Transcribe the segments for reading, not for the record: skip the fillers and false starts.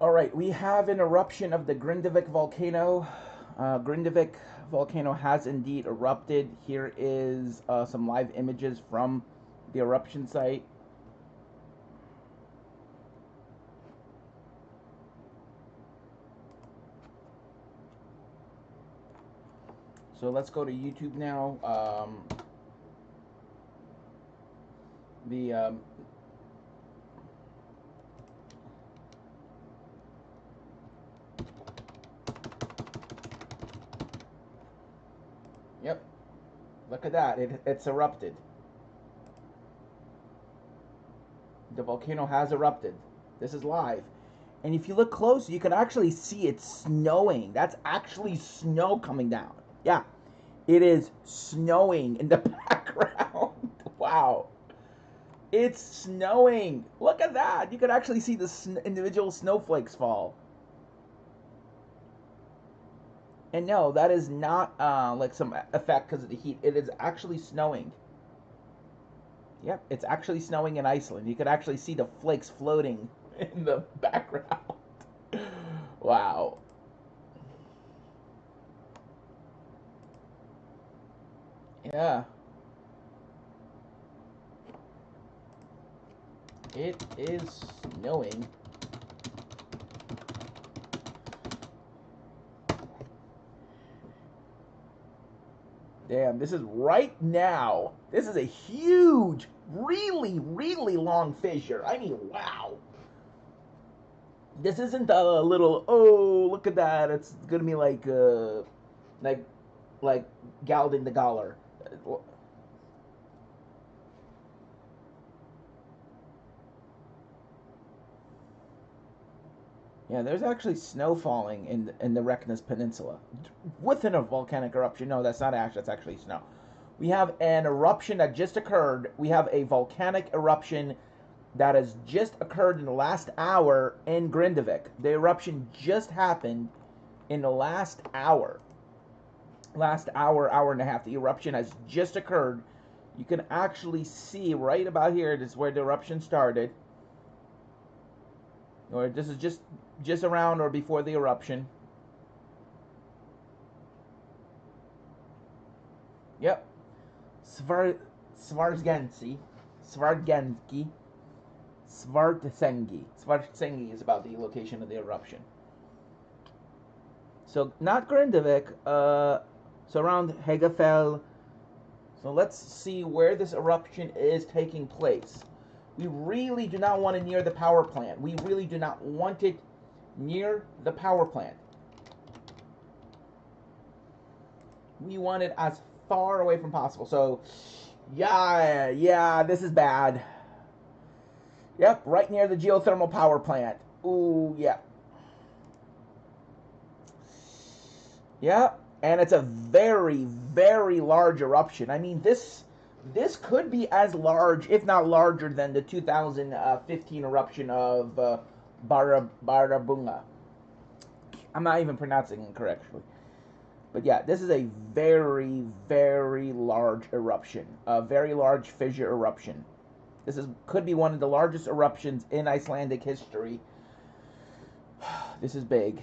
All right, we have an eruption of the Grindavik volcano. Grindavik volcano has indeed erupted. Here is some live images from the eruption site. So let's go to YouTube now. The Yep, look at that. It's erupted. The volcano has erupted. This is live. And if you look close, you can actually see it snowing. That's actually snow coming down. Yeah, it is snowing in the background. Wow. It's snowing. Look at that. You can actually see the individual snowflakes fall. And no, that is not like some effect because of the heat. It is actually snowing. Yep, it's actually snowing in Iceland. You could actually see the flakes floating in the background. Wow. Yeah. It is snowing. Damn, this is right now. This is a huge, really, really long fissure. I mean, wow. This isn't a little, oh, look at that. It's gonna be like, like Galding the Galler. Yeah, there's actually snow falling in the Reckness Peninsula within a volcanic eruption. No, that's not ash. That's actually snow. We have an eruption that just occurred. We have a volcanic eruption that has just occurred in the last hour in Grindavik. The eruption just happened in the last hour. Last hour, hour and a half. The eruption has just occurred. You can actually see right about here. This is where the eruption started. Or this is just around or before the eruption. Yep. Svartsengi. Svartsengi. Svartsengi. Svartsengi is about the location of the eruption. So not Grindavik, so around Hegefell. So let's see where this eruption is taking place. We really do not want it near the power plant. We really do not want it near the power plant. We want it as far away from possible. So, yeah, this is bad. Yep, right near the geothermal power plant. Ooh, yeah. Yep, and it's a very, very large eruption. I mean, this could be as large, if not larger, than the 2015 eruption of Barabunga. I'm not even pronouncing it correctly. But yeah, this is a very, very large eruption. A very large fissure eruption. Could be one of the largest eruptions in Icelandic history. This is big.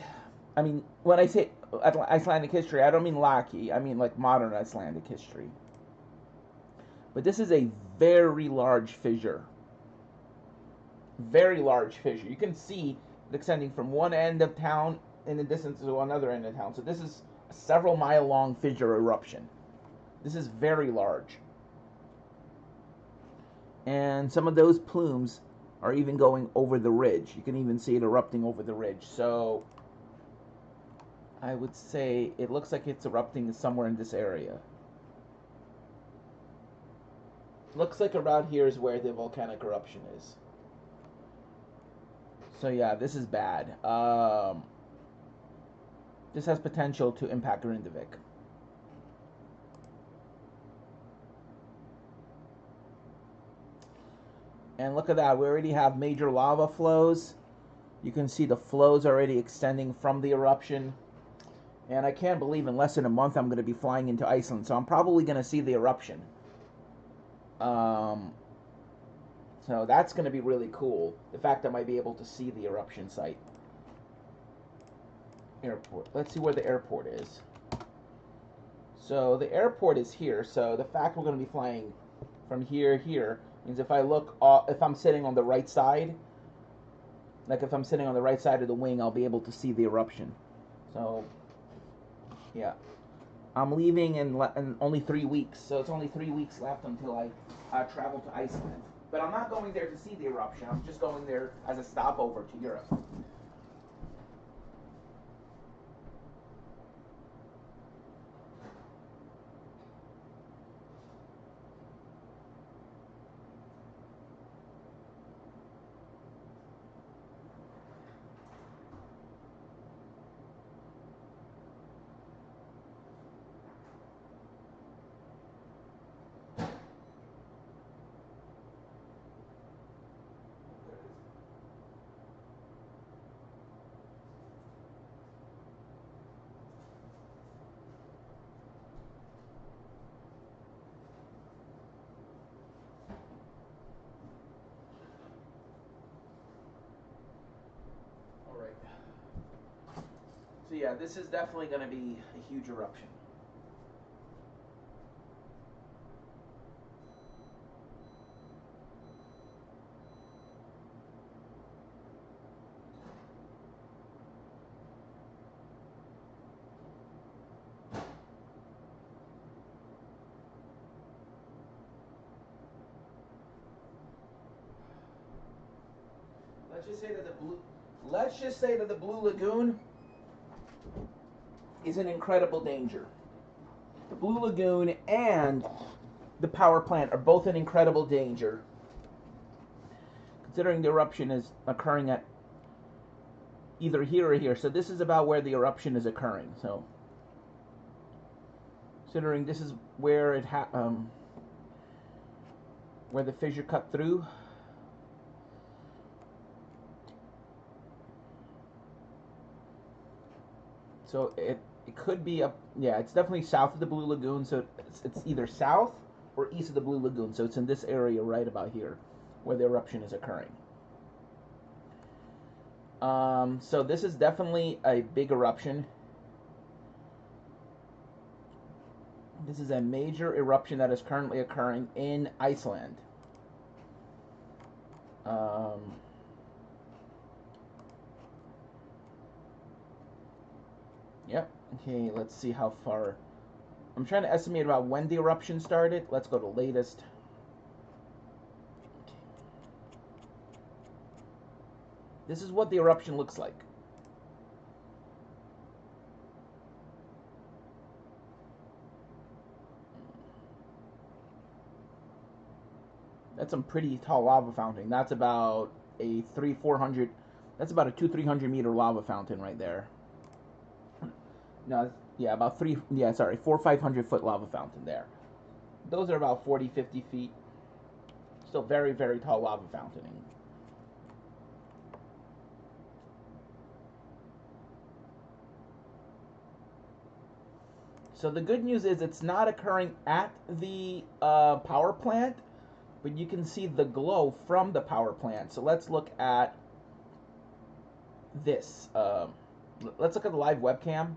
I mean, when I say Icelandic history, I don't mean Laki. I mean like modern Icelandic history. But this is a very large fissure. Very large fissure. You can see it extending from one end of town in the distance to another end of town. So this is a several mile long fissure eruption. This is very large. And some of those plumes are even going over the ridge. You can even see it erupting over the ridge. So I would say it looks like it's erupting somewhere in this area. Looks like around here is where the volcanic eruption is. So yeah, this is bad. This has potential to impact Grindavik. And look at that, we already have major lava flows. You can see the flows already extending from the eruption. And I can't believe in less than a month I'm going to be flying into Iceland, so I'm probably going to see the eruption. So that's going to be really cool. The fact I might be able to see the eruption site. airport. Let's see where the airport is. So the airport is here. So the fact we're going to be flying from here means if I look, if I'm sitting on the right side, like if I'm sitting on the right side of the wing, I'll be able to see the eruption. So yeah, I'm leaving in only 3 weeks. So it's only 3 weeks left until I travel to Iceland. But I'm not going there to see the eruption. I'm just going there as a stopover to Europe. So yeah, this is definitely going to be a huge eruption. Let's just say that the Blue Lagoon is an incredible danger. The Blue Lagoon and the power plant are both in incredible danger, considering the eruption is occurring at either here or here. So this is about where the eruption is occurring. So considering this is where it where the fissure cut through. So it could be up, yeah, it's definitely south of the Blue Lagoon. So it's either south or east of the Blue Lagoon. So it's in this area right about here where the eruption is occurring. So this is definitely a big eruption. This is a major eruption that is currently occurring in Iceland. Yep. Okay, let's see how far. I'm trying to estimate about when the eruption started. Let's go to latest. Okay. This is what the eruption looks like. That's some pretty tall lava fountain. That's about a 300-400. That's about a 200-300 meter lava fountain right there. No, yeah, about 400-500 foot lava fountain there. Those are about 40-50 feet. Still very, very tall lava fountaining. So the good news is it's not occurring at the power plant, but you can see the glow from the power plant. So let's look at this. Let's look at the live webcam.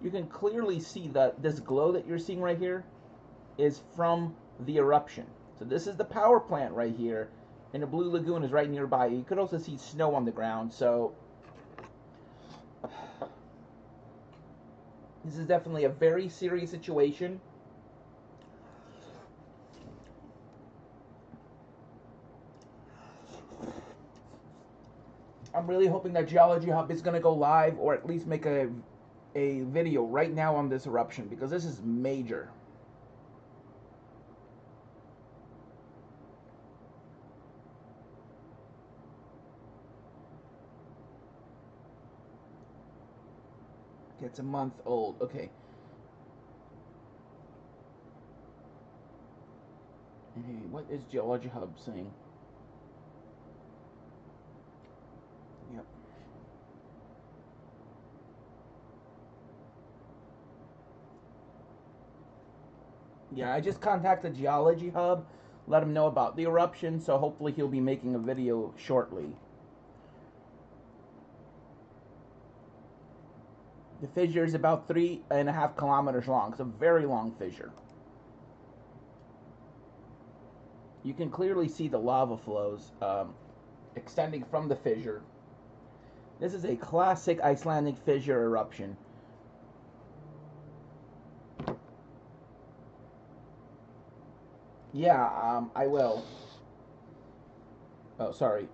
You can clearly see that this glow that you're seeing right here is from the eruption. So this is the power plant right here, and the Blue Lagoon is right nearby. You could also see snow on the ground. So this is definitely a very serious situation. I'm really hoping that Geology Hub is going to go live, or at least make a video right now on this eruption, because this is major. It's a month old. Okay. Hey, what is Geology Hub saying? Yep. Yeah, I just contacted Geology Hub, let him know about the eruption, so hopefully he'll be making a video shortly. The fissure is about 3.5 kilometers long. It's a very long fissure. You can clearly see the lava flows extending from the fissure. This is a classic Icelandic fissure eruption. Yeah, I will. Oh, sorry.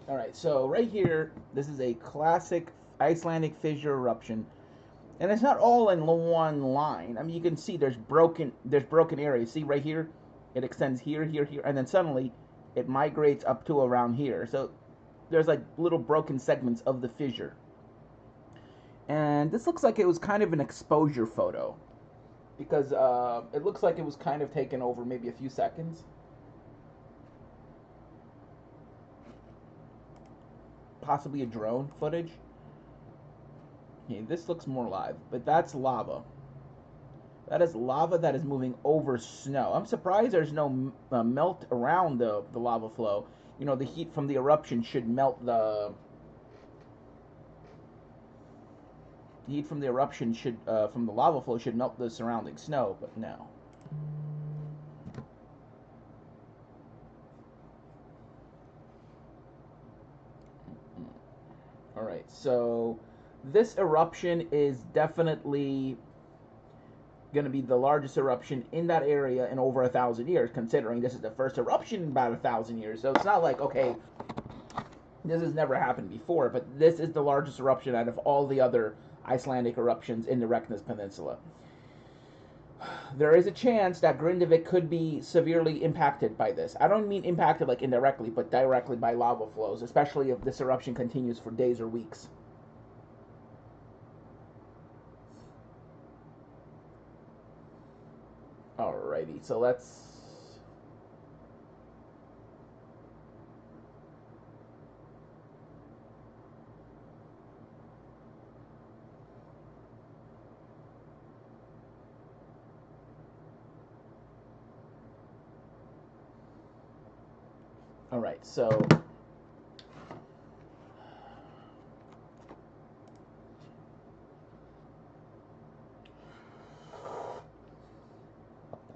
All right, so right here, this is a classic Icelandic fissure eruption, and it's not all in one line. I mean, you can see there's broken areas. See right here, it extends here, here, here, and then suddenly it migrates up to around here. So there's like little broken segments of the fissure, and this looks like it was kind of an exposure photo because it looks like it was kind of taken over maybe a few seconds. Possibly a drone footage. Okay, this looks more live, but that's lava. That is lava that is moving over snow. I'm surprised there's no melt around the lava flow. You know, the heat from the eruption should melt the heat from the eruption should from the lava flow should melt the surrounding snow, but no. All right, so this eruption is definitely going to be the largest eruption in that area in over 1,000 years, considering this is the first eruption in about 1,000 years. So it's not like, okay, this has never happened before, but this is the largest eruption out of all the other Icelandic eruptions in the Reykjanes Peninsula. There is a chance that Grindavik could be severely impacted by this. I don't mean impacted like indirectly, but directly by lava flows, especially if this eruption continues for days or weeks. Alrighty, so let's... Alright, so...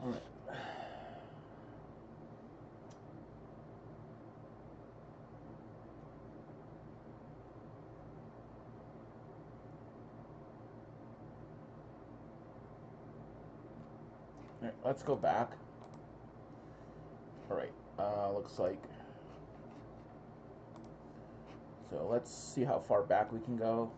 Alright. Alright, let's go back. Alright, looks like... So let's see how far back we can go.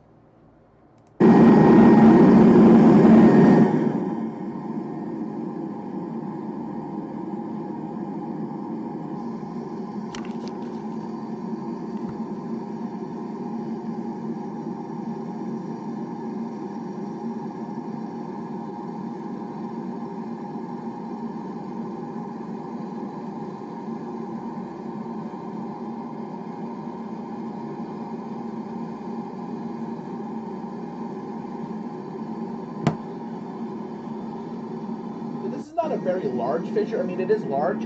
Not a very large fissure. I mean, it is large,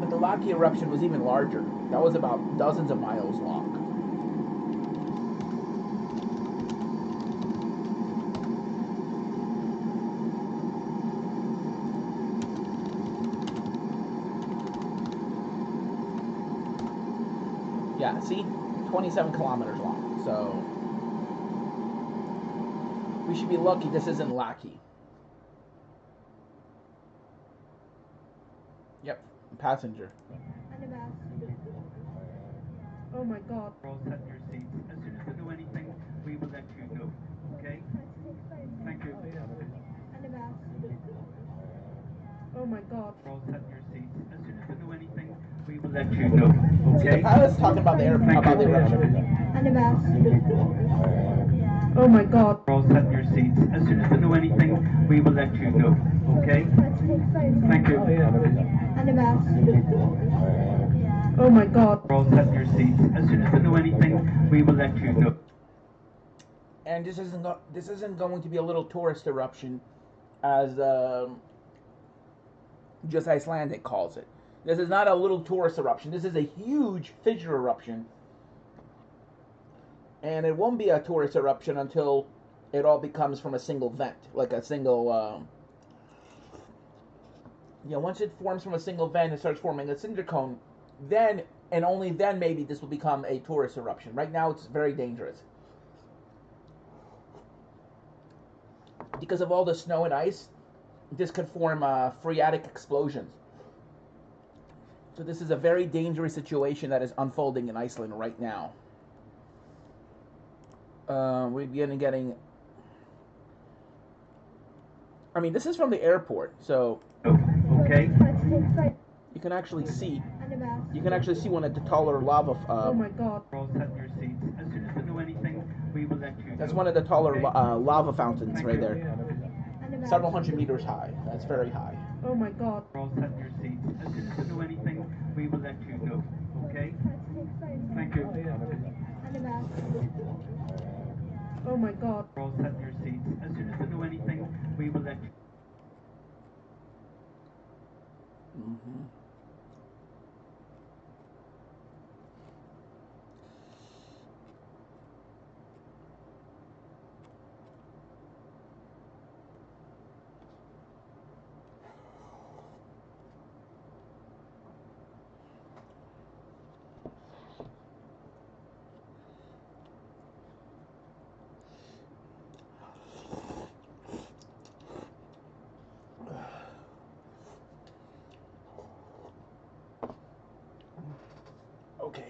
but the Laki eruption was even larger. That was about dozens of miles long. Yeah, see? 27 kilometers long. So we should be lucky this isn't Laki. Yep, passenger. Oh my god. All set in your seats. As soon as we know anything, we will let you know. Okay? Thank you. Oh my god. All set in your seats. As soon as we know anything, we will let you know. See, the Okay? pilot's talking about the eruption. Oh my god. All set in your seats. As soon as we know anything, we will let you know. Okay? Thank you. Oh my god. All set in your seats. As soon as we know anything, we will let you know. And this isn't going to be a little tourist eruption, as just Icelandic calls it. This is not a little tourist eruption. This is a huge fissure eruption, and it won't be a tourist eruption until it all becomes from a single vent, like a single. Once it forms from a single vent and starts forming a cinder cone, then and only then maybe this will become a tourist eruption. Right now, it's very dangerous because of all the snow and ice. This could form phreatic explosions. So this is a very dangerous situation that is unfolding in Iceland right now. We're getting. I mean, this is from the airport, so. Okay. You can actually see. You can actually see one of the taller lava. Oh my god. All set in your seats. As soon as we know anything, we will let you know. That's one of the taller Okay? lava fountains Thank right you. there. Several hundred meters high. That's very high. Oh my god. All set in your seats. As soon as we know anything, we will let you know. Okay? Thank you. Oh my god. All set in your seats. As soon as we know anything, we will let you. Mm-hmm. Okay.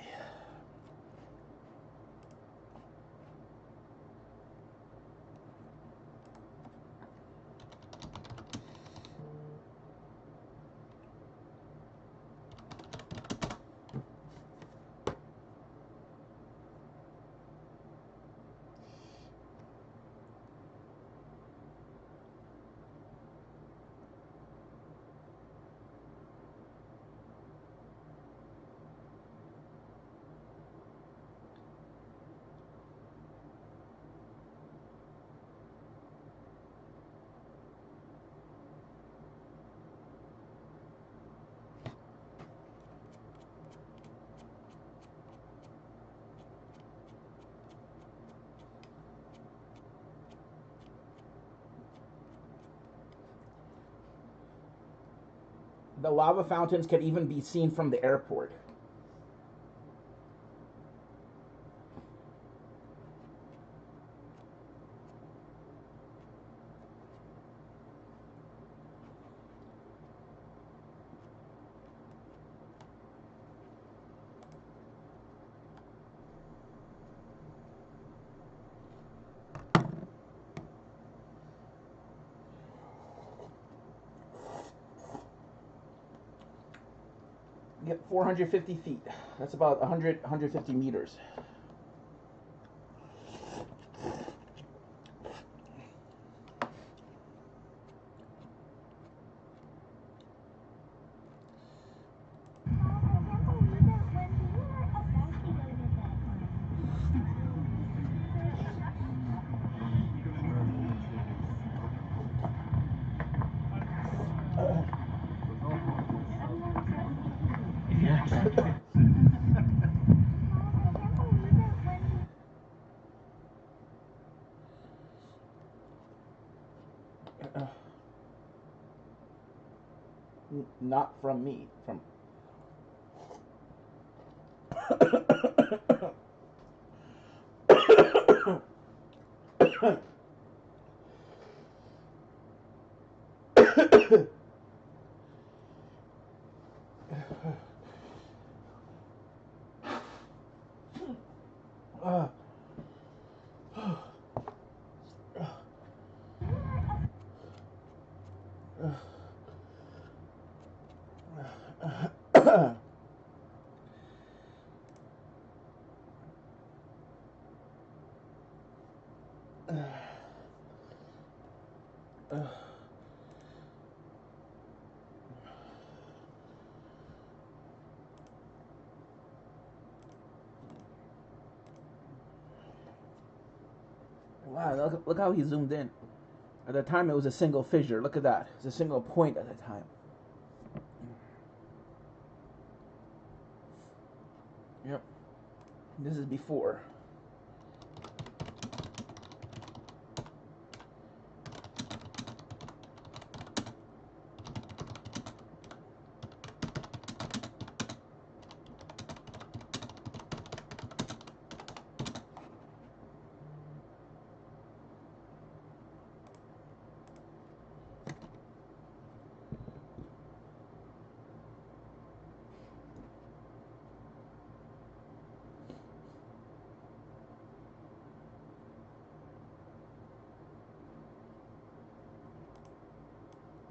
The lava fountains can even be seen from the airport. Yep, 450 feet. That's about 150 meters. Not from me. From. Yeah, look how he zoomed in. At the time, it was a single fissure. Look at that. It's a single point at the time. Yep. This is before.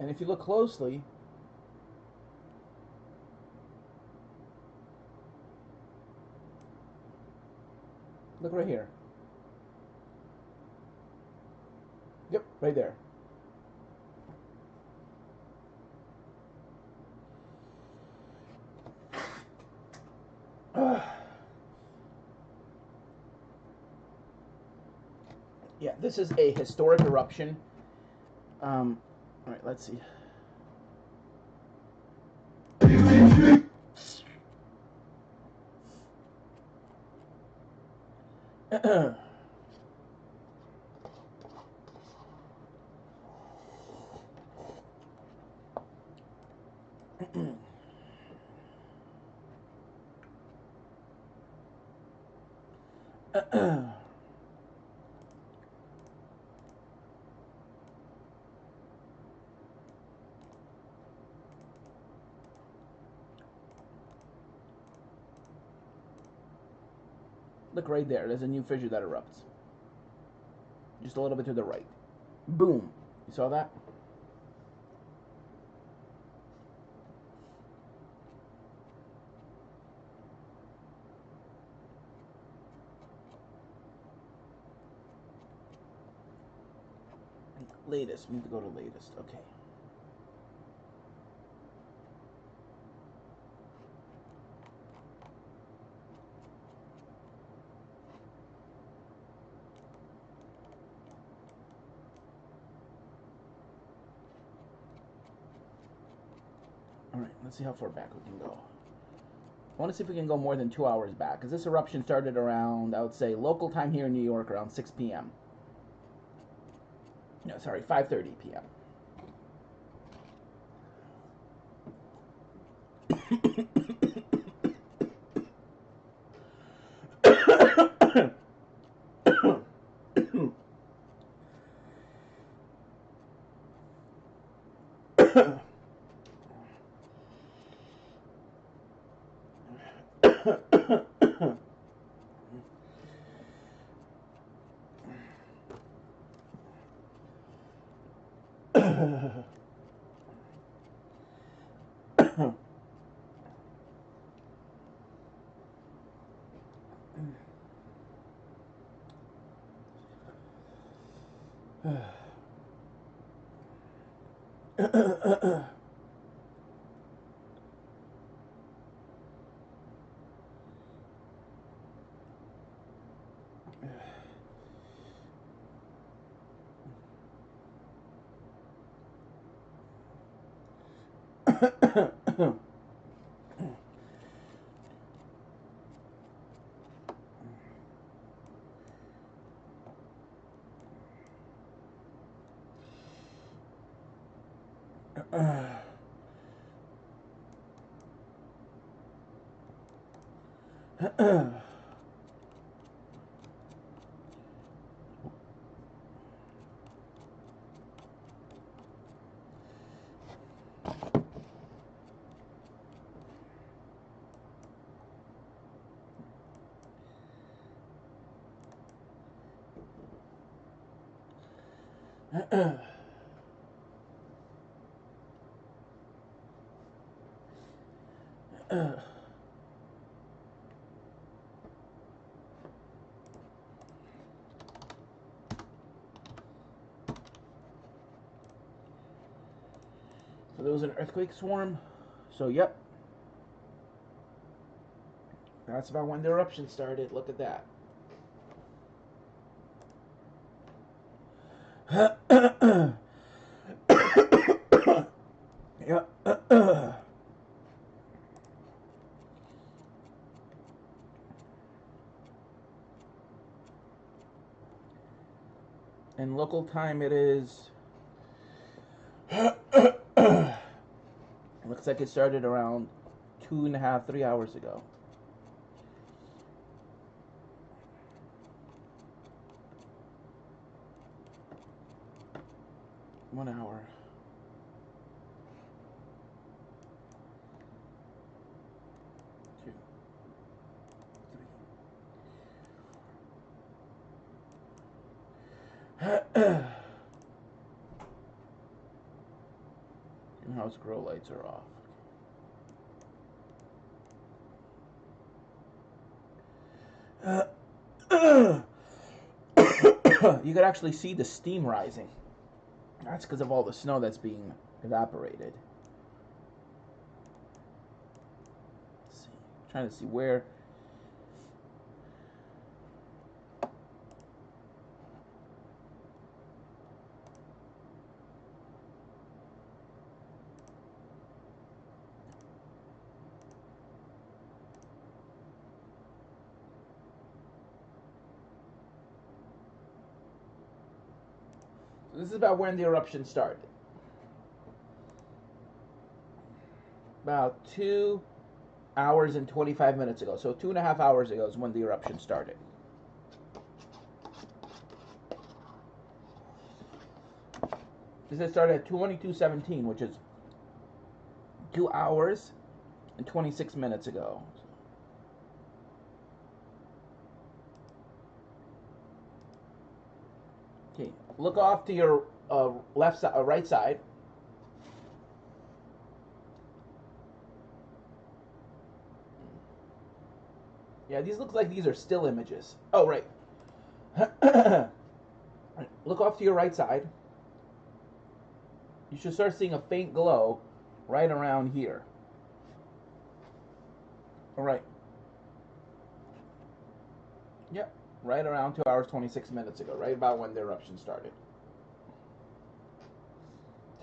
And if you look closely, look right here. Yep, right there. Yeah, this is a historic eruption. All right, let's see. Look right there. There's a new fissure that erupts. Just a little bit to the right. Boom. You saw that? Latest. We need to go to latest. Okay. Alright, let's see how far back we can go. I want to see if we can go more than 2 hours back, because this eruption started around, I would say, local time here in New York, around 6 p.m. No, sorry, 5:30 p.m. So there was an earthquake swarm. So yep, that's about when the eruption started. Look at that. Yeah. In local time, it is. Looks like it started around 2.5, 3 hours ago. One hour. Two. Three. Greenhouse grow lights are off. You could actually see the steam rising. That's because of all the snow that's being evaporated. Let's see. I'm trying to see where. This is about when the eruption started. About 2 hours and 25 minutes ago. So 2.5 hours ago is when the eruption started. This started at 22:17, which is 2 hours and 26 minutes ago. Okay, look off to your left side, right side. Yeah, these look like these are still images. Oh, right. Look off to your right side. You should start seeing a faint glow right around here. All right. Yep, right around 2 hours, 26 minutes ago, right about when the eruption started.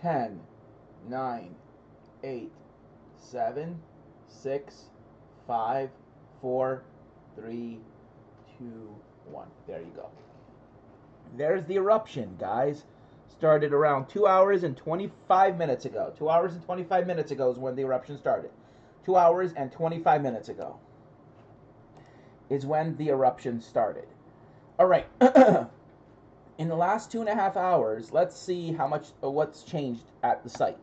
10, 9, 8, 7, 6, 5, 4, 3, 2, 1. There you go. There's the eruption, guys. Started around 2 hours and 25 minutes ago. 2 hours and 25 minutes ago is when the eruption started. 2 hours and 25 minutes ago is when the eruption started. All right. In the last 2.5 hours, let's see how much what's changed at the site.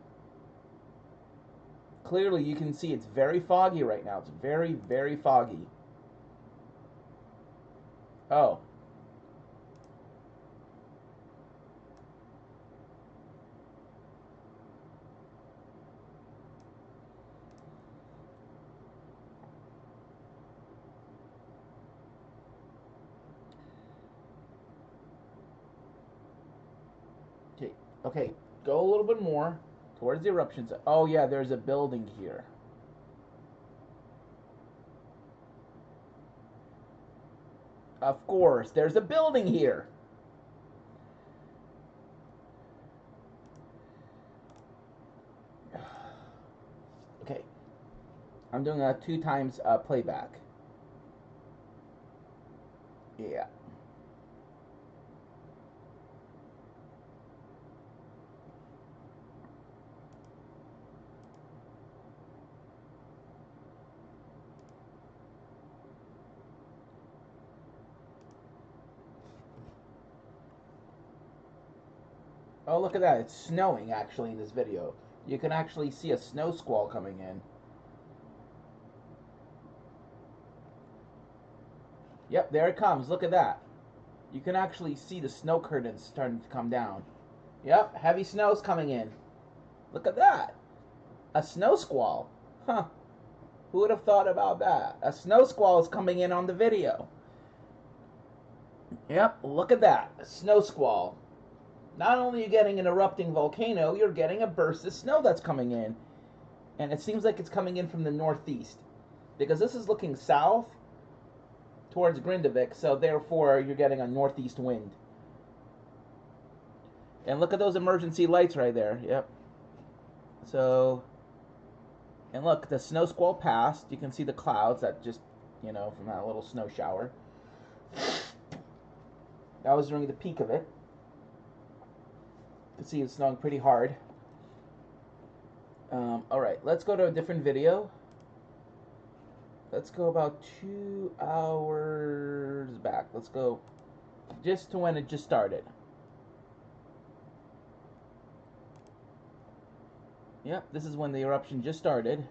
Clearly, you can see it's very foggy right now. It's very, very foggy. Oh. Okay, go a little bit more towards the eruption site. Oh yeah, there's a building here. Of course, there's a building here. Okay, I'm doing a 2 times playback. Yeah. Oh, look at that. It's snowing, actually, in this video. You can actually see a snow squall coming in. Yep, there it comes. Look at that. You can actually see the snow curtains starting to come down. Yep, heavy snow's coming in. Look at that. A snow squall. Huh. Who would have thought about that? A snow squall is coming in on the video. Yep, look at that. A snow squall. Not only are you getting an erupting volcano, you're getting a burst of snow that's coming in. And it seems like it's coming in from the northeast. Because this is looking south towards Grindavik, so therefore you're getting a northeast wind. And look at those emergency lights right there. Yep. So, and look, the snow squall passed. You can see the clouds that just, you know, from that little snow shower. That was during the peak of it. You can see it's snowing pretty hard. Alright, let's go to a different video. Let's go about 2 hours back. Let's go just to when it just started. Yep, this is when the eruption just started.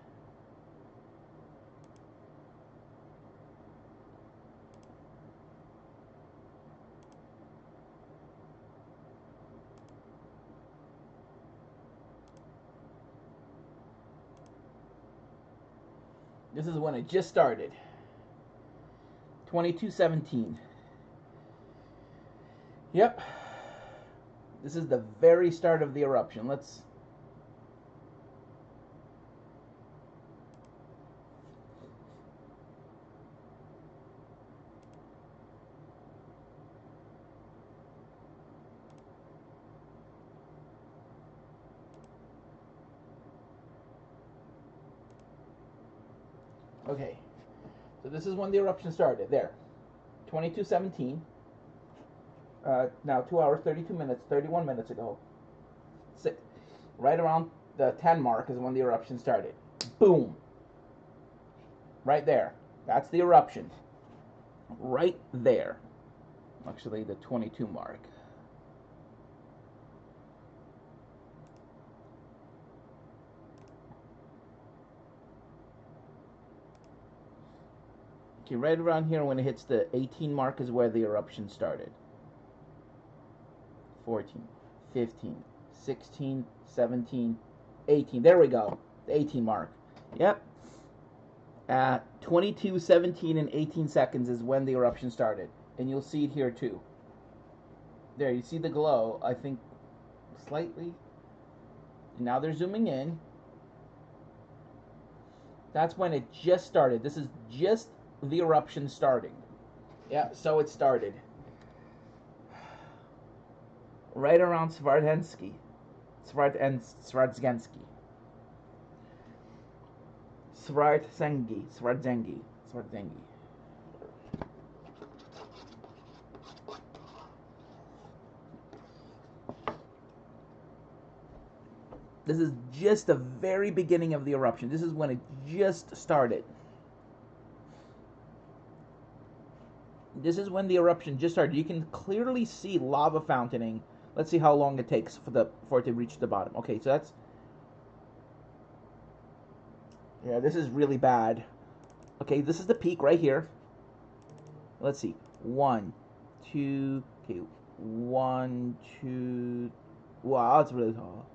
This is when it just started. 2217. Yep. This is the very start of the eruption. Let's... Okay, so this is when the eruption started. There, 2217. Now 2 hours, 32 minutes, 31 minutes ago. Right around the 10 mark is when the eruption started. Boom. Right there. That's the eruption. Right there. Actually, the 22 mark. Okay, right around here when it hits the 18 mark is where the eruption started. 14, 15, 16, 17, 18. There we go. The 18 mark. Yep. At 22, 17, and 18 seconds is when the eruption started. And you'll see it here too. There, you see the glow, I think, slightly. Now they're zooming in. That's when it just started. This is just the eruption starting. Yeah, so it started. Right around SVARTSENGI. SVARTSENGI. This is just the very beginning of the eruption. This is when it just started. This is when the eruption just started. You can clearly see lava fountaining. Let's see how long it takes for it to reach the bottom. Okay, so that's... Yeah, this is really bad. Okay, this is the peak right here. Let's see. 1, 2... Okay, 1, 2... Wow, that's really tall.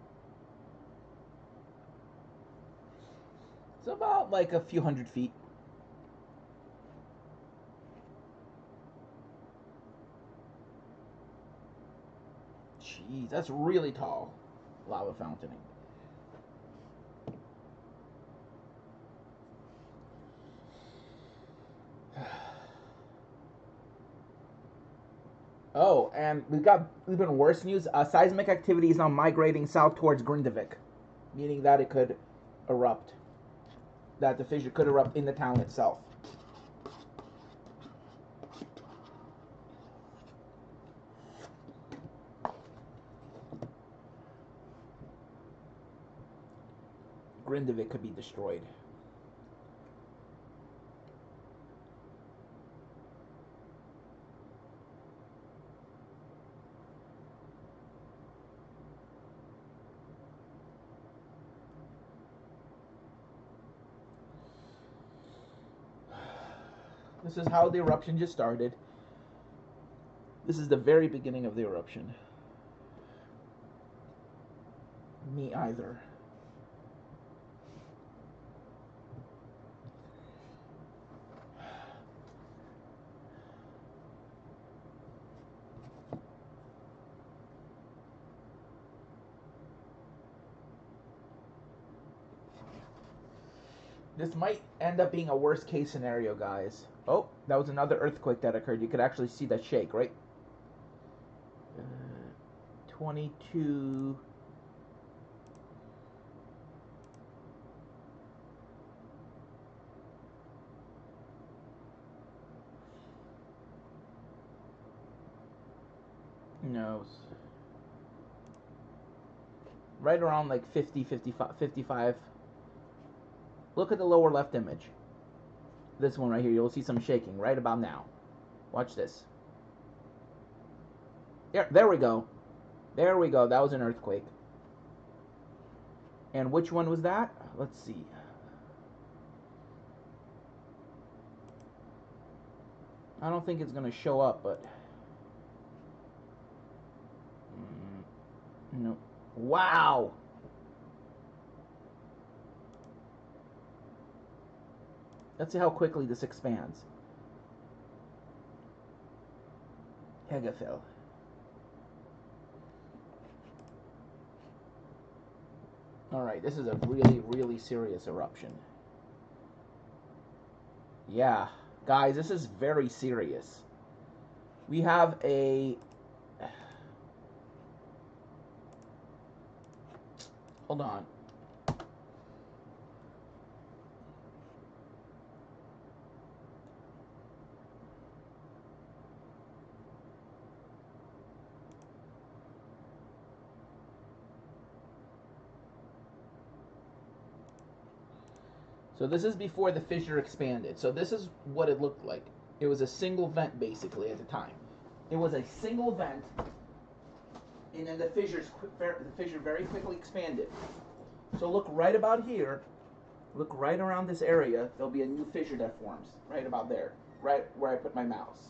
It's about like a few hundred feet. Jeez, that's really tall. Lava fountaining. Oh, and we've got even worse news. Seismic activity is now migrating south towards Grindavik, meaning that it could erupt. That the fissure could erupt in the town itself. Grindavik could be destroyed. This is how the eruption just started. This is the very beginning of the eruption. Me either. This might end up being a worst case scenario, guys. Oh, that was another earthquake that occurred. You could actually see that shake, right? 22. No. Right around like 50, 55, 55. Look at the lower left image. This one right here. You'll see some shaking right about now. Watch this. There we go. There we go. That was an earthquake. And which one was that? Let's see. I don't think it's going to show up, but... no. Wow! Let's see how quickly this expands. Hegafil. Alright, this is a really, really serious eruption. Yeah, guys, this is very serious. We have a... hold on. So this is before the fissure expanded. So this is what it looked like. It was a single vent basically at the time. It was a single vent, and then the fissure very quickly expanded. So look right about here. Look right around this area. There'll be a new fissure that forms right about there, right where I put my mouse.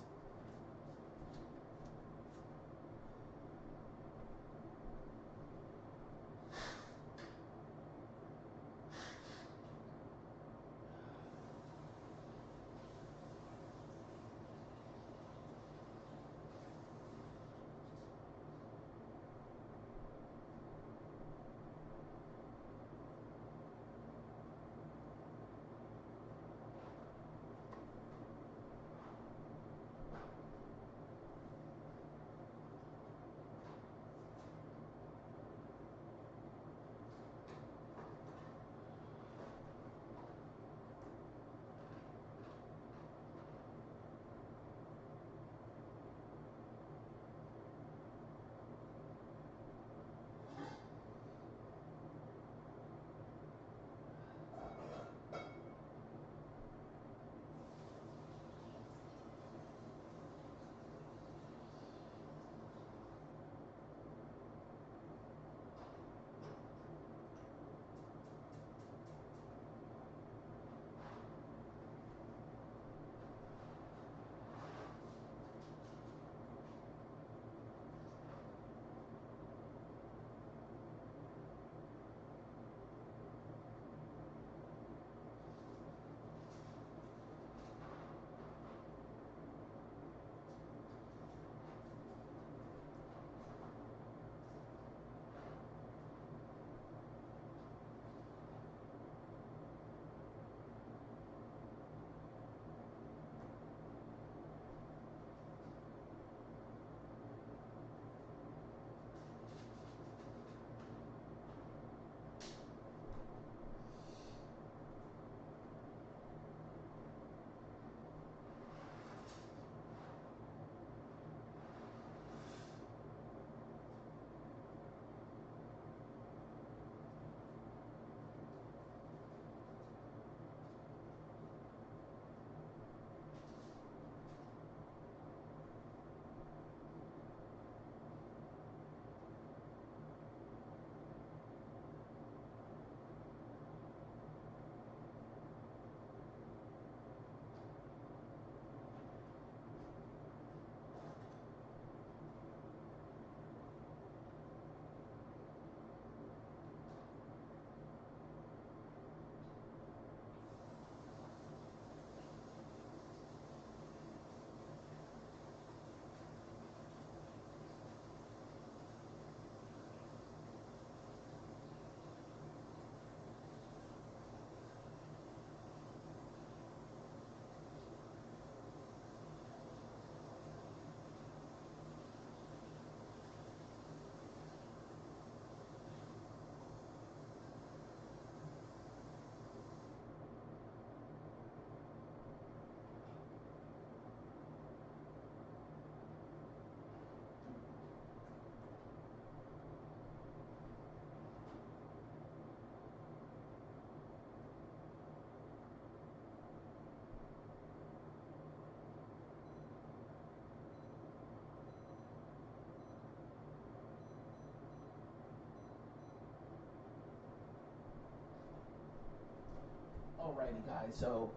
Alrighty, guys. So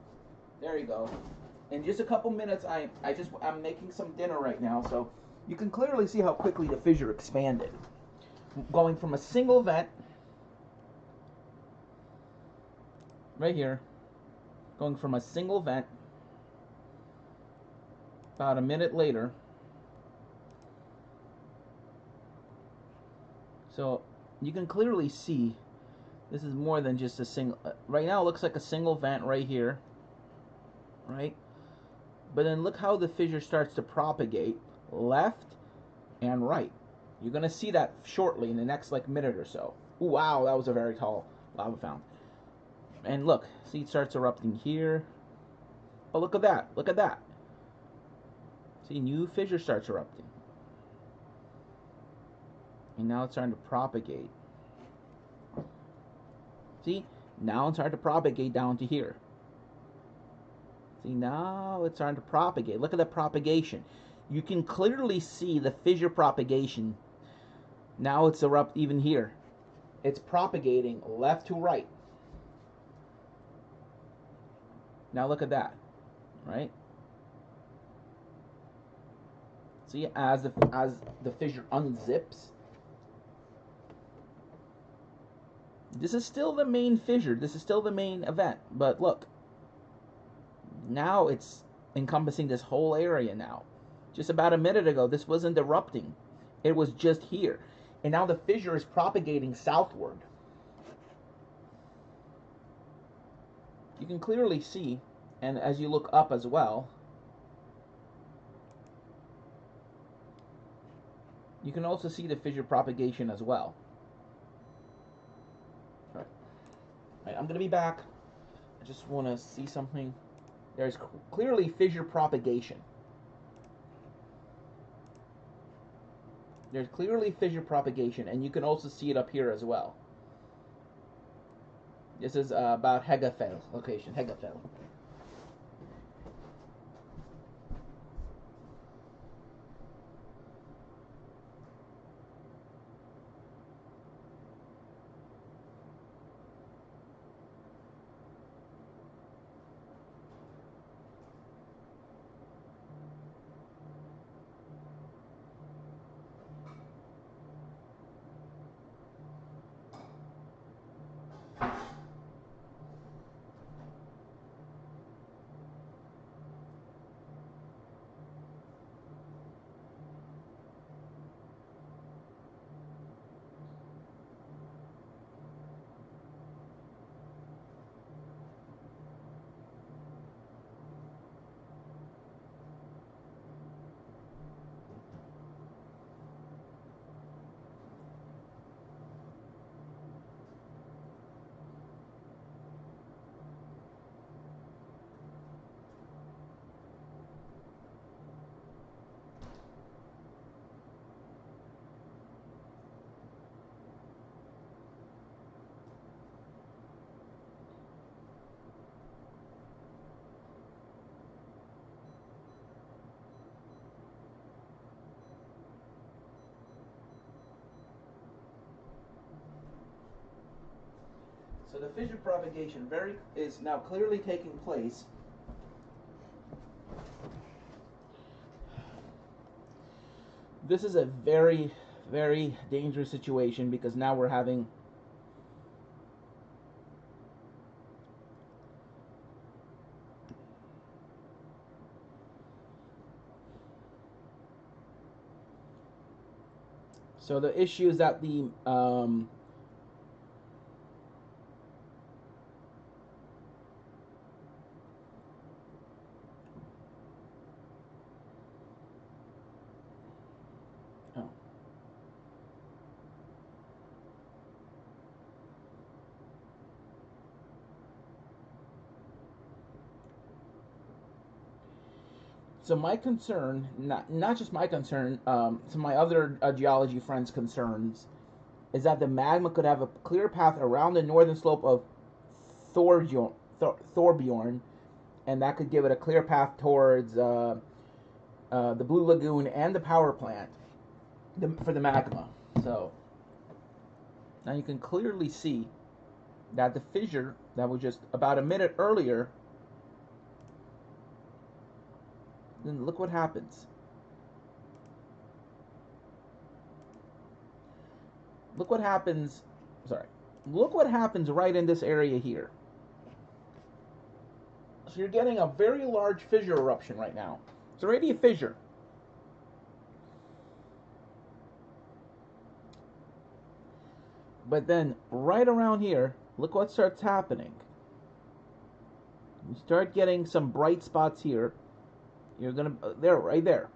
there you go. In just a couple minutes, I'm making some dinner right now, so you can clearly see how quickly the fissure expanded, going from a single vent right here, going from a single vent about a minute later. So you can clearly see this is more than just a single. Right now it looks like a single vent right here, right? But then look how the fissure starts to propagate left and right. You're gonna see that shortly in the next like minute or so. Ooh, wow, that was a very tall lava fountain. And look, see, it starts erupting here. Oh, look at that! Look at that! See, new fissure starts erupting, and now it's starting to propagate. See, now it's starting to propagate down to here. See, now it's starting to propagate. Look at the propagation. You can clearly see the fissure propagation. Now it's erupt even here. It's propagating left to right. Now look at that, right? See, as the fissure unzips, this is still the main fissure. This is still the main event. But look, now it's encompassing this whole area now. Just about a minute ago, this wasn't erupting. It was just here. And now the fissure is propagating southward. You can clearly see, and as you look up as well, you can also see the fissure propagation as well. All right, I'm going to be back. I just want to see something. There's clearly fissure propagation. There's clearly fissure propagation, and you can also see it up here as well. This is about Hegafell location, Hegafell. So the fissure propagation is now clearly taking place. This is a very, very dangerous situation because now we're having so the issue is that the so my concern, not just my concern, some my other geology friends' concerns, is that the magma could have a clear path around the northern slope of Thorbjorn, and that could give it a clear path towards the Blue Lagoon and the power plant for the magma. So now you can clearly see that the fissure that was just about a minute earlier, then look what happens. Look what happens, sorry. Look what happens right in this area here. So you're getting a very large fissure eruption right now. It's already a fissure. But then right around here, look what starts happening. You start getting some bright spots here. You're gonna there, right there.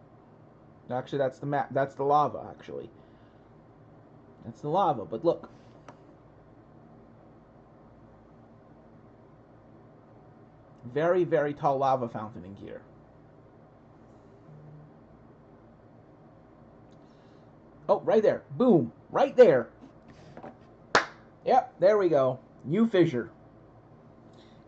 Actually, that's the map. That's the lava. Actually, that's the lava. But look, very, very tall lava fountaining here. Oh, right there. Boom. Right there. Yep, there we go. New fissure.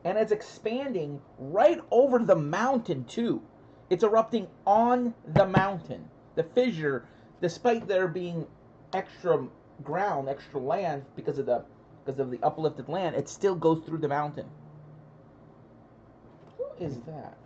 And it's expanding right over the mountain, too. It's erupting on the mountain. The fissure, despite there being extra ground, extra land because of the uplifted land, it still goes through the mountain. Who is that?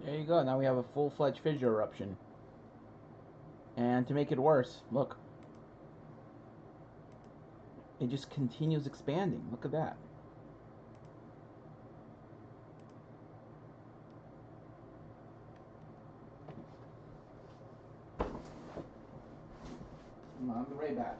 There you go. Now we have a full-fledged fissure eruption. And to make it worse, look. It just continues expanding. Look at that. I'll be right back.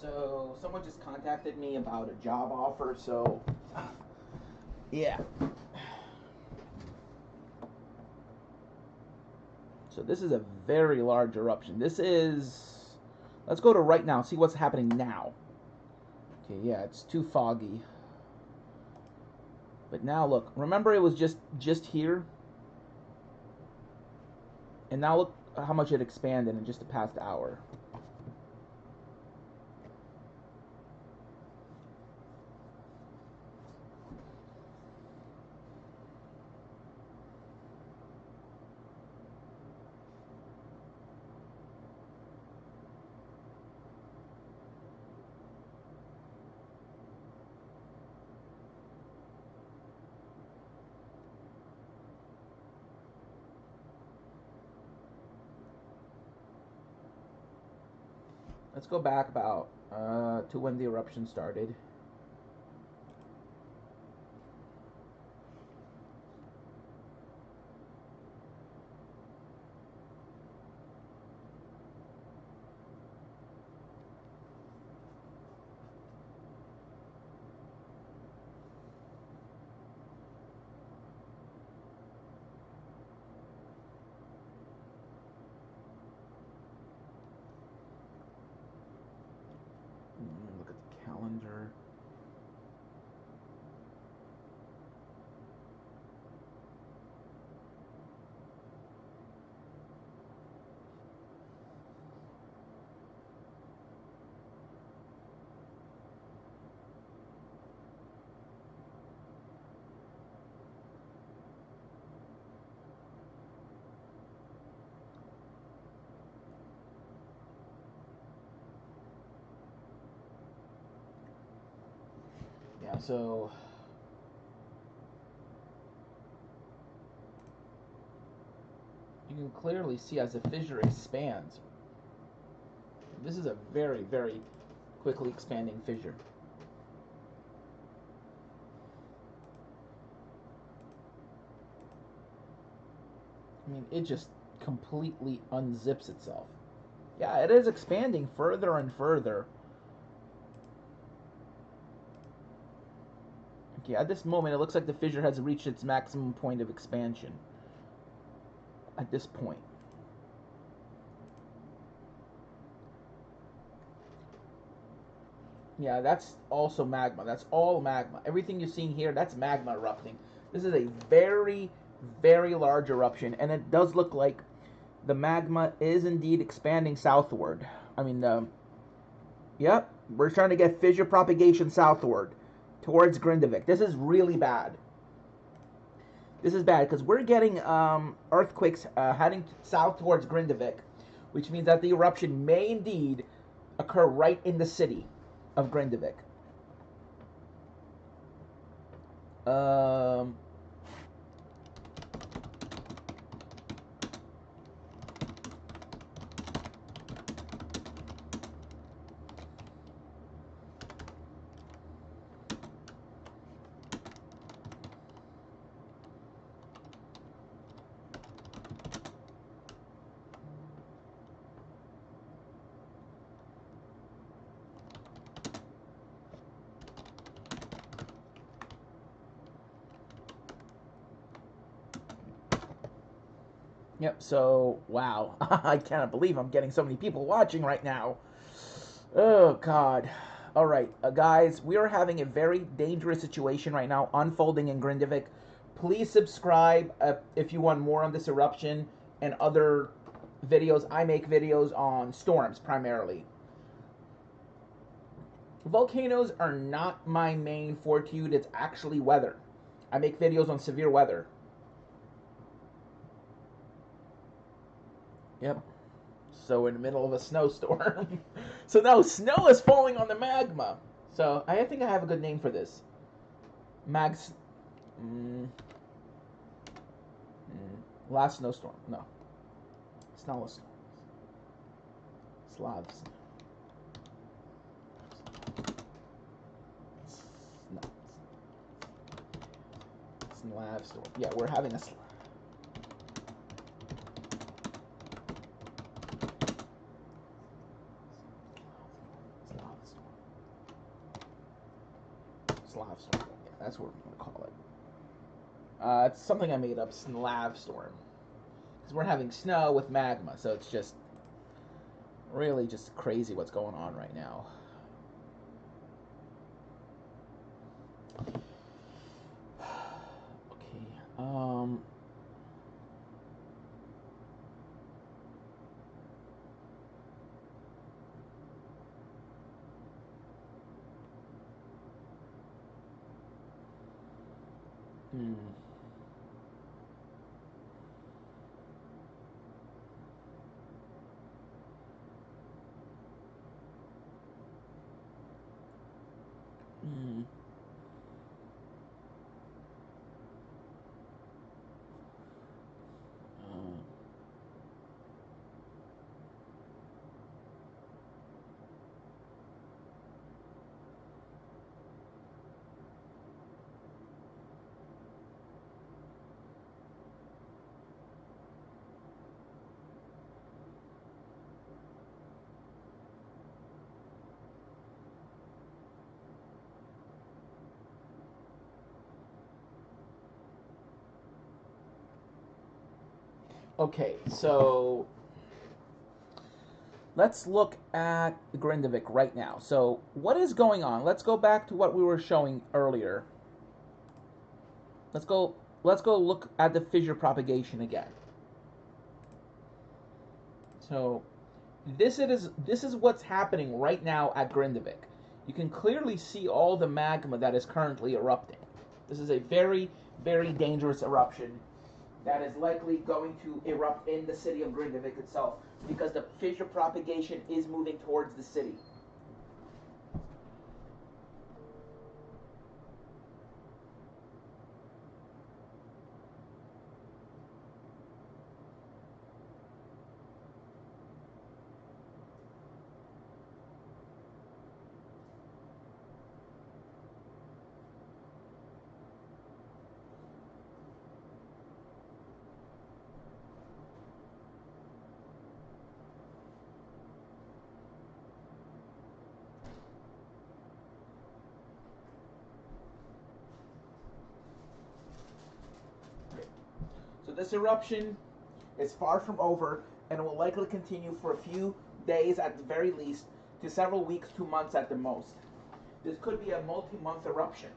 So someone just contacted me about a job offer, so yeah. So this is a very large eruption. This is, let's go to right now, see what's happening now. Okay, yeah, it's too foggy. But now look, remember it was just here? And now look how much it expanded in just the past hour. Let's go back about to when the eruption started. So you can clearly see as the fissure expands. This is a very, very quickly expanding fissure. I mean, it just completely unzips itself. Yeah, it is expanding further and further. Okay, at this moment, it looks like the fissure has reached its maximum point of expansion. At this point. Yeah, that's also magma. That's all magma. Everything you're seeing here, that's magma erupting. This is a very, very large eruption, and it does look like the magma is indeed expanding southward. I mean, yep, we're trying to get fissure propagation southward towards Grindavik. This is really bad. This is bad because we're getting earthquakes heading south towards Grindavik, which means that the eruption may indeed occur right in the city of Grindavik. Yep, so, wow. I cannot believe I'm getting so many people watching right now. Oh, God. All right, guys, we are having a very dangerous situation right now unfolding in Grindavik. Please subscribe if you want more on this eruption and other videos. I make videos on storms, primarily. Volcanoes are not my main fortitude. It's actually weather. I make videos on severe weather. Yep. So we're in the middle of a snowstorm. So now snow is falling on the magma. So I think I have a good name for this. Last snowstorm. No. It's not a snow. Slavs. No. Slav storm. Yeah, we're having a Slav storm. Yeah, that's what we're gonna call it. It's something I made up. Slav storm. Because we're having snow with magma, so it's just really just crazy what's going on right now. Okay. Okay, so let's look at Grindavik right now. So what is going on? Let's go back to what we were showing earlier. Let's go look at the fissure propagation again. So this is what's happening right now at Grindavik. You can clearly see all the magma that is currently erupting. This is a very, very dangerous eruption that is likely going to erupt in the city of Grindavik itself because the fissure propagation is moving towards the city. So this eruption is far from over and will likely continue for a few days at the very least, to several weeks to months at the most. This could be a multi-month eruption.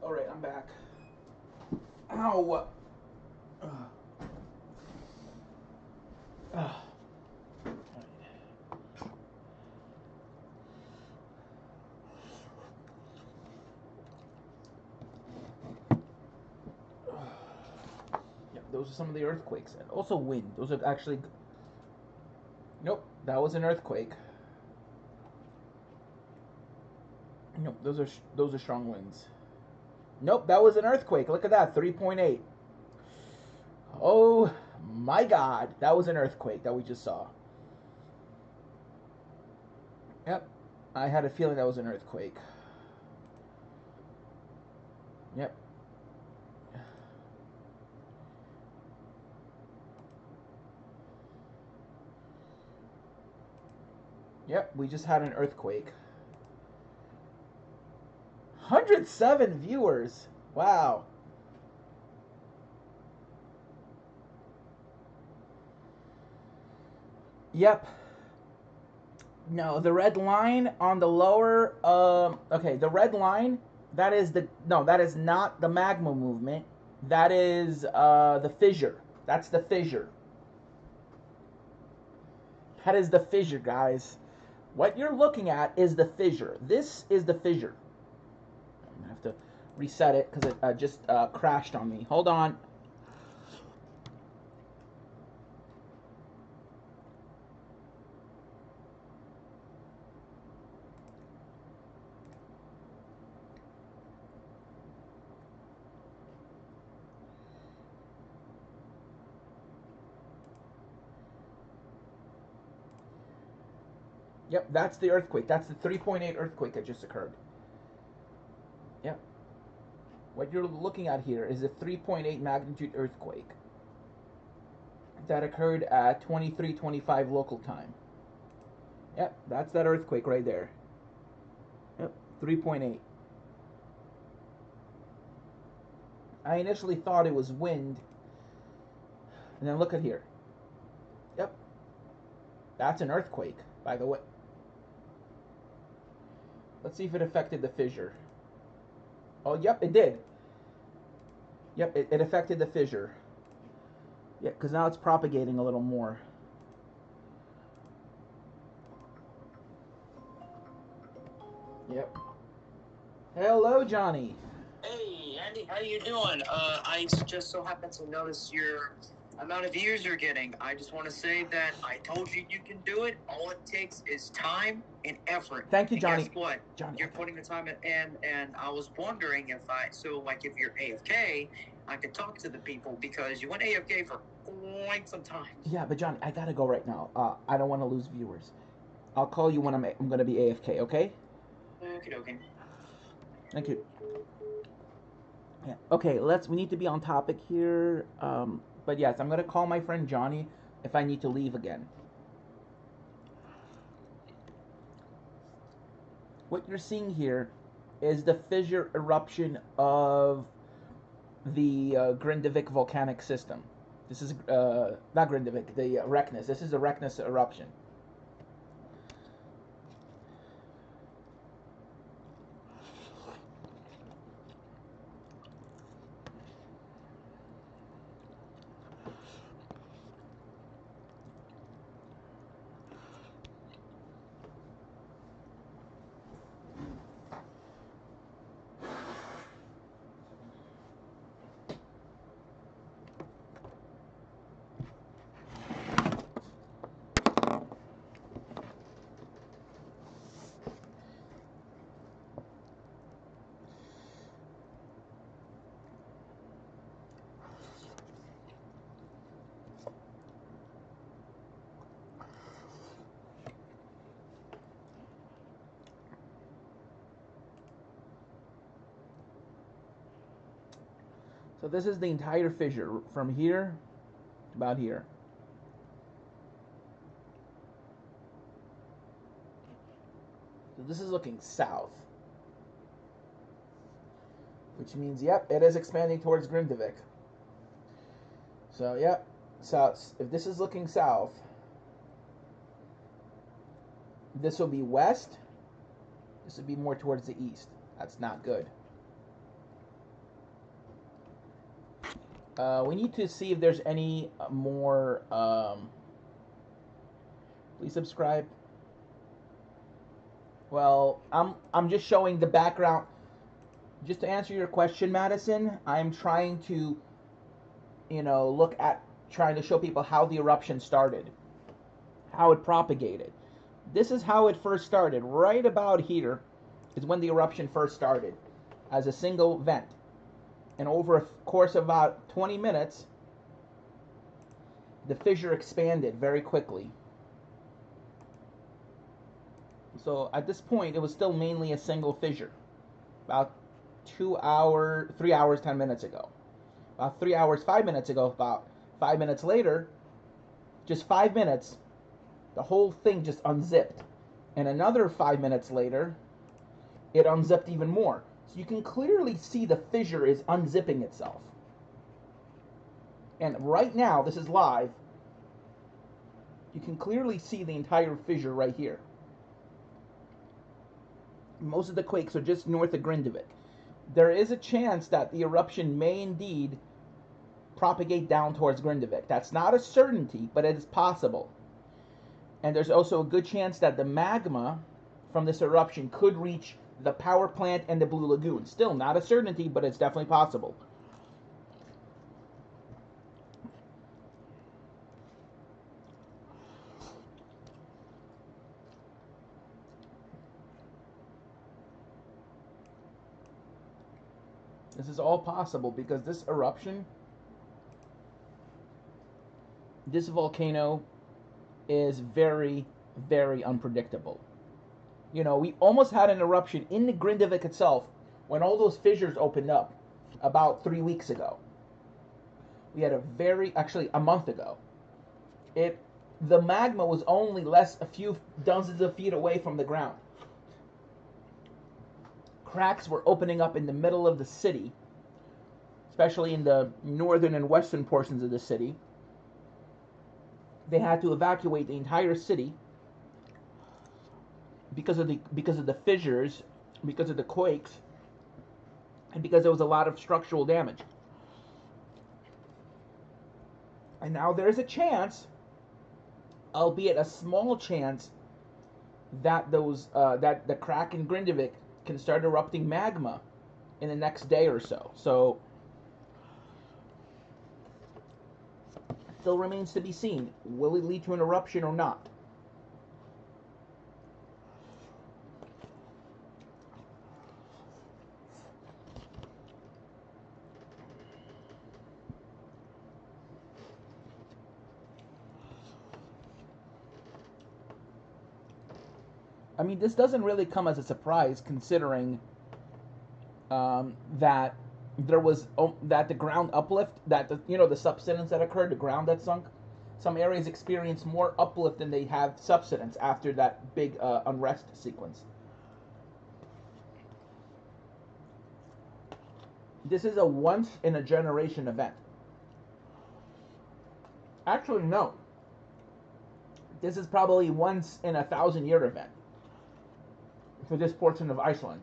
All right, I'm back. Ow. Yep, those are some of the earthquakes, and also wind. Those are actually. Nope, that was an earthquake. Nope, those are strong winds. Nope, that was an earthquake. Look at that, 3.8. Oh my God, that was an earthquake that we just saw. Yep, I had a feeling that was an earthquake. Yep. Yep, we just had an earthquake. 107 viewers. Wow. Yep. No, the red line on the lower, okay, the red line, that is that is not the magma movement. That is the fissure. That's the fissure. That is the fissure, guys. What you're looking at is the fissure. This is the fissure. I'm going to have to reset it because it just crashed on me. Hold on. Yep, that's the earthquake. That's the 3.8 earthquake that just occurred. Yep. What you're looking at here is a 3.8 magnitude earthquake that occurred at 23:25 local time. Yep, that's that earthquake right there. Yep, 3.8. I initially thought it was wind. And then look at here. Yep. That's an earthquake, by the way. Let's see if it affected the fissure. Oh, yep, it did. Yep, it affected the fissure. Yeah, because now it's propagating a little more. Yep. Hello, Johnny. Hey, Andy, how you doing? I just so happen to notice your amount of views you're getting. I just want to say that I told you you can do it. All it takes is time and effort. Thank you, And Johnny. guess what? Johnny, You're putting the time in, and I was wondering if if you're AFK, I could talk to the people because you went AFK for quite some time. Yeah, but Johnny, I gotta go right now. I don't want to lose viewers. I'll call you when I'm gonna be AFK. Okay? Okay. Thank you. Yeah. Okay, we need to be on topic here. But yes, I'm gonna call my friend Johnny if I need to leave again. What you're seeing here is the fissure eruption of the Grindavik volcanic system. This is not Grindavik, the Rekness. This is the Rekness eruption. So this is the entire fissure from here to about here. So this is looking south, which means, yep, it is expanding towards Grindavik. So, yep, south. If this is looking south, this will be west. This would be more towards the east. That's not good. We need to see if there's any more. Please subscribe. Well, I'm just showing the background. Just to answer your question, Madison, I'm trying to, look at trying to show people how the eruption started, how it propagated. This is how it first started. Right about here is when the eruption first started, as a single vent. And over a course of about 20 minutes, the fissure expanded very quickly. So at this point, it was still mainly a single fissure. About 3 hours, 10 minutes ago. About 3 hours, 5 minutes ago, about 5 minutes later, just 5 minutes, the whole thing just unzipped. And another 5 minutes later, it unzipped even more. So you can clearly see the fissure is unzipping itself. And right now, this is live, you can clearly see the entire fissure right here. Most of the quakes are just north of Grindavik. There is a chance that the eruption may indeed propagate down towards Grindavik. That's not a certainty, but it is possible. And there's also a good chance that the magma from this eruption could reach the power plant and the Blue Lagoon. Still not a certainty, but it's definitely possible. This is all possible because this eruption, this volcano is very, very unpredictable. We almost had an eruption in the Grindavik itself when all those fissures opened up about 3 weeks ago. We had actually a month ago. The magma was only a few dozens of feet away from the ground. Cracks were opening up in the middle of the city, especially in the northern and western portions of the city. They had to evacuate the entire city because of the fissures, because of the quakes, and because there was a lot of structural damage. And now there's a chance, albeit a small chance, that that the crack in Grindavik can start erupting magma in the next day or so. So still remains to be seen. Will it lead to an eruption or not? I mean, this doesn't really come as a surprise, considering that there was that the ground uplift, that the subsidence that occurred, the ground that sunk. Some areas experienced more uplift than they have subsidence after that big unrest sequence. This is a once in a generation event. Actually, no. This is probably once in a 1,000-year event for this portion of Iceland.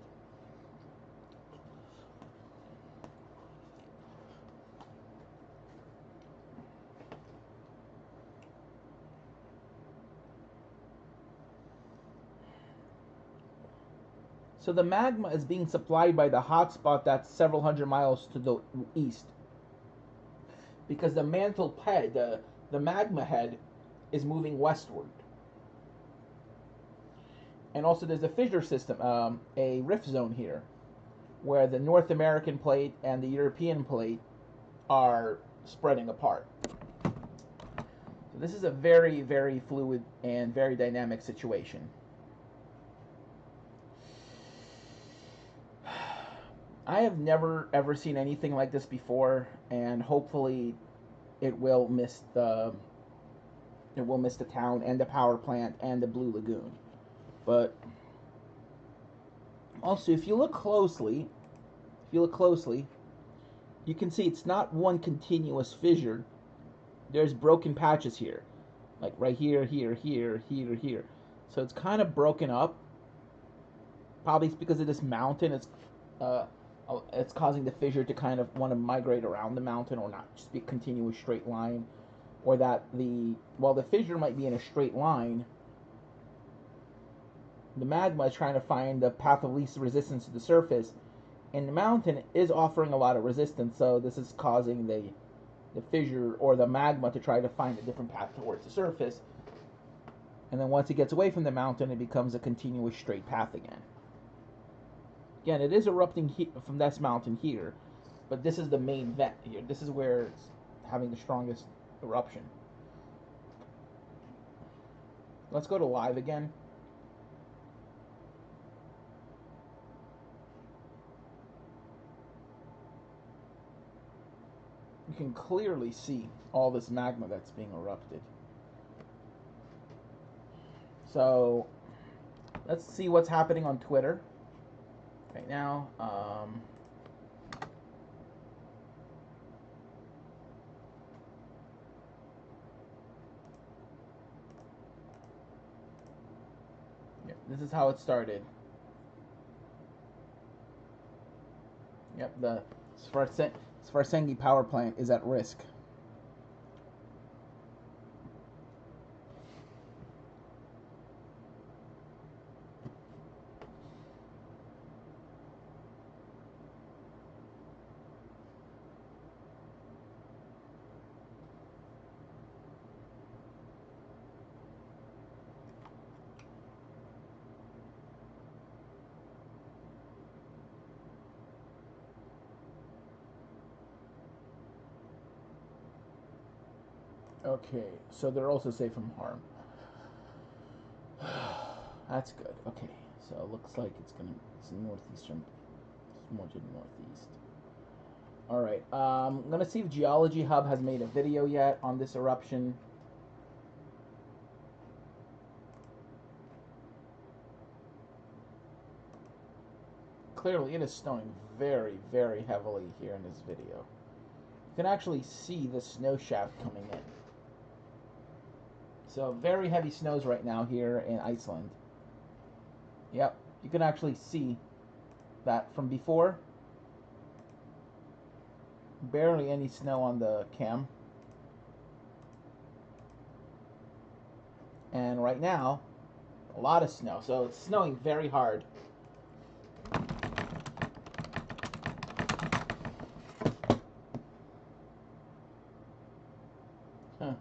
So the magma is being supplied by the hotspot that's several hundred miles to the east, because the mantle head, the magma head, is moving westward. And also there's a fissure system, a rift zone here, where the North American plate and the European plate are spreading apart. So this is a very, very fluid and very dynamic situation. I have never ever seen anything like this before, and hopefully it will miss the town and the power plant and the Blue Lagoon. But also, if you look closely, you can see it's not one continuous fissure. There's broken patches here, like right here, here, here, here, here. So it's kind of broken up. Probably it's because of this mountain. It's it's causing the fissure to kind of want to migrate around the mountain, or not just be a continuous straight line, or that the fissure might be in a straight line, the magma is trying to find the path of least resistance to the surface, and the mountain is offering a lot of resistance, so this is causing the fissure or the magma to try to find a different path towards the surface. And then once it gets away from the mountain, it becomes a continuous straight path again. Again, it is erupting from this mountain here, but this is the main vent here. This is where it's having the strongest eruption. Let's go to live again. You can clearly see all this magma that's being erupted. So let's see what's happening on Twitter right now. This is how it started. Yep, the SVARTSENGI power plant is at risk. Okay, so they're also safe from harm. That's good. Okay, so it looks like it's northeastern, it's more to the northeast. All right, I'm gonna see if Geology Hub has made a video yet on this eruption. Clearly, it is snowing very, very heavily here in this video. You can actually see the snow shaft coming in. So very heavy snows right now here in Iceland. Yep, you can actually see that from before. Barely any snow on the cam. And right now, a lot of snow. So it's snowing very hard. Huh.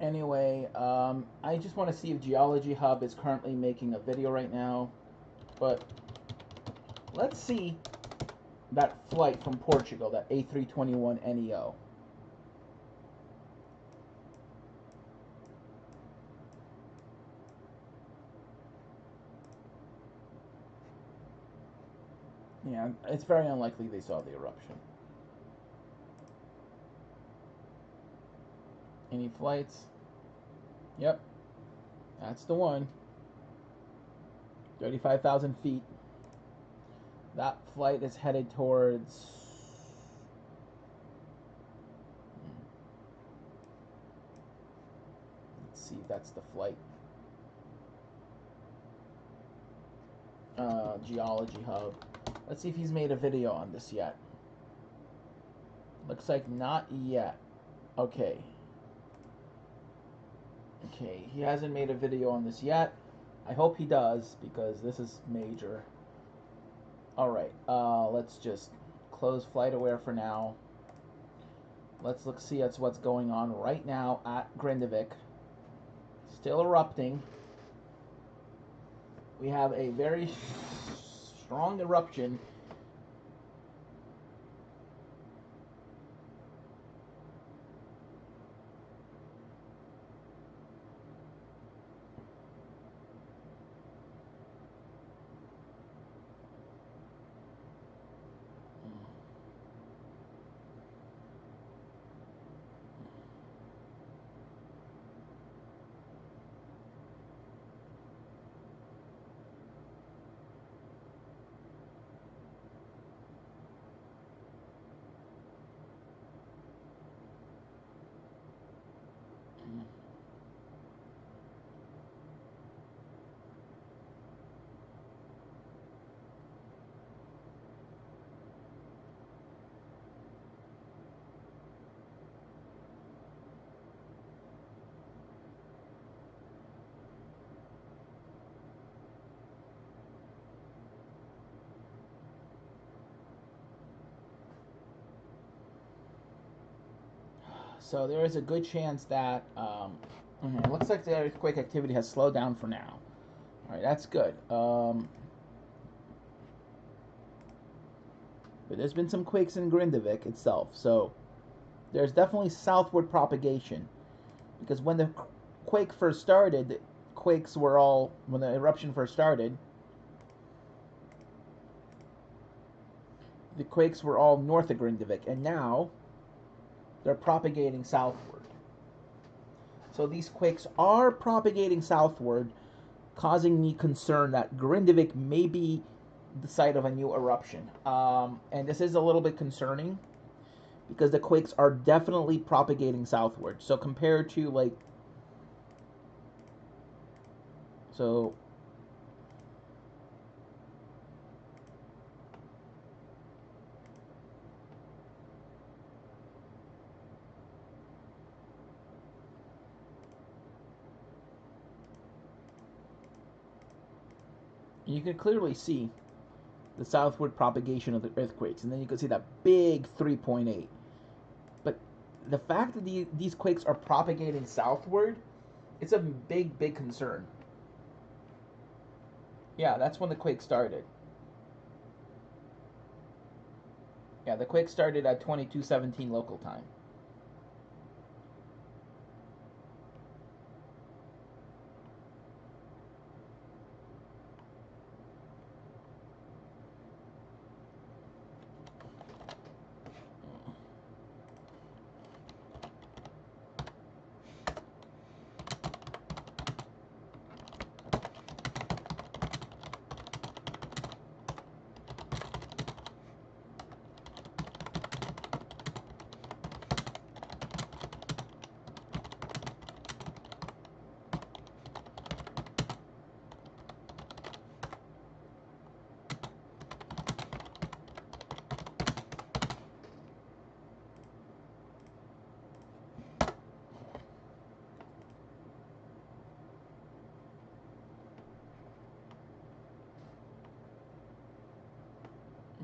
Anyway, I just want to see if Geology Hub is currently making a video right now. But let's see that flight from Portugal, that A321neo. Yeah, it's very unlikely they saw the eruption. Any flights? Yep, that's the one. 35,000 feet. That flight is headed towards... Let's see if that's the flight. Geology Hub. Let's see if he's made a video on this yet. Looks like not yet. Okay. Okay, he hasn't made a video on this yet. I hope he does, because this is major. Alright, let's just close Flight Aware for now. Let's see what's going on right now at Grindavik. Still erupting. We have a very strong eruption. So there is a good chance that it looks like the earthquake activity has slowed down for now. All right, that's good. But there's been some quakes in Grindavik itself, so there's definitely southward propagation. Because when the quake first started, when the eruption first started, the quakes were all north of Grindavik, and now they're propagating southward. So these quakes are propagating southward, causing me concern that Grindavik may be the site of a new eruption. And this is a little bit concerning because the quakes are definitely propagating southward. So compared to you can clearly see the southward propagation of the earthquakes, and then you can see that big 3.8. But the fact that these quakes are propagating southward, it's a big concern. Yeah, that's when the quake started. Yeah, the quake started at 22:17 local time.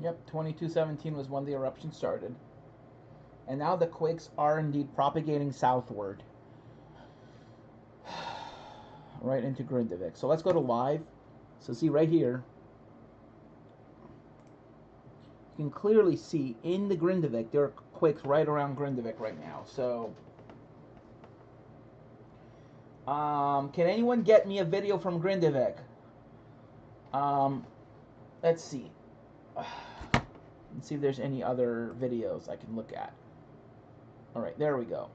Yep, 22:17 was when the eruption started. And now the quakes are indeed propagating southward. Right into Grindavik. So let's go to live. So see right here. You can clearly see in the Grindavik, there are quakes right around Grindavik right now. So can anyone get me a video from Grindavik? Let's see. Let's see if there's any other videos I can look at. Alright, there we go.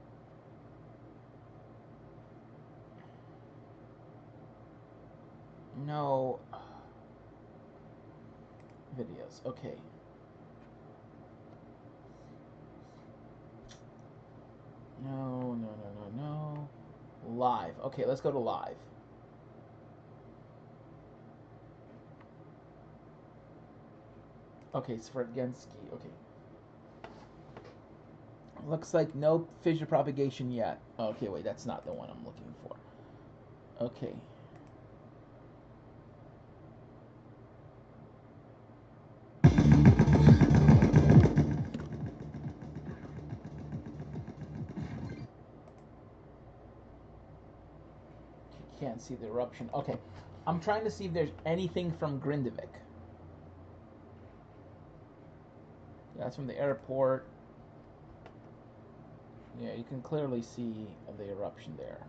No videos. Okay. No. Live. Okay, let's go to live. Okay, Svartensky. Okay. Looks like no fissure propagation yet. Okay, wait, that's not the one I'm looking for. Okay. Can't see the eruption. Okay. I'm trying to see if there's anything from Grindavik. Yeah, that's from the airport. Yeah, you can clearly see the eruption there.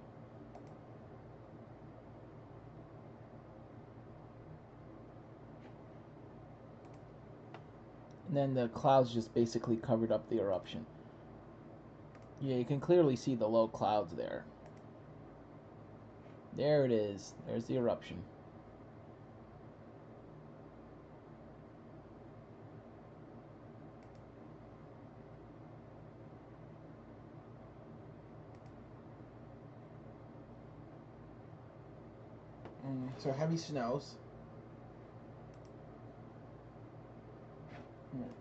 And then the clouds just basically covered up the eruption. Yeah, you can clearly see the low clouds there. There it is. There's the eruption. So heavy snows.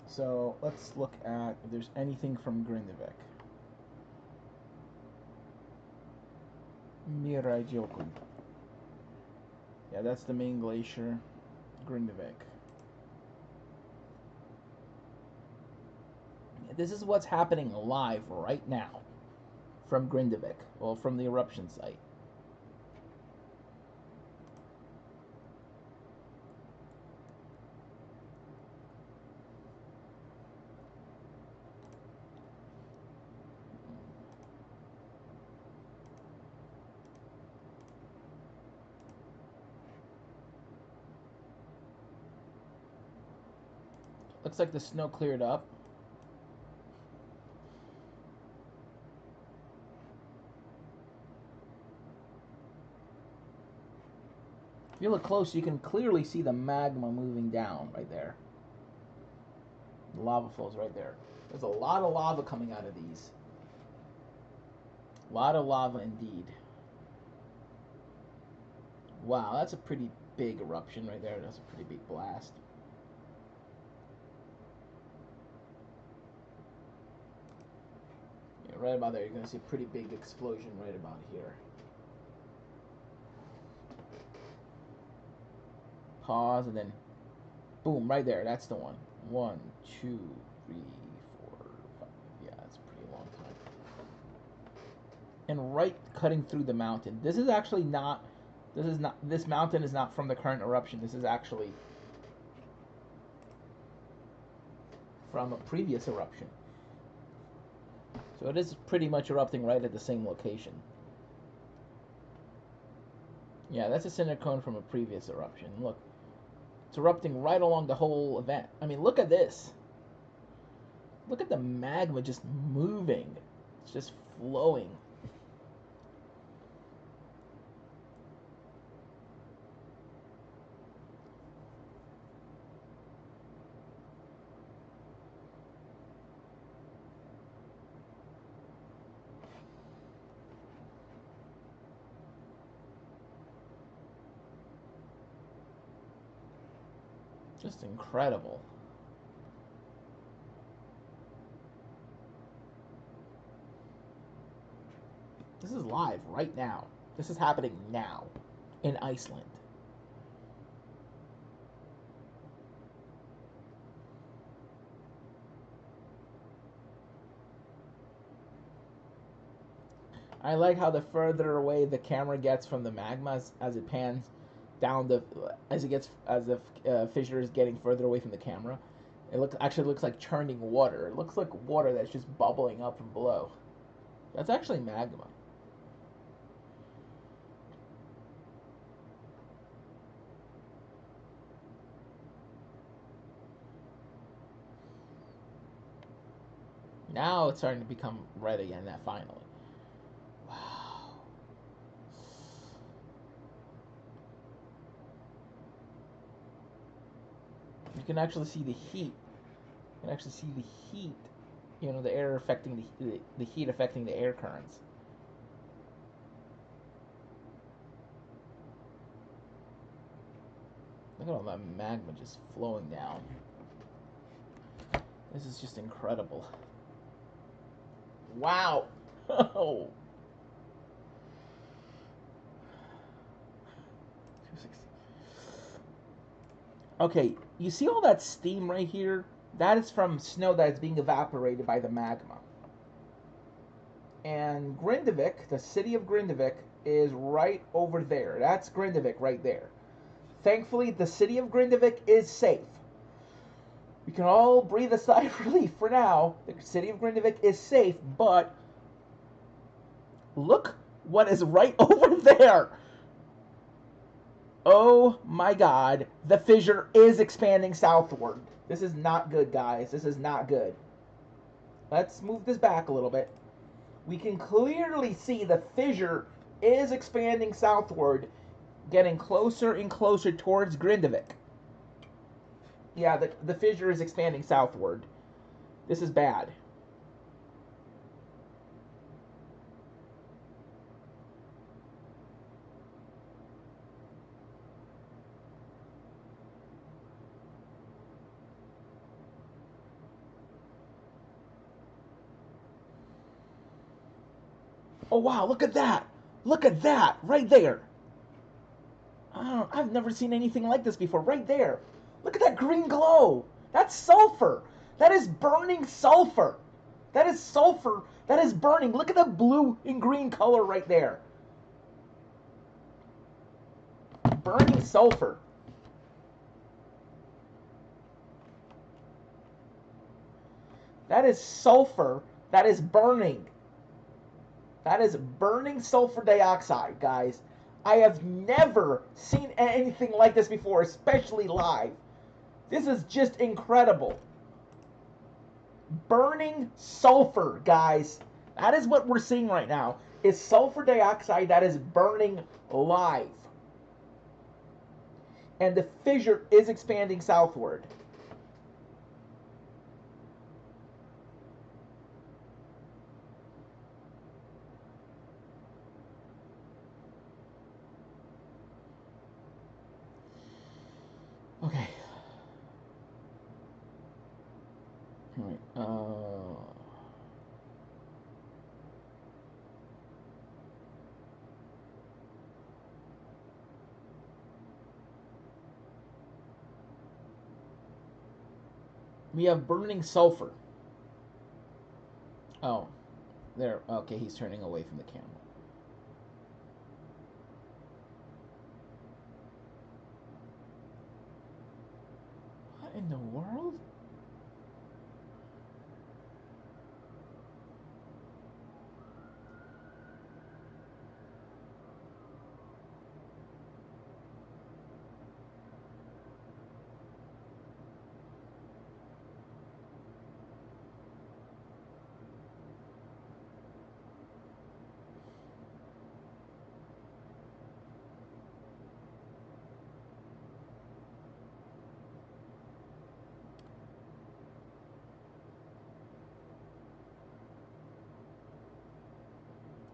So let's look at if there's anything from Grindavik. Geological. Yeah, that's the main glacier, Grindavik. This is what's happening live right now. from Grindavik, well, from the eruption site. Looks like the snow cleared up. If you look close, you can clearly see the magma moving down right there. The lava flows right there. There's a lot of lava coming out of these. A lot of lava indeed. Wow, that's a pretty big eruption right there. That's a pretty big blast. Yeah, right about there, you're going to see a pretty big explosion right about here. Pause, and then boom, right there. That's the one. 1, 2, 3, 4, 5. Yeah, that's a pretty long time. And right cutting through the mountain. This is actually not. This mountain is not from the current eruption. This is actually from a previous eruption. So it is pretty much erupting right at the same location. Yeah, that's a cinder cone from a previous eruption. Look. It's erupting right along the whole event. I mean, look at this. Look at the magma just moving. It's just flowing. Just incredible. This is live right now. This is happening now in Iceland. I like how the further away the camera gets from the magma as it pans down as the fissure is getting further away from the camera. It actually looks like churning water. It looks like water that's just bubbling up from below. That's actually magma. Now it's starting to become red again. That finally. Wow. You can actually see the heat. You can actually see the heat. You know, the air affecting the heat affecting the air currents. Look at all that magma just flowing down. This is just incredible. Wow. Oh. 260. Okay, you see all that steam right here? That is from snow that is being evaporated by the magma. And Grindavik, the city of Grindavik, is right over there. That's Grindavik right there. Thankfully, the city of Grindavik is safe. We can all breathe a sigh of relief for now. The city of Grindavik is safe, but look what is right over there. Oh my god, the fissure is expanding southward. This is not good, guys. This is not good. Let's move this back a little bit. We can clearly see the fissure is expanding southward, getting closer and closer towards Grindavik. Yeah, the fissure is expanding southward. This is bad. Oh wow, look at that! Look at that! Right there! I've never seen anything like this before. Right there! Look at that green glow! That's sulfur! That is burning sulfur! That is sulfur That is burning. Look at the blue and green color right there. Burning sulfur. That is sulfur that is burning. That is burning sulfur dioxide, guys. I have never seen anything like this before, especially live. This is just incredible. Burning sulfur, guys. That is what we're seeing right now. Is sulfur dioxide that is burning live. And the fissure is expanding southward. Okay. All right. We have burning sulfur. Oh, there. Okay, he's turning away from the camera. What in the world?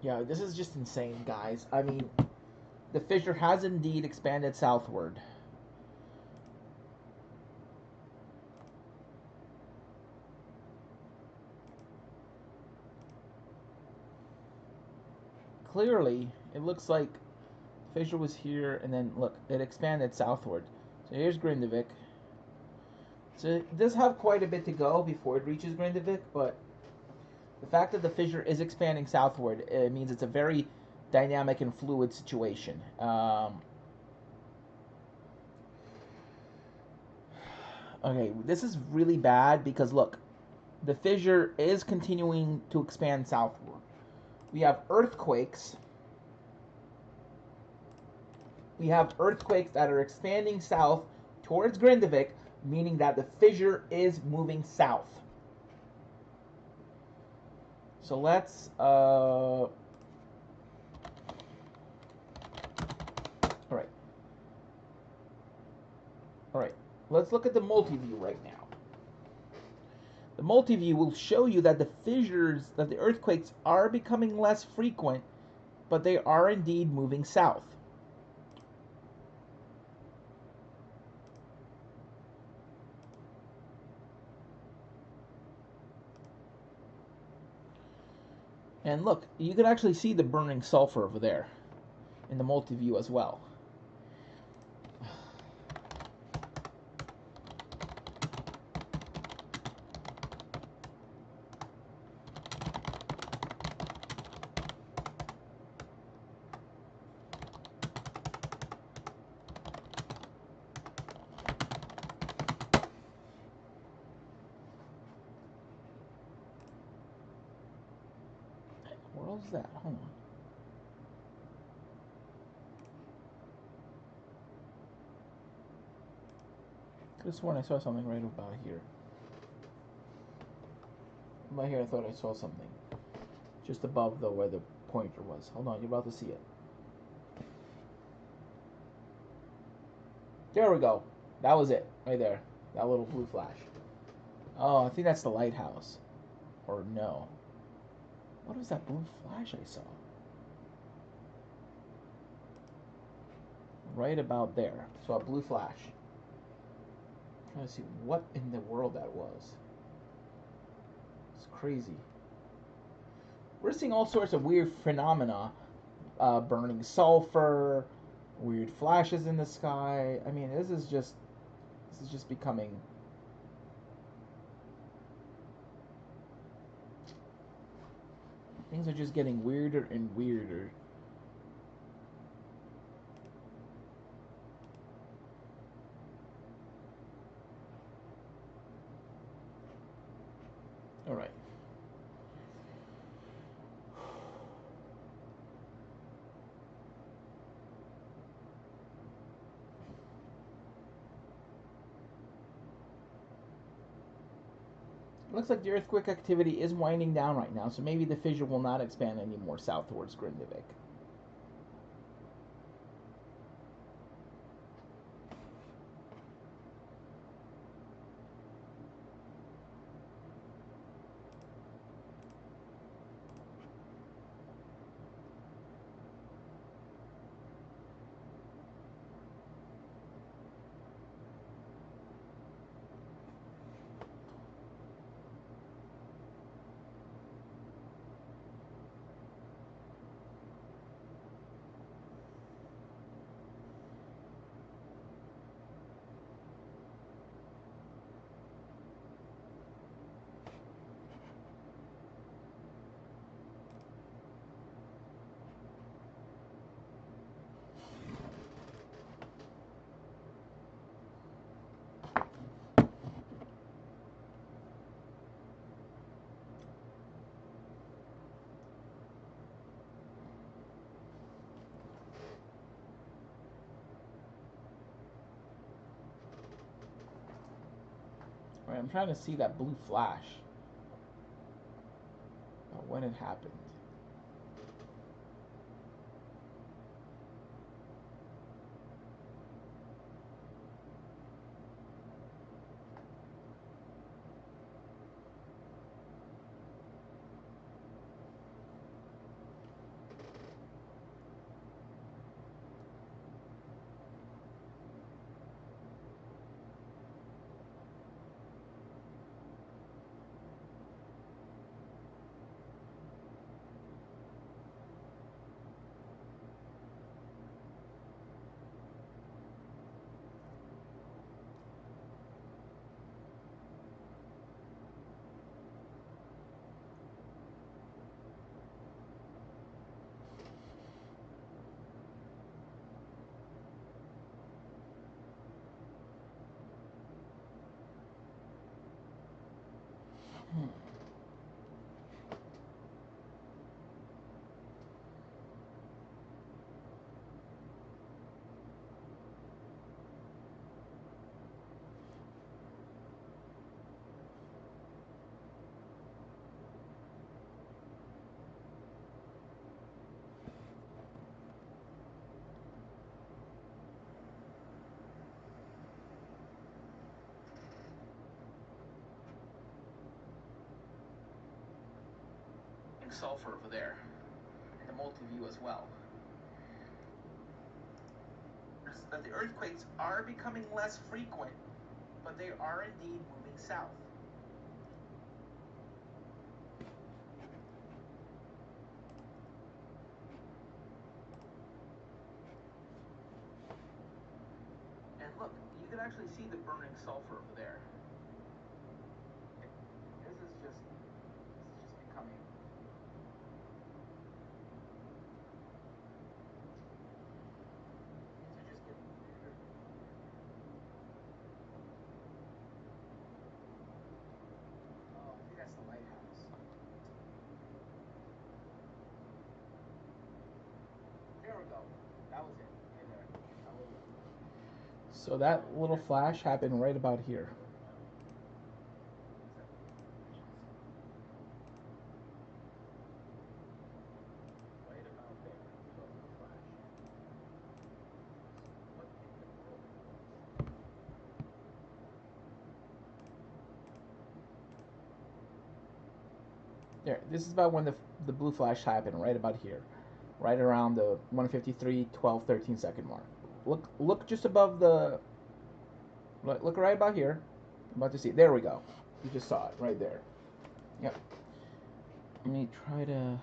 Yeah, this is just insane, guys. I mean, the fissure has indeed expanded southward. Clearly, it looks like fissure was here, and then, look, it expanded southward. So here's Grindavik. So it does have quite a bit to go before it reaches Grindavik, but the fact that the fissure is expanding southward, it means it's a very dynamic and fluid situation. Okay, this is really bad because, look, the fissure is continuing to expand southward. We have earthquakes. We have earthquakes that are expanding south towards Grindavik, meaning that the fissure is moving south. So let's all right. Let's look at the multi-view right now. The multi-view will show you that the fissures, that the earthquakes are becoming less frequent, but they are indeed moving south. And look, you can actually see the burning sulfur over there in the multi-view as well. Where was that? Hold on. Could have sworn I saw something right about here. About here I thought I saw something. Just above, though, where the pointer was. Hold on, you're about to see it. There we go. That was it. Right there. That little blue flash. Oh, I think that's the lighthouse. Or no. What was that blue flash I saw? Right about there. So a blue flash. I'm trying to see what in the world that was. It's crazy. We're seeing all sorts of weird phenomena. Burning sulfur, weird flashes in the sky. I mean, this is just becoming Things are just getting weirder and weirder. All right. Looks like the earthquake activity is winding down right now, so maybe the fissure will not expand anymore south towards Grindavik. All right, I'm trying to see that blue flash. When it happened. Sulfur over there, and the multi-view as well. The earthquakes are becoming less frequent, but they are indeed moving south. And look, you can actually see the burning sulfur over there. This is just becoming. So that little flash happened right about here. There, this is about when the blue flash happened, right about here. Right around the 153, 12, 13 second mark. Look just above the, look right about here. I'm about to see it. There we go. You just saw it right there. Yep. Let me try to.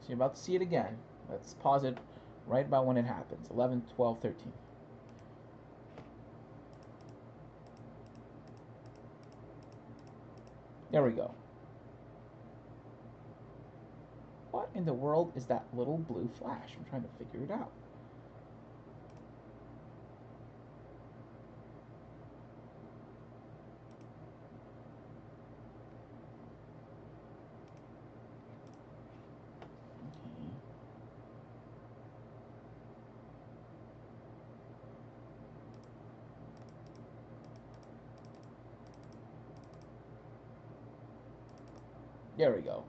So you're about to see it again. Let's pause it right about when it happens. 11, 12, 13. There we go. What in the world is that little blue flash? I'm trying to figure it out. Okay. There we go.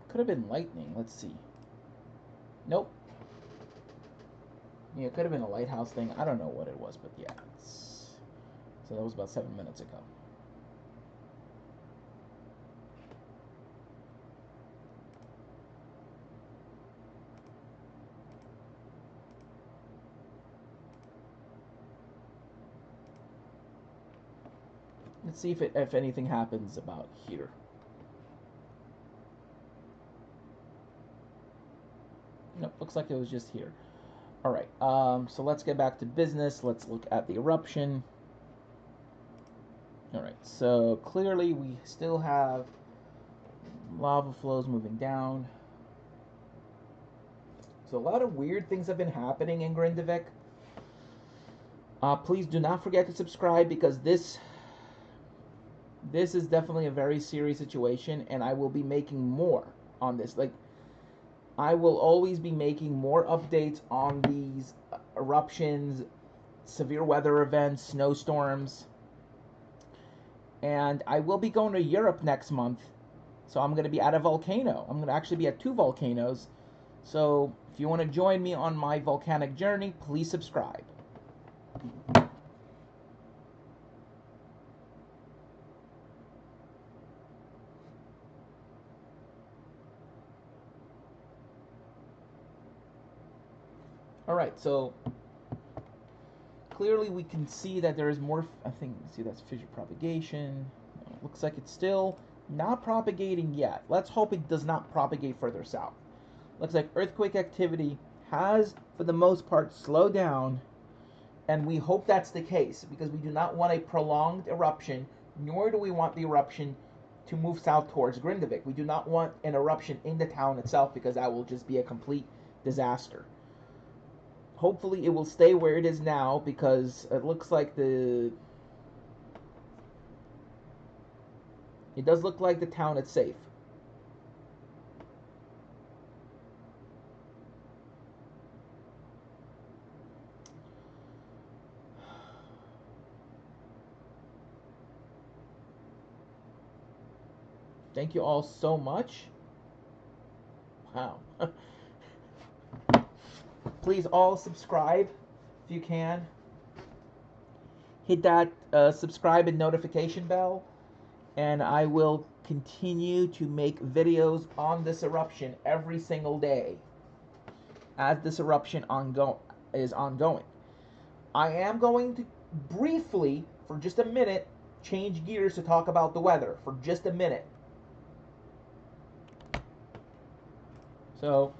Could have been lightning. Let's see. Nope. Yeah, it could have been a lighthouse thing. I don't know what it was, but yeah. So that was about 7 minutes ago. Let's see if anything happens about here. Nope, looks like it was just here. Alright, so let's get back to business. Let's look at the eruption. Alright, so clearly we still have lava flows moving down. So a lot of weird things have been happening in Grindavik. Please do not forget to subscribe, because this is definitely a very serious situation, and I will be making more on this. Like, I will always be making more updates on these eruptions, severe weather events, snowstorms. And I will be going to Europe next month. So I'm going to be at a volcano. I'm going to actually be at 2 volcanoes. So if you want to join me on my volcanic journey, please subscribe. Alright, so clearly we can see that there is more, I think, see that's fissure propagation. Looks like it's still not propagating yet. Let's hope it does not propagate further south. Looks like earthquake activity has, for the most part, slowed down, and we hope that's the case, because we do not want a prolonged eruption, nor do we want the eruption to move south towards Grindavik. We do not want an eruption in the town itself, because that will just be a complete disaster. Hopefully it will stay where it is now, because it looks like it does look like the town is safe. Thank you all so much. Wow. Please all subscribe if you can. Hit that subscribe and notification bell, and I will continue to make videos on this eruption every single day as this eruption is ongoing. I am going to briefly, for just a minute, change gears to talk about the weather for just a minute. So,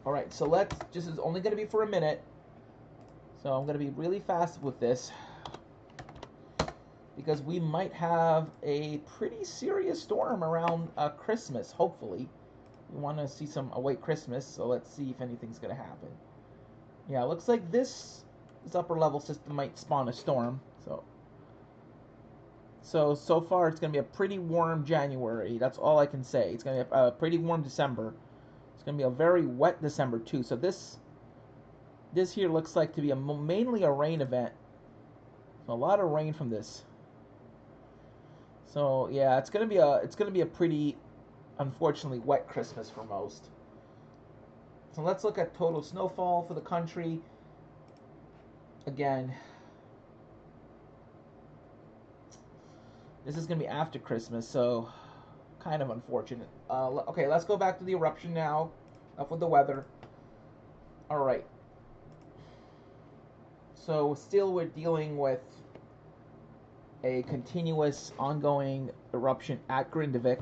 alright, so this is only going to be for a minute. So I'm going to be really fast with this, because we might have a pretty serious storm around Christmas, hopefully. We want to see some white Christmas, so let's see if anything's going to happen. Yeah, it looks like this upper level system might spawn a storm. So far it's going to be a pretty warm January. That's all I can say. It's going to be a pretty warm December. It's going to be a very wet December too. So this here looks like to be mainly a rain event. So a lot of rain from this. So yeah, it's going to be a pretty, unfortunately, wet Christmas for most. So let's look at total snowfall for the country. Again, this is going to be after Christmas, so kind of unfortunate. Okay, let's go back to the eruption now. Enough with the weather. Alright. So still we're dealing with a continuous ongoing eruption at Grindavik.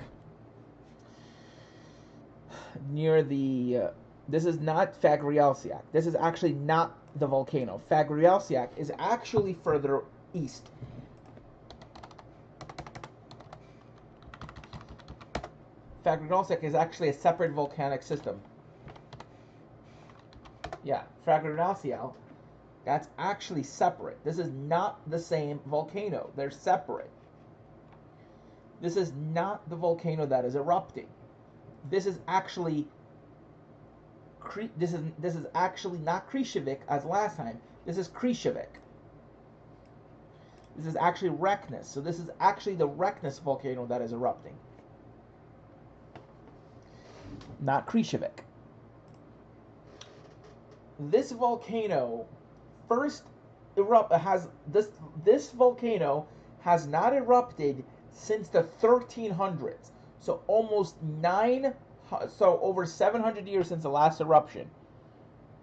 Near the... this is not Fagrielsiak. This is actually not the volcano. Fagrialsiak is actually further east. Fagrialsiak is actually a separate volcanic system. Yeah, Fagrialsiak, that's actually separate. This is not the same volcano. They're separate. This is not the volcano that is erupting. This is actually this is actually not Krishevik as last time. This is Krishevik. This is actually Reknes. So this is actually the Reknes volcano that is erupting, not Krishevik. This volcano first this volcano has not erupted since the 1300s. So over 700 years since the last eruption.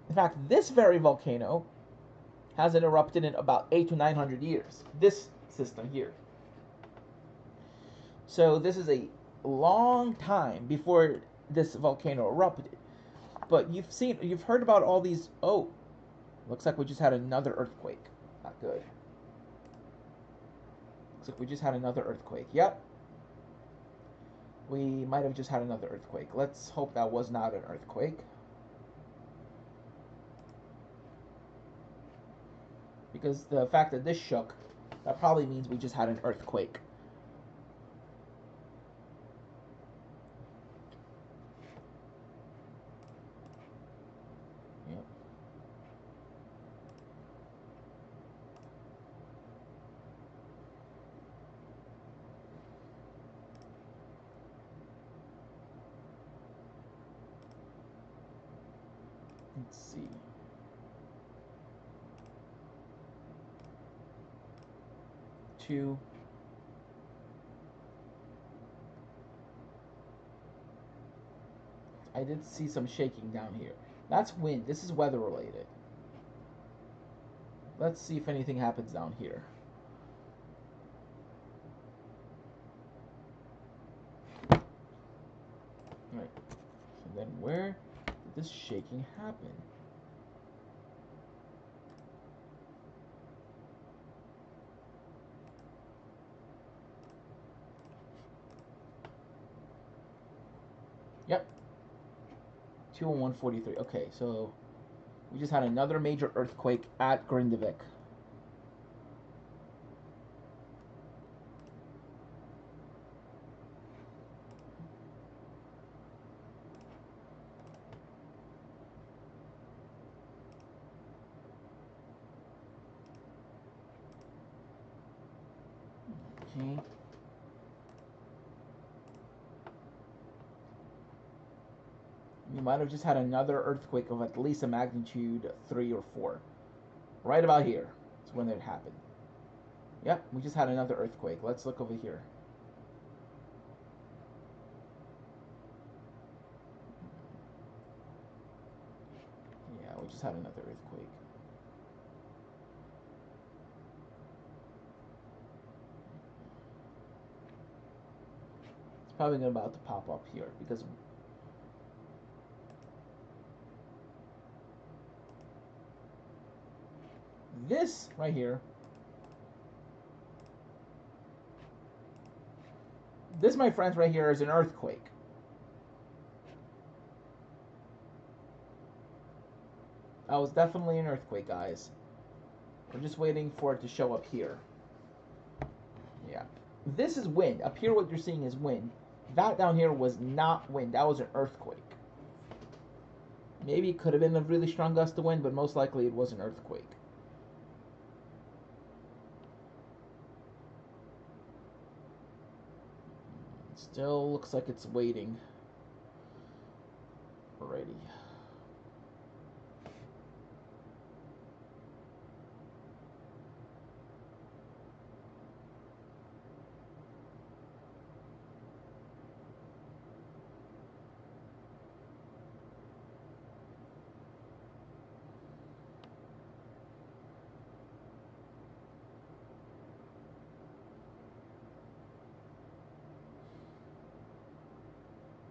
In fact, this very volcano hasn't erupted in about 800 to 900 years. This system here. So this is a long time before this volcano erupted. But you've heard about all these. Oh, looks like we just had another earthquake. Not good. Looks like we just had another earthquake. Yep. We might have just had another earthquake. Let's hope that was not an earthquake. Because the fact that this shook, that probably means we just had an earthquake. Yep. Let's see. Two. I did see some shaking down here. That's wind. This is weather related. Let's see if anything happens down here. Right. So then where did this shaking happen? Yep. 20143. Okay, so we just had another major earthquake at Grindavik. Okay. We might have just had another earthquake of at least a magnitude 3 or 4. Right about here is when it happened. Yep, we just had another earthquake. Let's look over here. Yeah, we just had another earthquake. It's probably about to pop up here because this right here, this, my friends, right here is an earthquake. That was definitely an earthquake, guys. We're just waiting for it to show up here. Yeah. This is wind. Up here what you're seeing is wind. That down here was not wind. That was an earthquake. Maybe it could have been a really strong gust of wind, but most likely it was an earthquake. Still looks like it's waiting. Alrighty.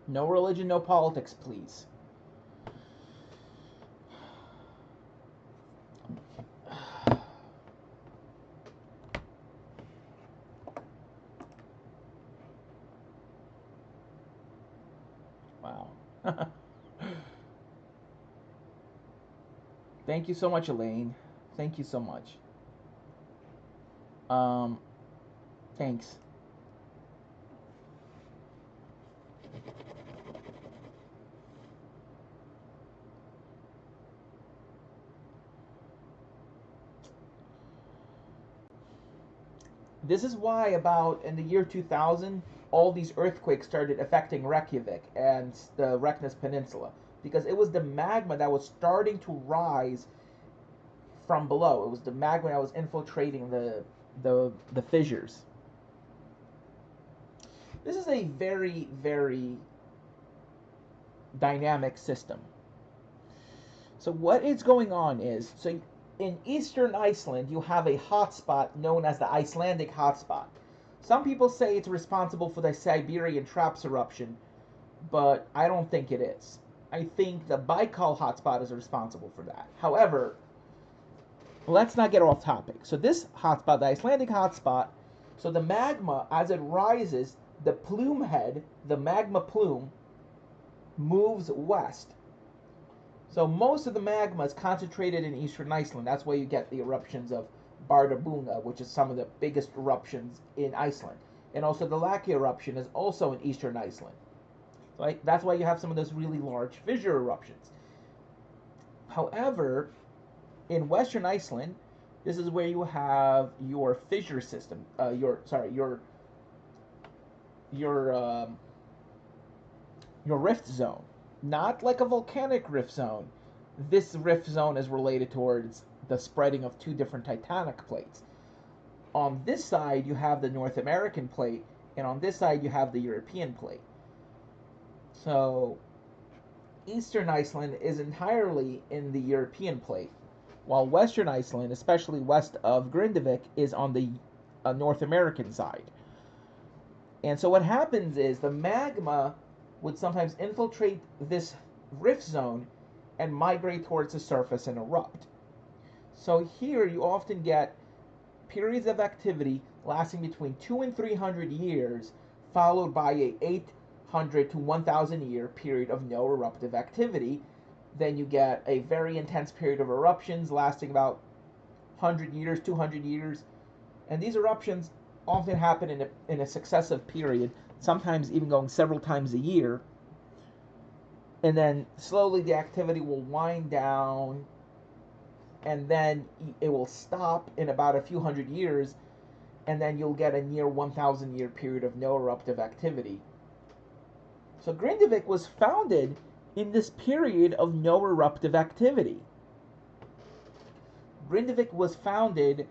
No religion, no politics, please. Thank you so much, Elaine. Thank you so much. Um, thanks. This is why about in the year 2000, all these earthquakes started affecting Reykjavik and the Reknes Peninsula because it was the magma that was starting to rise from below. It was the magma that was infiltrating the fissures. This is a very, very dynamic system. So what is going on is, so in eastern Iceland, you have a hotspot known as the Icelandic hotspot. Some people say it's responsible for the Siberian Traps eruption, but I don't think it is. I think the Baikal hotspot is responsible for that. However, let's not get off topic. So this hotspot, the Icelandic hotspot, so the magma, as it rises, the plume head, the magma plume, moves west. So most of the magma is concentrated in eastern Iceland. That's why you get the eruptions of Bardarbunga, which is some of the biggest eruptions in Iceland. And also the Laki eruption is also in eastern Iceland. So that's why you have some of those really large fissure eruptions. However, in western Iceland, this is where you have your fissure system. Your rift zone. Not like a volcanic rift zone. This rift zone is related towards the spreading of two different tectonic plates. On this side, you have the North American plate, and on this side, you have the European plate. So, eastern Iceland is entirely in the European plate, while western Iceland, especially west of Grindavik, is on the North American side. And so what happens is the magma would sometimes infiltrate this rift zone and migrate towards the surface and erupt. So here you often get periods of activity lasting between 200 and 300 years, followed by a 800 to 1,000 year period of no eruptive activity. Then you get a very intense period of eruptions lasting about 100 years, 200 years. And these eruptions often happen in a successive period, sometimes even going several times a year. And then slowly the activity will wind down, and then it will stop in about a few hundred years, and then you'll get a near 1,000 year period of no eruptive activity. So Grindavik was founded in this period of no eruptive activity. Grindavik was founded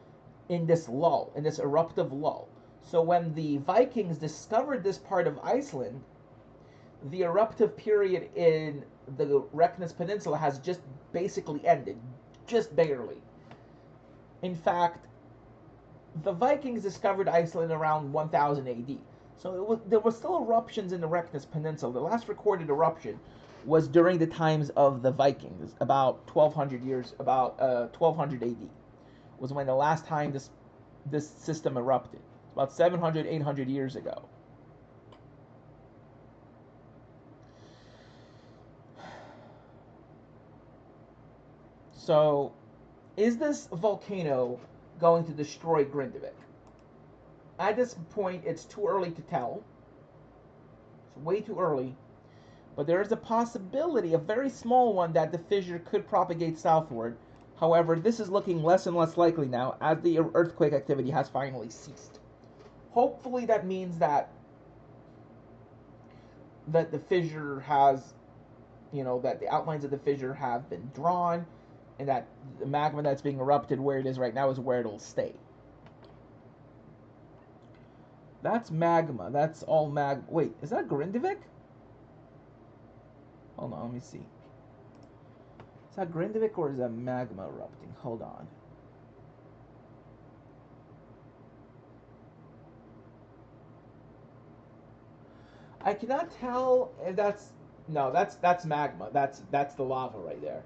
in this lull, in this eruptive lull. So when the Vikings discovered this part of Iceland, the eruptive period in the Reknes Peninsula has just basically ended, just barely. In fact, the Vikings discovered Iceland around 1000 AD. So there were still eruptions in the Reknes Peninsula. The last recorded eruption was during the times of the Vikings, about 1200 AD was when the last time this system erupted. It's about 700, 800 years ago. So, is this volcano going to destroy Grindavik? At this point, it's too early to tell. It's way too early. But there is a possibility, a very small one, that the fissure could propagate southward. However, this is looking less and less likely now as the earthquake activity has finally ceased. Hopefully that means that the fissure has, that the outlines of the fissure have been drawn, and that the magma that's being erupted where it is right now is where it'll stay. That's magma. That's all magma. Wait, is that Grindavik? Hold on, let me see. Is that Grindavik or is that magma erupting? Hold on. I cannot tell if that's... No, that's magma. That's the lava right there.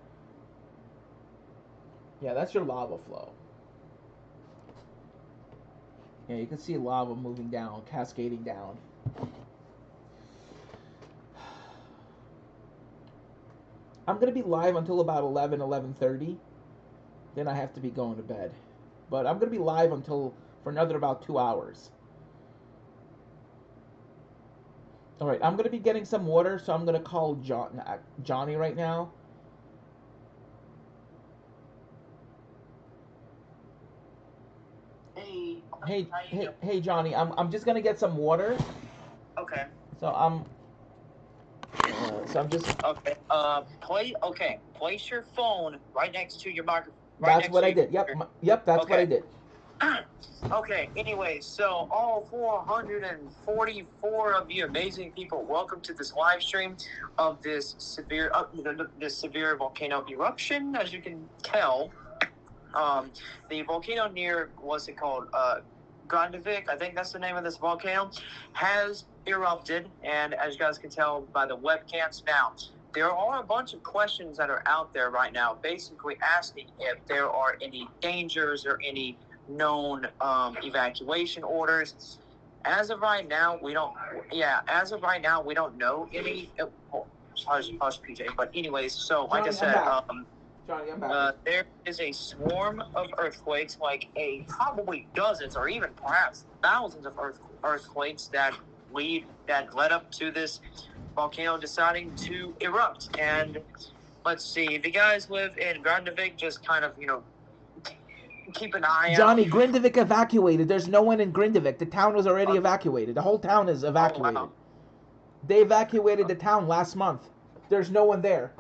Yeah, that's your lava flow. Yeah, you can see lava moving down, cascading down. I'm gonna be live until about 11:30. Then I have to be going to bed. But I'm gonna be live for another about 2 hours. All right, I'm gonna be getting some water, so I'm gonna call Johnny right now. Hey, Johnny. I'm just gonna get some water. Okay. So I'm just. Okay. Place your phone right next to your microphone. That's what I did. Yep. That's what I did. Okay, anyway, so all 444 of you amazing people, welcome to this live stream of this severe volcano eruption. As you can tell, the volcano near, what's it called, Grindavik, I think that's the name of this volcano, has erupted, and as you guys can tell by the webcams now, there are a bunch of questions that are out there right now, basically asking if there are any dangers or any known evacuation orders. As of right now, we don't know any. Hush, PJ. But anyways, so like I said, Johnny, I'm back. there is a swarm of earthquakes, like probably dozens or even perhaps thousands of earthquakes that led up to this volcano deciding to erupt. And let's see, if you guys live in Grindavik, just kind of keep an eye out. Johnny, Grindavik evacuated. There's no one in Grindavik. The town was already evacuated. The whole town is evacuated. Oh, wow. They evacuated the town last month. There's no one there.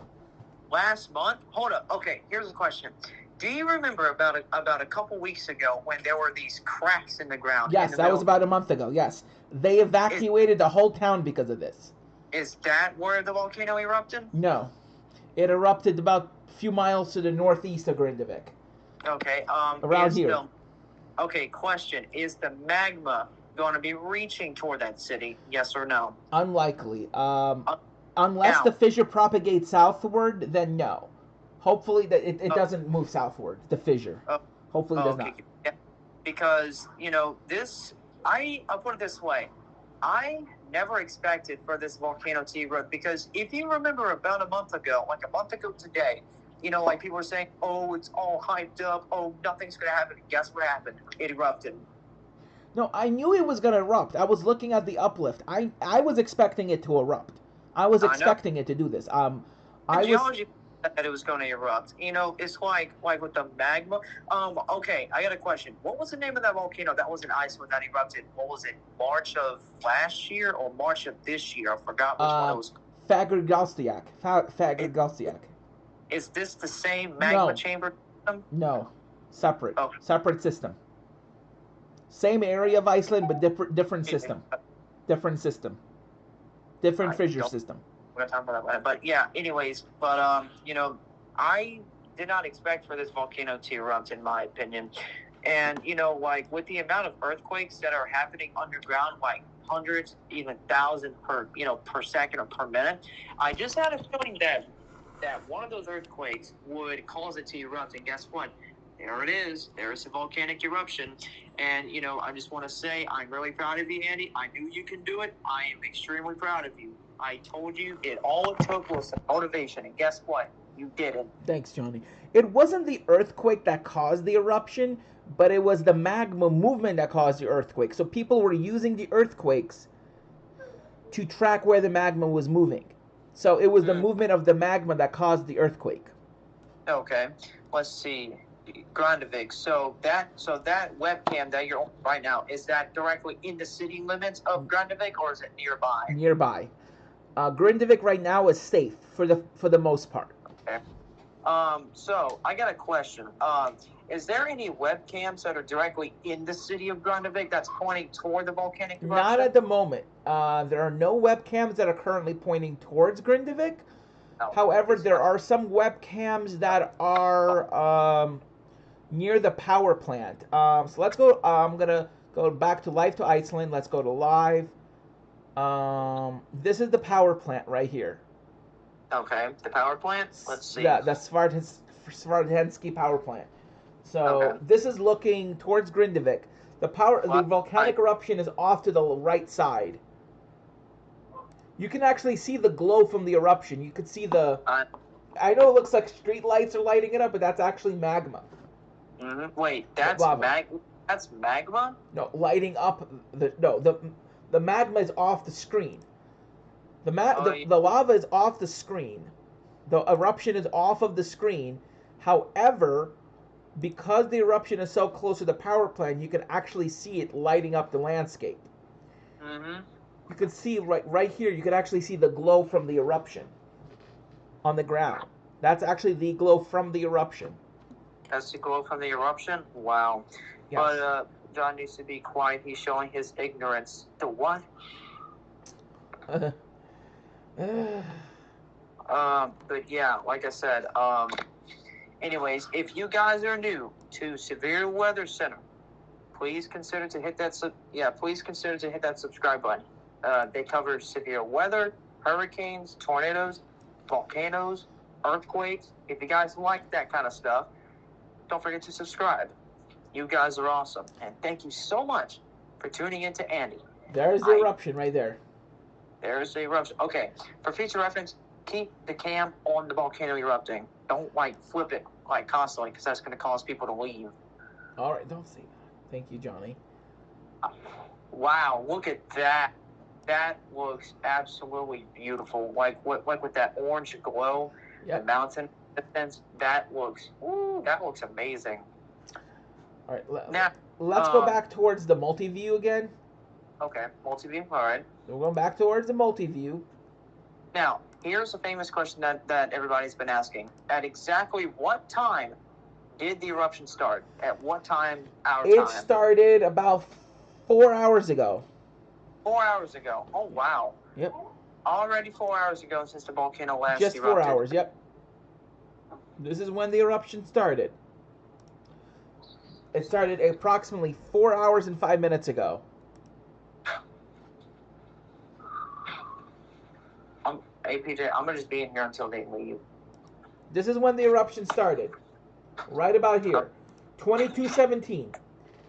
Last month? Hold up. Okay, here's the question. Do you remember about a couple weeks ago when there were these cracks in the ground? Yes, that was about a month ago. Yes. They evacuated the whole town because of this. Is that where the volcano erupted? No. It erupted about a few miles to the northeast of Grindavik. Okay. Around here. Okay, question. Is the magma going to be reaching toward that city? Yes or no? Unlikely. Unless the fissure propagates southward, then no. Hopefully that it doesn't move southward, the fissure. Hopefully it does not. Yeah. Because, I'll put it this way. I never expected for this volcano to erupt, because if you remember about a month ago today, like people were saying, oh, it's all hyped up, oh, nothing's going to happen. Guess what happened? It erupted. No, I knew it was going to erupt. I was looking at the uplift. I was expecting it to erupt. I was expecting it to do this. Geology said that it was going to erupt. It's like with the magma. Okay, I got a question. What was the name of that volcano that was in Iceland that erupted? What was it? March of last year or March of this year? I forgot which one it was. Fagurgalstiak. Is this the same magma chamber system? No, separate. Okay. Separate system. Same area of Iceland, but different system. Different system. Different fissure system. We're not talking about that. But yeah, anyways, I did not expect for this volcano to erupt, in my opinion. And, with the amount of earthquakes that are happening underground, like hundreds, even thousands per second or per minute, I just had a feeling that one of those earthquakes would cause it to erupt. And guess what? There it is. There's a volcanic eruption. And, I just want to say I'm really proud of you, Andy. I knew you can do it. I am extremely proud of you. I told you all it took was some motivation. And guess what? You did it. Thanks, Johnny. It wasn't the earthquake that caused the eruption, but it was the magma movement that caused the earthquake. So people were using the earthquakes to track where the magma was moving. So it was the movement of the magma that caused the earthquake. Okay. Let's see. Grandavik. So that webcam that you're on right now, is that directly in the city limits of Grandavik, or is it nearby? Nearby. Grindavik right now is safe for the most part. Okay. So I got a question. Is there any webcams that are directly in the city of Grindavik that's pointing toward the volcanic eruption? Not at the moment. There are no webcams that are currently pointing towards Grindavik. No. However, there are some webcams that are near the power plant. So let's go. I'm gonna go back to Live to Iceland. Let's go to Live. This is the power plant right here. Okay, the power plant. Let's see. Yeah, the Svartsengi power plant. So this is looking towards Grindavik. The volcanic eruption is off to the right side. You can actually see the glow from the eruption. You could see the I know it looks like street lights are lighting it up, but that's actually magma. Wait, that's Lava. That's magma? No, lighting up the magma is off the screen. The lava is off the screen. The eruption is off of the screen. However, because the eruption is so close to the power plant, you can actually see it lighting up the landscape. You can see right here, you can actually see the glow from the eruption on the ground. That's actually the glow from the eruption. That's the glow from the eruption? Wow. Yes. But John needs to be quiet. He's showing his ignorance. The what? But yeah, like I said, anyways, if you guys are new to Severe Weather Center, please consider to hit that subscribe button. They cover severe weather, hurricanes, tornadoes, volcanoes, earthquakes. If you guys like that kind of stuff, don't forget to subscribe. You guys are awesome, and thank you so much for tuning in to Andy. There's the eruption right there. There's the eruption. Okay, for future reference, keep the cam on the volcano erupting. Don't flip it constantly, because that's going to cause people to leave. All right, don't say that. Thank you, Johnny. Wow, look at that. That looks absolutely beautiful. Like with that orange glow, the mountain distance. That looks amazing. All right, let's go back towards the multi-view again. Okay, multi-view. All right. We're going back towards the multi-view. Now, here's a famous question that everybody's been asking. At exactly what time did the eruption start? At what time, our time? It started about 4 hours ago. 4 hours ago. Oh, wow. Yep. Already 4 hours ago since the volcano last Just erupted. 4 hours, yep. This is when the eruption started. It started approximately 4 hours and 5 minutes ago. Hey, PJ, I'm going to just be in here until they leave. This is when the eruption started. Right about here. 2217.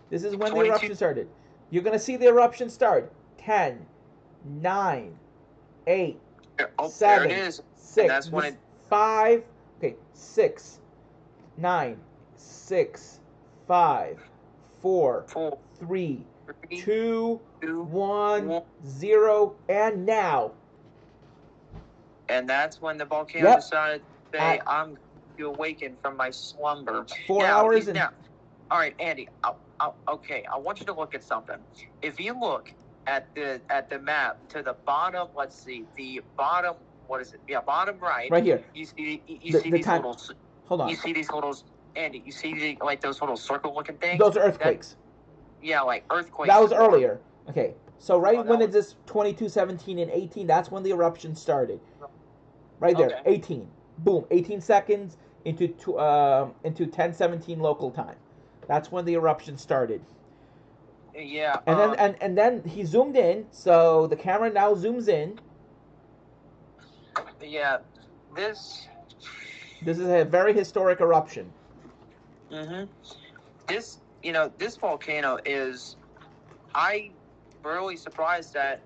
This is when the eruption started. You're going to see the eruption start. 10, 9, 8, 7, there it is. 6, That's when it... 5, okay, 6, 9, 6, 5, 4, 3, 2, 1, 0, and now. And that's when the volcano decided to say, I'm going to awaken from my slumber. 4 hours and... Now, all right, Andy, okay, I want you to look at something. If you look at the map to the bottom, let's see, the bottom, what is it? Yeah, bottom right. Right here. You see the these time... little... Hold on. You see these little... Andy, you see those little circle-looking things? Those are earthquakes. Yeah, like earthquakes. That was earlier. Okay, so when it's this 22, 17, and 18, that's when the eruption started. Right there, 18. Boom, 18 seconds into 10:17 local time. That's when the eruption started. Yeah. And then he zoomed in, so the camera now zooms in. Yeah, this is a very historic eruption. This volcano is... I'm really surprised that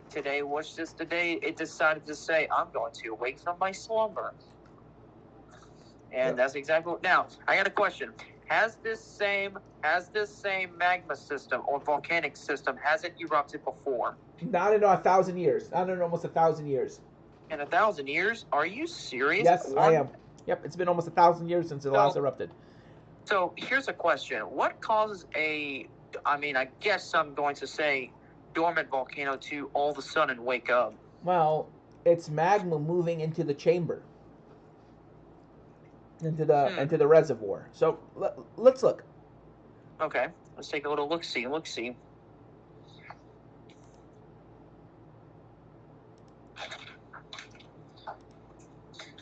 today was just the day it decided to say, I'm going to awake from my slumber. And that's exactly what... Now, I got a question. Has this same magma system or volcanic system, has it erupted before? Not in 1,000 years. Not in almost 1,000 years. In 1,000 years? Are you serious? Yes, I am. Yep, it's been almost 1,000 years since it last erupted. So here's a question. What causes I guess I'm going to say dormant volcano to all of a sudden wake up? Well, it's magma moving into the chamber. Into the reservoir. So let's look. Okay, let's take a little look-see.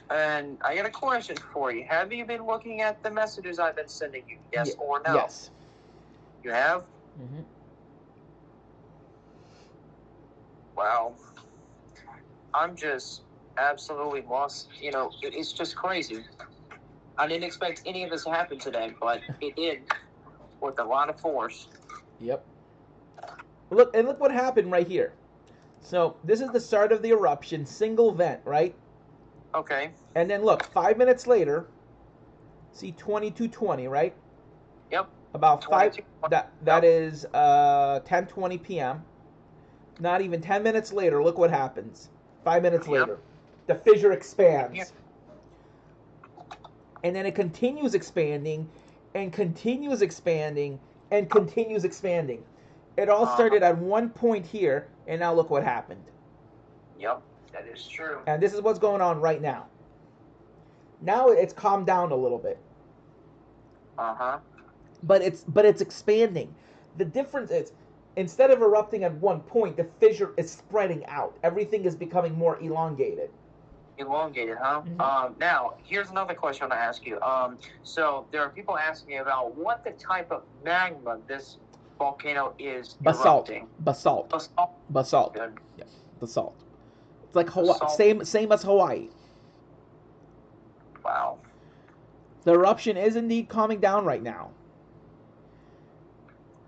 And I got a question for you. Have you been looking at the messages I've been sending you? Yes or no? Yes. You have? Mm-hmm. Wow. I'm just absolutely lost. It's just crazy. I didn't expect any of this to happen today, but it did with a lot of force. Yep. Look what happened right here. So this is the start of the eruption, single vent, right? Okay. And then look, 5 minutes later, see 22:20, right? Yep. About 22. that is 10:20 p.m. Not even 10 minutes later, look what happens. 5 minutes Yep. later, the fissure expands. Yeah. And then it continues expanding and continues expanding and continues expanding. It all started at one point here, and now look what happened. Yep, that is true. And this is what's going on right now. Now it's calmed down a little bit. Uh-huh. But it's expanding. The difference is, instead of erupting at one point, the fissure is spreading out. Everything is becoming more elongated. Elongated, huh? Mhm. Now, here's another question I want to ask you. So there are people asking about what the type of magma this volcano is Basalt. erupting. Basalt. Basalt. Basalt. Good. Yeah, basalt. It's like Hawaii. Basalt. Same as Hawaii. Wow. The eruption is indeed calming down right now.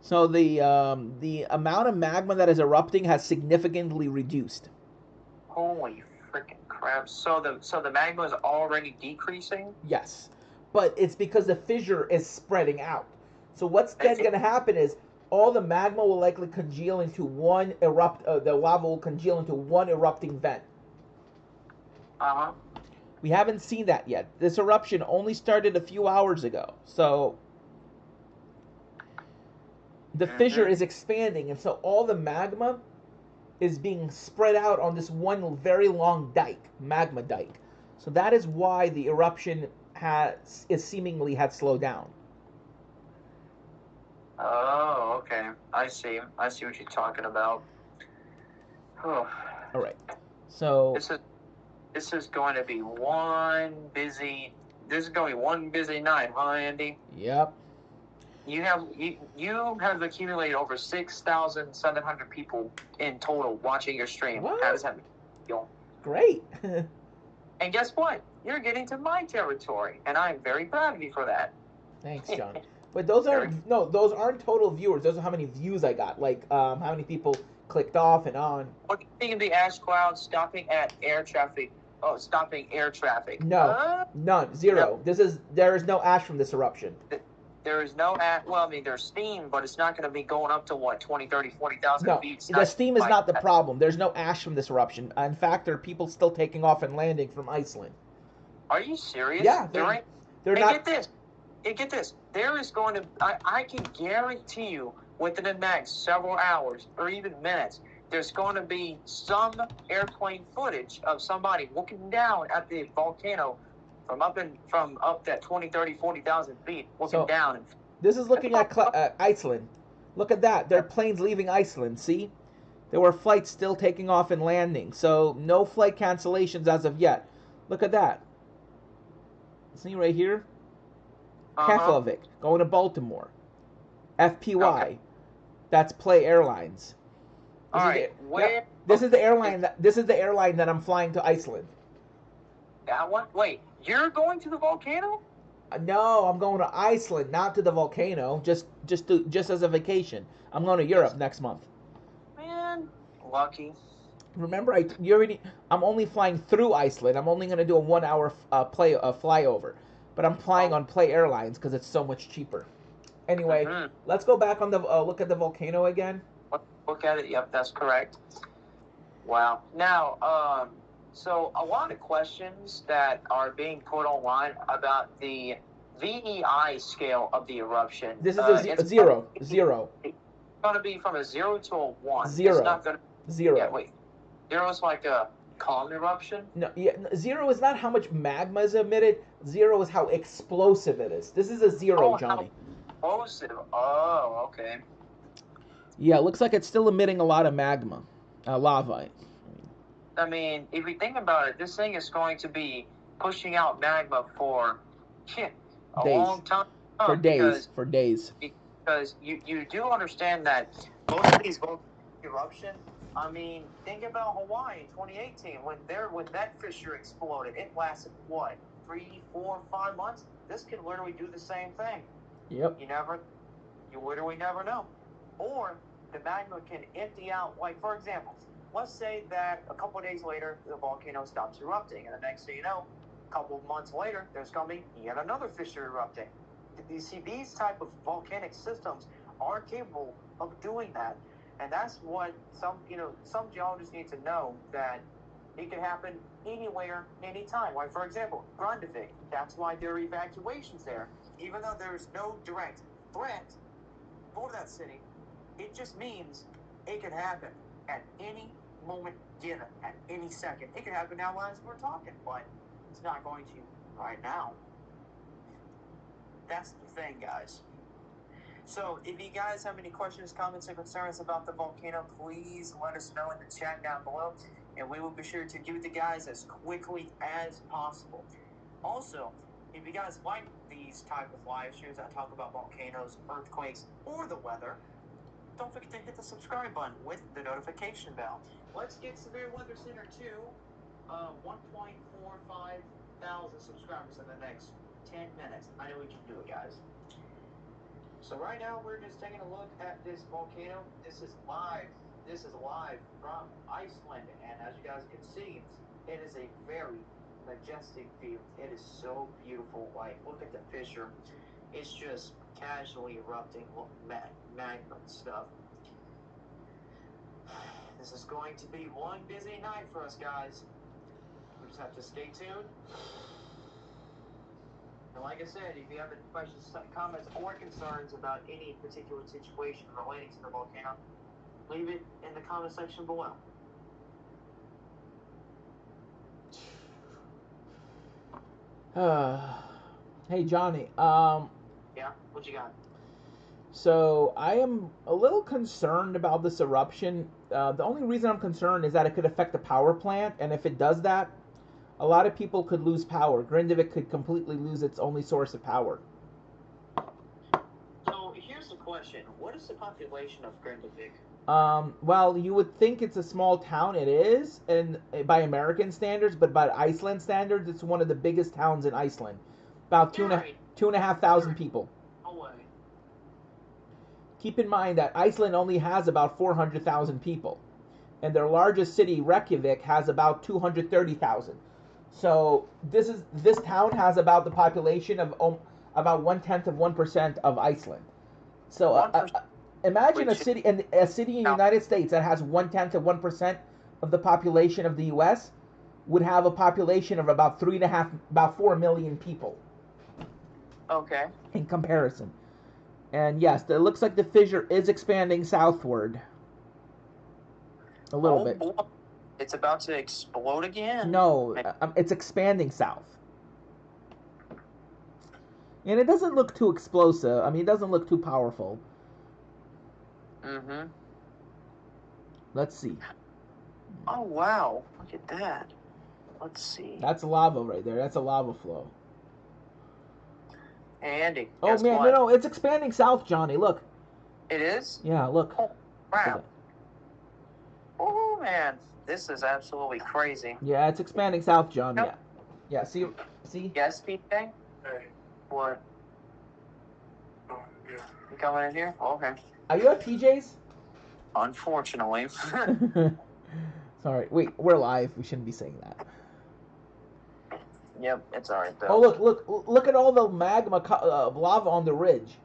So the amount of magma that is erupting has significantly reduced. Holy freaking crap! So the magma is already decreasing. Yes, but it's because the fissure is spreading out. So what's then going to happen is all the magma will likely congeal into one the lava will congeal into one erupting vent. Uh-huh. We haven't seen that yet. This eruption only started a few hours ago. So the fissure is expanding, and so all the magma is being spread out on this one very long dike, magma dike. So that is why the eruption seemingly had slowed down. Oh, okay. I see what you're talking about. Oh. All right. So this is going to be one busy night, huh, Andy? Yep. You have accumulated over 6,700 people in total watching your stream. What? How does that feel? Great. And guess what? You're getting to my territory, and I'm very proud of you for that. Thanks, John. But those aren't total viewers. Those are how many views I got. Like how many people clicked off and on. What do you think of the ash cloud stopping at air traffic? Oh, stopping air traffic. No, none, zero. No. There is no ash from this eruption. There is no ash. Well, I mean, there's steam, but it's not going to be going up to what 20, 30, 40,000 feet. The steam is not the problem. There's no ash from this eruption. In fact, there are people still taking off and landing from Iceland. Are you serious? Yeah, they're not. Get this. There is going to. I can guarantee you, within the next several hours or even minutes, there's going to be some airplane footage of somebody looking down at the volcano from up that 20, 30, 40,000 feet, looking down. This is looking at Iceland. Look at that. There are planes leaving Iceland. See? There were flights still taking off and landing. So no flight cancellations as of yet. Look at that. See right here? Keflavik, going to Baltimore. FPY. Okay. That's Play Airlines. This is the airline that I'm flying to Iceland. That one? Wait, you're going to the volcano? No, I'm going to Iceland, not to the volcano. Just as a vacation. I'm going to Europe next month. Man, lucky. Remember, I'm only flying through Iceland. I'm only going to do a 1 hour flyover, but I'm flying on Play Airlines because it's so much cheaper. Anyway, let's go back on the look at the volcano again. Look at it. Yep, that's correct. Wow. Now, so a lot of questions that are being put online about the VEI scale of the eruption. This is a zero. It's going to be from a 0 to a 1. Zero. It's not going to. Zero. Yeah, wait. 0 is like a calm eruption? No, yeah, 0 is not how much magma is emitted. 0 is how explosive it is. This is a 0, Johnny. Explosive. Oh, okay. Yeah, it looks like it's still emitting a lot of magma, lava. I mean, if we think about it, this thing is going to be pushing out magma for a long time. For days. Because you do understand that most of these volcanic eruptions, I mean, think about Hawaii in 2018 when that fissure exploded. It lasted what, 3, 4, 5 months? This can literally do the same thing. Yep. You literally never know. Or the magma can empty out. Like for example, let's say that a couple of days later, the volcano stops erupting, and the next thing you know, a couple of months later, there's going to be yet another fissure erupting. You see, these type of volcanic systems are capable of doing that, and that's what some geologists need to know, that it can happen anywhere, anytime. Like, for example, Grindavik, that's why there are evacuations there. Even though there's no direct threat for that city, it just means it can happen at any moment given, at any second. It can happen now as we're talking, but it's not going to right now. That's the thing, guys. So if you guys have any questions, comments, and concerns about the volcano, please let us know in the chat down below, and we will be sure to give it to guys as quickly as possible. Also, if you guys like these type of live streams that talk about volcanoes, earthquakes, or the weather, don't forget to hit the subscribe button with the notification bell. Let's get Severe Weather Center to 1.45 thousand subscribers in the next 10 minutes. I know we can do it, guys. So right now we're just taking a look at this volcano. This is live. This is live from Iceland, and as you guys can see, it is a very majestic view. It is so beautiful. Like, look at the fissure. It's just casually erupting magma and stuff. This is going to be one busy night for us, guys. We just have to stay tuned. And like I said, if you have any questions, comments, or concerns about any particular situation relating to the volcano, leave it in the comment section below. Hey Johnny, Yeah, what you got? so I am a little concerned about this eruption. The only reason I'm concerned is that it could affect the power plant, and if it does that, a lot of people could lose power. Grindavik could completely lose its only source of power. So here's the question: what is the population of Grindavik? Well, you would think it's a small town. It is, and by American standards, but by Iceland standards, it's one of the biggest towns in Iceland. About two and a half thousand people. No way. Keep in mind that Iceland only has about 400,000 people, and their largest city, Reykjavik, has about 230,000. So this town has about the population of about 1/10 of 1% of Iceland. So imagine a city in the United States that has 1/10 of 1% of the population of the U.S. would have a population of about 4 million people. Okay. In comparison. And yes, it looks like the fissure is expanding southward. A little bit. Boy. It's about to explode again. No, it's expanding south. And it doesn't look too explosive. I mean, it doesn't look too powerful. Mm-hmm. Let's see. Oh, wow. Look at that. Let's see. That's lava right there. That's a lava flow. Hey, Andy. Oh, man, what? no, it's expanding south, Johnny. Look. It is? Yeah, look. Oh, wow. Oh, man. This is absolutely crazy. Yeah, it's expanding south, John. Nope. Yeah. See? Yes, PJ? Hey. What? Oh, yeah. You coming in here? Oh, okay. Are you at PJ's? Unfortunately. Sorry. Wait, we're live. We shouldn't be saying that. Yep, it's alright, though. Oh, look at all the magma lava on the ridge.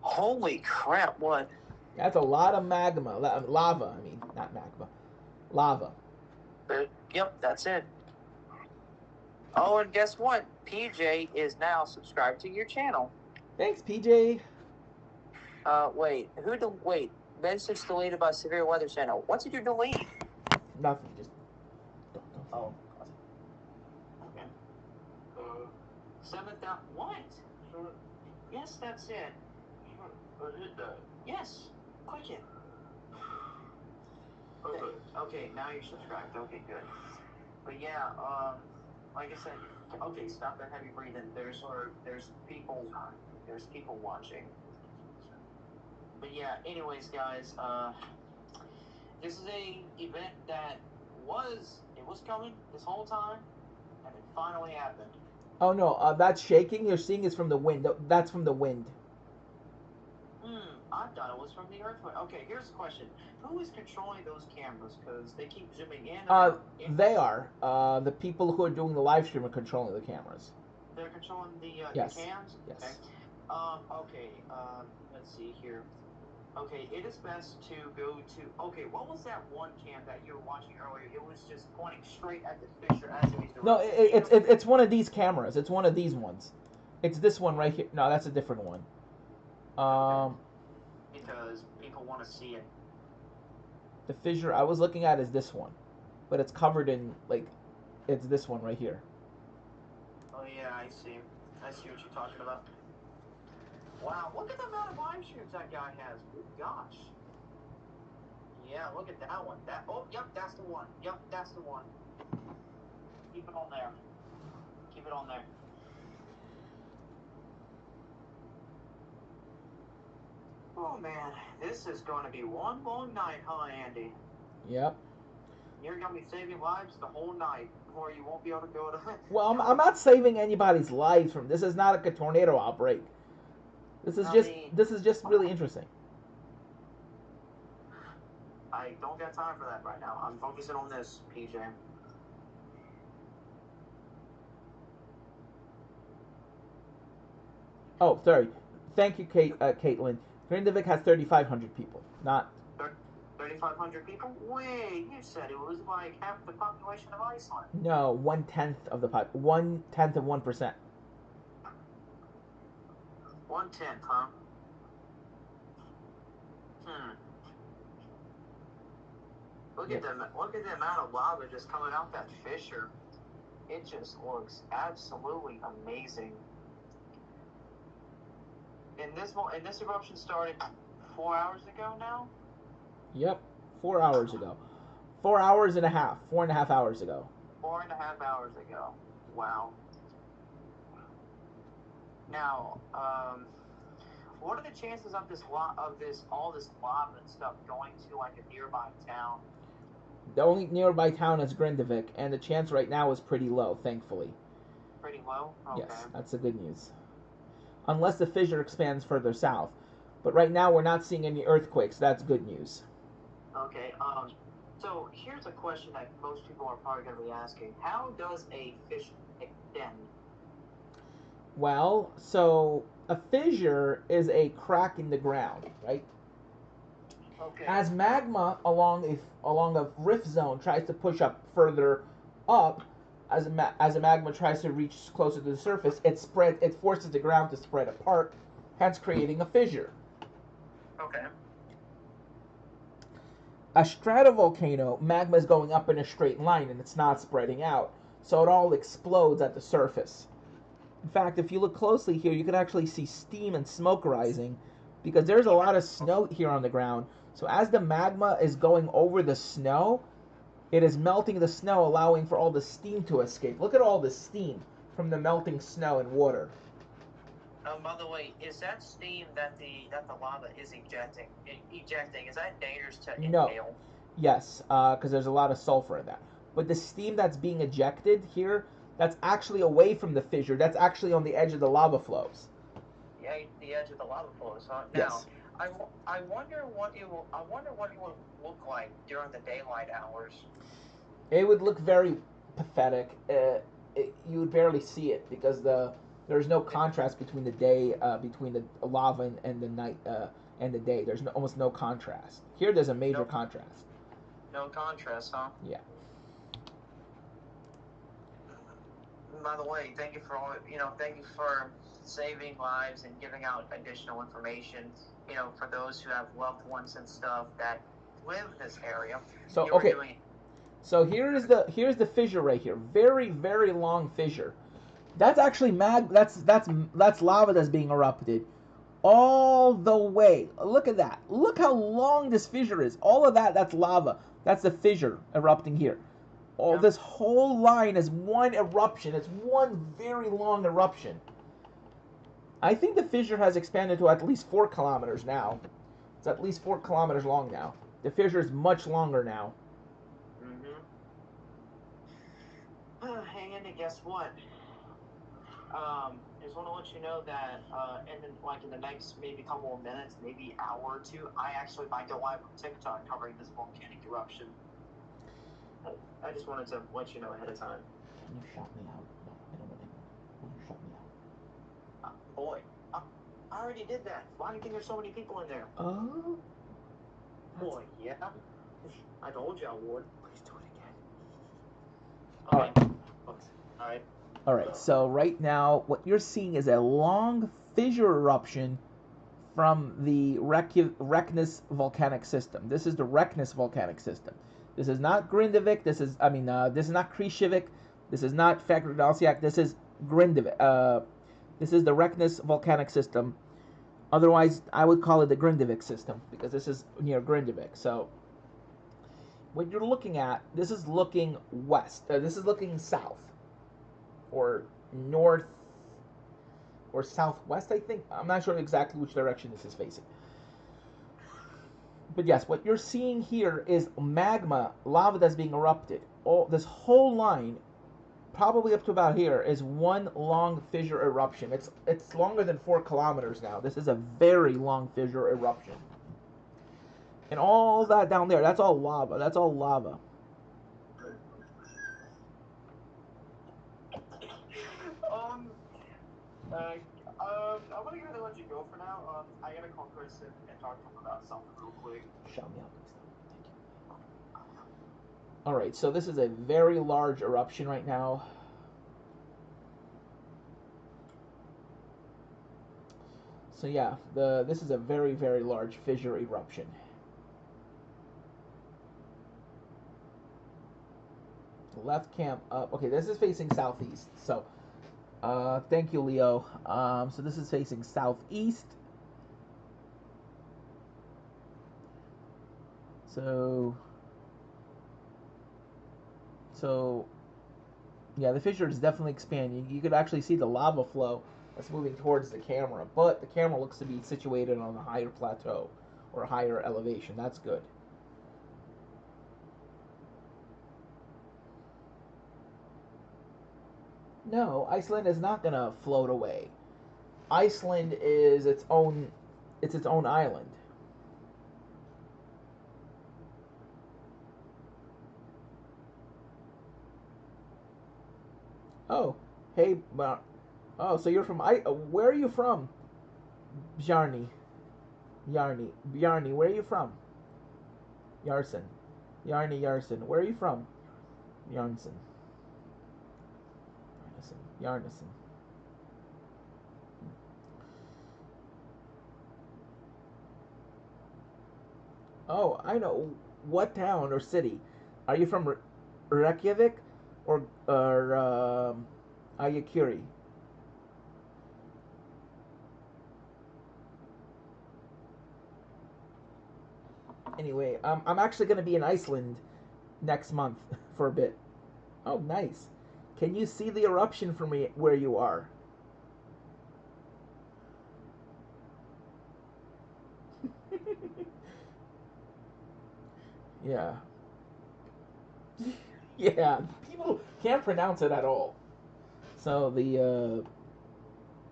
Holy crap, what? That's a lot of magma. Lava, I mean. Not magma. Lava. Yep, that's it. Oh, and guess what? PJ is now subscribed to your channel. Thanks, PJ. Wait. Wait. Message deleted by Severe Weather Center. What did you delete? Nothing. Just. Don't. Oh. Okay. 7,000. What? Yes, that's it. I hit that. Yes. Click it. Okay, now you're subscribed. Okay, good. But yeah, like I said, okay, stop that heavy breathing. There's people watching. But yeah, anyways, guys, this is a event that was coming this whole time, and it finally happened. Oh no, that shaking you're seeing is from the wind. That's from the wind. I thought it was from the earthquake. Okay, here's the question: who is controlling those cameras? Because they keep zooming in. And out. They are. The people who are doing the live stream are controlling the cameras. They're controlling the Yes. cams. Yes. Okay. Let's see here. Okay, it is best to go to. Okay, what was that one cam that you were watching earlier? It was just pointing straight at the fissure as it was directed. No, it's one of these cameras. It's one of these ones. It's this one right here. No, that's a different one. Because people want to see it. The fissure I was looking at is this one, but it's covered in like, it's this one right here. Oh yeah, I see. I see what you're talking about. Wow, look at the amount of live streams that guy has. Good gosh. Yeah, look at that one. Yep, that's the one. Yep, that's the one. Keep it on there. Keep it on there. Oh man, this is going to be one long night, huh, Andy? Yep. You're going to be saving lives the whole night, or you won't be able to go to... Well, I'm not saving anybody's lives from this. Is not a tornado outbreak. This is just really interesting. I don't got time for that right now. I'm focusing on this, PJ. Oh, sorry. Thank you, Caitlin. Grindavik has 3,500 people. Not 3,500 people? Wait, you said it was like half the population of Iceland. No, 1/10 of the 1/10 of 1%. 1/10, huh? Look at the amount of lava just coming out that fissure. It just looks absolutely amazing. And this eruption started 4 hours ago now? Yep, 4 hours ago. 4 hours and a half. 4.5 hours ago. 4.5 hours ago. Wow. Now, what are the chances of all this lava and stuff going to like a nearby town? The only nearby town is Grindavik, and the chance right now is pretty low, thankfully. Pretty low? Okay. Yes, that's the good news. Unless the fissure expands further south. But right now we're not seeing any earthquakes. That's good news. Okay, so here's a question that most people are probably going to be asking. How does a fissure extend? Well, so a fissure is a crack in the ground, right? Okay. As magma along a rift zone tries to push up further up, as a magma tries to reach closer to the surface, it forces the ground to spread apart, hence creating a fissure. Okay. A stratovolcano, magma is going up in a straight line and it's not spreading out, so it all explodes at the surface. In fact, if you look closely here, you can actually see steam and smoke rising because there's a lot of snow here on the ground. So as the magma is going over the snow, it is melting the snow, allowing for all the steam to escape. Look at all the steam from the melting snow and water. By the way, is that steam that the lava is ejecting? Is that dangerous to inhale? No. Yes, because there's a lot of sulfur in that. But the steam that's being ejected here, that's actually away from the fissure. That's actually on the edge of the lava flows. Yeah, the edge of the lava flows, huh? Yes. Now, I wonder what it will look like during the daylight hours. It would look very pathetic. You would barely see it because there's no contrast between the day, between the lava and the night and the day. There's almost no contrast. Here, there's a major contrast. No contrast, huh? Yeah. By the way, thank you for saving lives and giving out additional information, for those who have loved ones and stuff that live in this area. So, okay. So here's the fissure right here. Very, very long fissure. That's actually that's lava that's being erupted all the way. Look at that. Look how long this fissure is. All of that's lava. That's the fissure erupting here. This whole line is one eruption. It's one very long eruption. I think the fissure has expanded to at least 4 kilometers now. It's at least 4 kilometers long now. The fissure is much longer now. And guess what? I just want to let you know that in the next maybe couple of minutes, maybe hour or two, I actually might go live on TikTok covering this volcanic eruption. I just wanted to let you know ahead of time. Can you shout me out? No, I don't want anyone. Will you shout me out? Boy, I already did that. Why do you think there's so many people in there? Oh? Boy, yeah. I told you I would. Please do it again. Okay. Alright. Alright, so right now, what you're seeing is a long fissure eruption from the Rekness volcanic system. This is the Rekness volcanic system. This is not Grindavik. This is not Krishevik. This is not Fakrdalsiak. This is Grindavik. This is the Rekness volcanic system. Otherwise, I would call it the Grindavik system because this is near Grindavik. So, what you're looking at, this is looking west. This is looking south, or north, or southwest, I think. I'm not sure exactly which direction this is facing. But yes, what you're seeing here is magma, lava that's being erupted. This whole line, probably up to about here, is one long fissure eruption. It's longer than 4 kilometers now. This is a very long fissure eruption. And all that down there, that's all lava. That's all lava. I'm gonna go ahead and let you go for now. I gotta call Chris and talk to him about something real quick. Shout me out, please. Thank you. Alright, so this is a very large eruption right now. So yeah, this is a very, very large fissure eruption. Left cam up. Okay, this is facing southeast. So, thank you, Leo. So this is facing southeast. So, yeah, the fissure is definitely expanding. You could actually see the lava flow that's moving towards the camera, but the camera looks to be situated on a higher plateau or a higher elevation. That's good. No, Iceland is not gonna float away. Iceland is its own island. Oh, hey, oh, so you're from where are you from? Bjarni. Bjarni, where are you from? Yarson. Yarson. Where are you from? Yarnson. Yarnison. Oh, I know. What town or city? Are you from Reykjavik or Ayakiri? Anyway, I'm actually going to be in Iceland next month for a bit. Oh, nice. Can you see the eruption from where you are? Yeah. Yeah, people can't pronounce it at all. So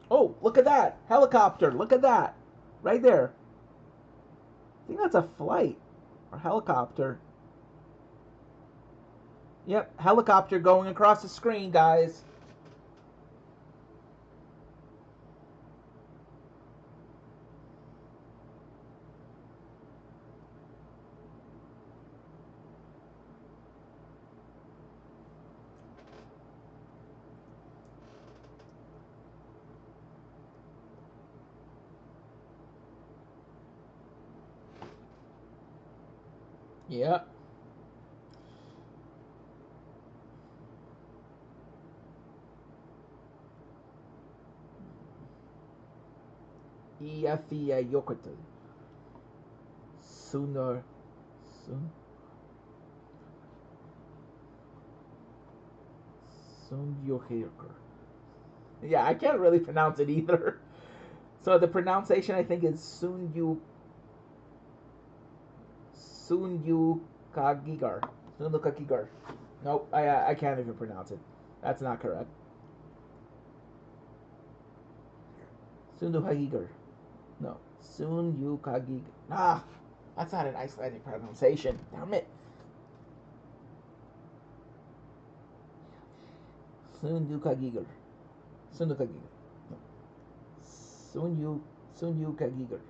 oh, look at that! Helicopter! Look at that! Right there. I think that's a flight. Or helicopter. Yep, helicopter going across the screen, guys. Yep. Evacuation. Sooner. Soon. Soon you hear. Yeah, I can't really pronounce it either. So the pronunciation I think is Sunyu Kagigar. Nope, I can't even pronounce it. That's not correct. Sundukagiger. No. Sunyukagiger. Ah, that's not an Icelandic pronunciation. Damn it. Sundukagiger. Sundukagiger. No. Sunyukagiger.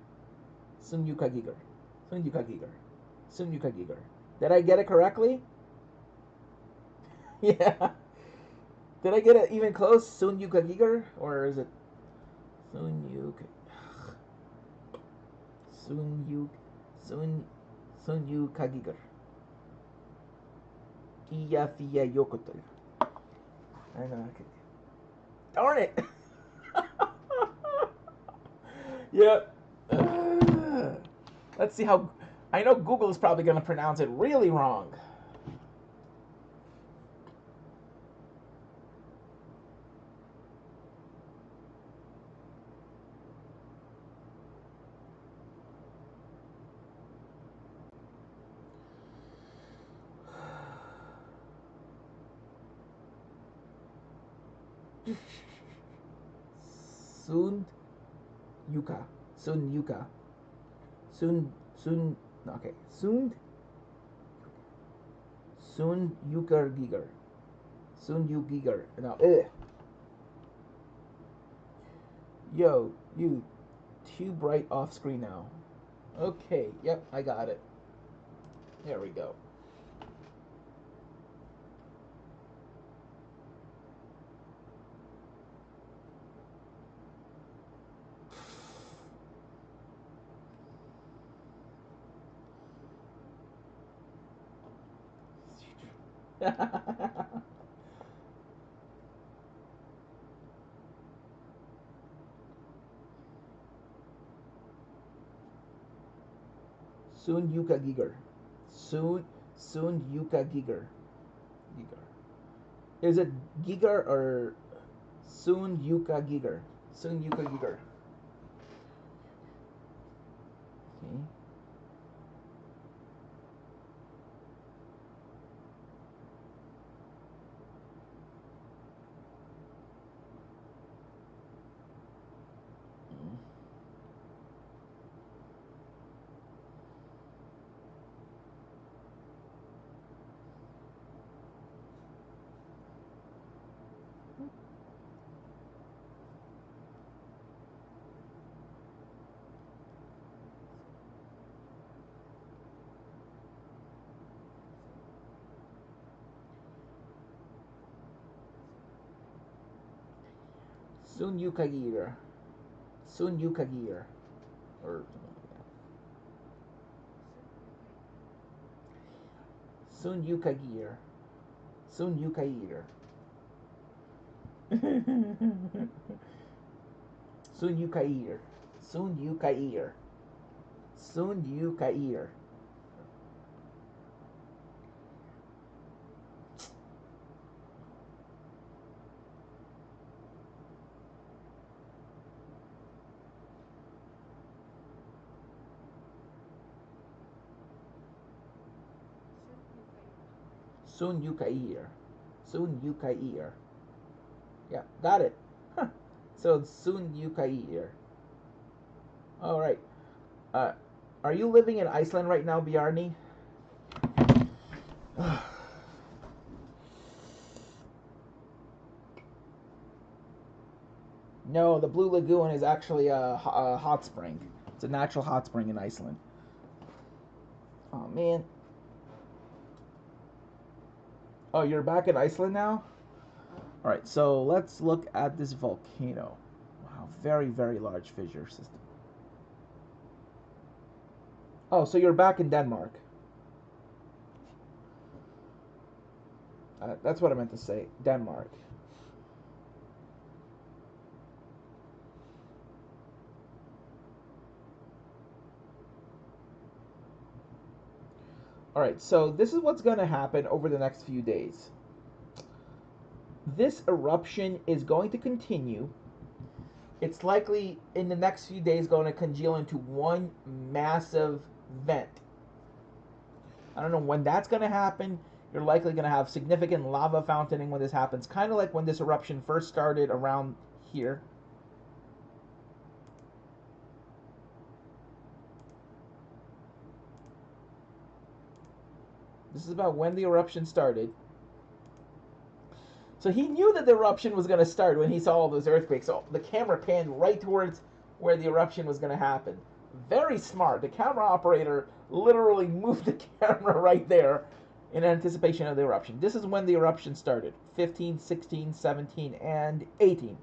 Sunyukagiger. Sunyukagiger. Sunyukagiger. Did I get it correctly? Yeah. Did I get it even close? Sunyukagiger? Or is it Sunyukagiger. Kia fia yokotel. I know. Okay. Darn it! Yep. Let's see how. I know Google is probably going to pronounce it really wrong. Sunyuka. Okay. Sunyukagiger. Sunyukagiger. No. Yo, you too bright off screen now. Okay. Yep, I got it. There we go. Sunyukagiger. Sunyukagiger. Giger. Is it Giger or Sunyukagiger? Sunyukagiger. Okay. Sunyukagiger. Sunyukagiger. Or Sunyukagiger. Sunyukagiger. Sunyukagiger. Sunyukagiger. Sunyukagiger. Sunyukagier. Sunyukagier. Yeah, got it. Huh. So it's Sunyukagier. All right. Are you living in Iceland right now, Bjarni? No, the Blue Lagoon is actually a hot spring. It's a natural hot spring in Iceland. Oh, man. Oh, you're back in Iceland now? Alright, so let's look at this volcano. Wow, very, very large fissure system. Oh, so you're back in Denmark. That's what I meant to say. Denmark. Alright, so this is what's going to happen over the next few days. This eruption is going to continue. It's likely in the next few days going to congeal into one massive vent. I don't know when that's going to happen. You're likely going to have significant lava fountaining when this happens, kind of like when this eruption first started around here. This is about when the eruption started. So he knew that the eruption was going to start when he saw all those earthquakes. So the camera panned right towards where the eruption was going to happen. Very smart. The camera operator literally moved the camera right there in anticipation of the eruption. This is when the eruption started. 15, 16, 17, and 18.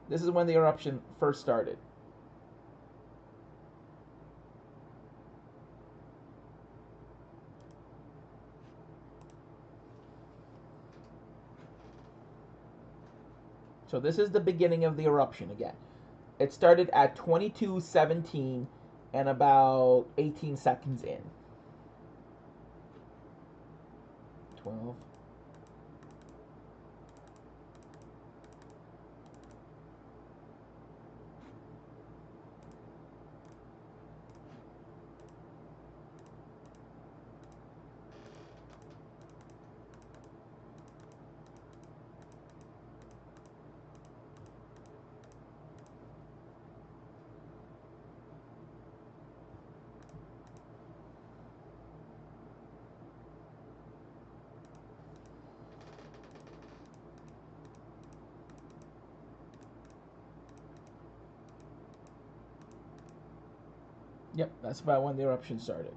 This is when the eruption first started. So this is the beginning of the eruption again. It started at 22:17 and about 18 seconds in. 12. Yep, that's about when the eruption started.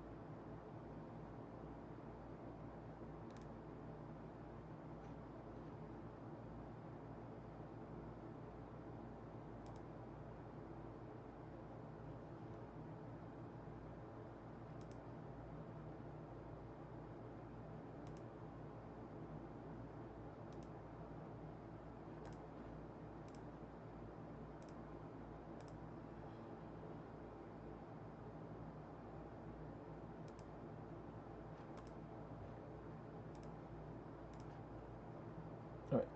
All right.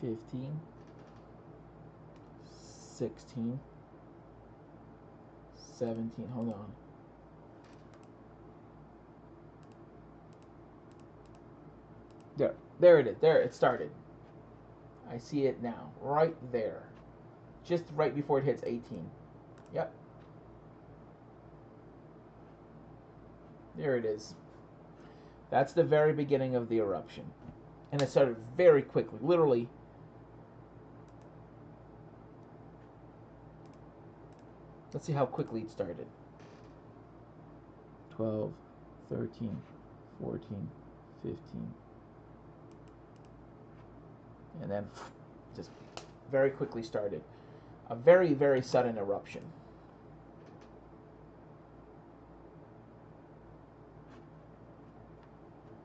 $15, $16, $17. Hold on. There it is. There it started. I see it now, right there, just right before it hits 18. Yep. There it is. That's the very beginning of the eruption. And it started very quickly, literally. Let's see how quickly it started. 12, 13, 14, 15. And then just very quickly started. A very, very sudden eruption.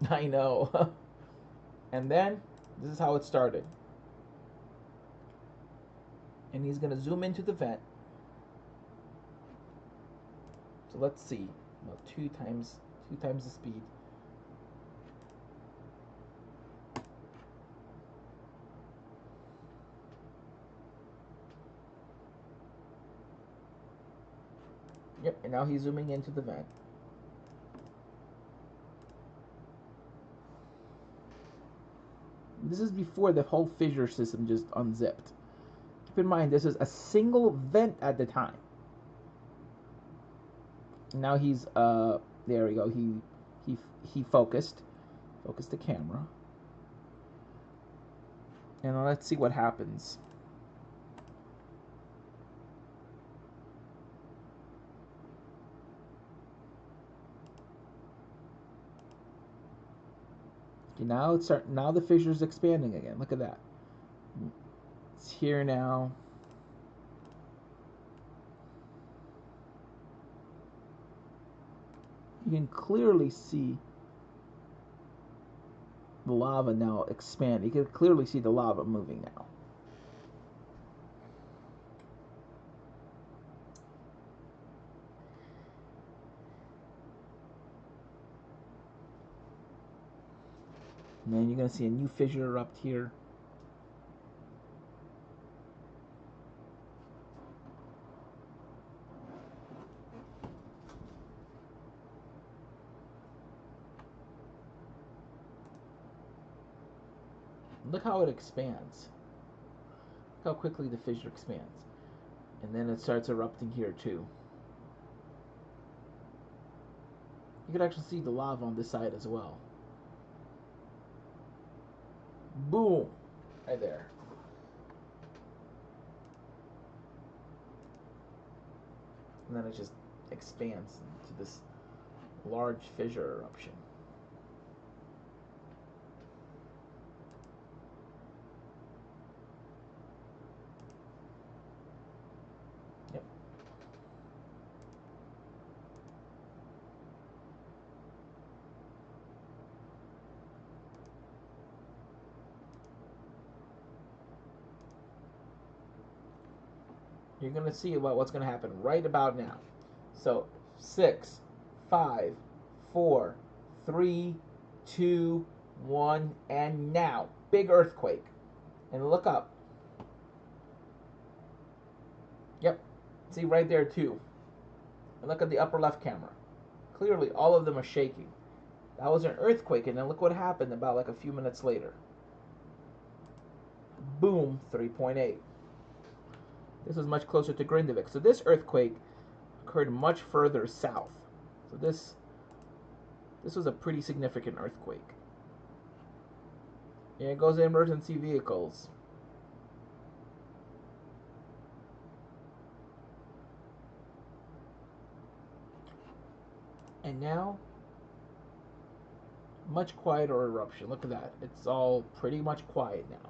I know. And then, this is how it started. And he's going to zoom into the vent. So let's see. Well, two times the speed. Yep, and now he's zooming into the vent. This is before the whole fissure system just unzipped. Keep in mind, this is a single vent at the time. Now he's there we go. He focused the camera. And let's see what happens. Okay, now the fissure is expanding again. Look at that. It's here now. You can clearly see the lava now expand. You can clearly see the lava moving now. And then you're going to see a new fissure erupt here. Look how it expands. Look how quickly the fissure expands. And then it starts erupting here too. You can actually see the lava on this side as well. Boom! Right there. And then it just expands into this large fissure eruption. Yep. You're going to see about what's going to happen right about now. So 6, 5, 4, 3, 2, 1, and now. Big earthquake. And look up. Yep. See right there too. And look at the upper left camera. Clearly all of them are shaking. That was an earthquake, and then look what happened about like a few minutes later. Boom, 3.8. This was much closer to Grindavik. So this earthquake occurred much further south. So this was a pretty significant earthquake. Yeah, it goes to emergency vehicles. And now, much quieter eruption. Look at that. It's all pretty much quiet now.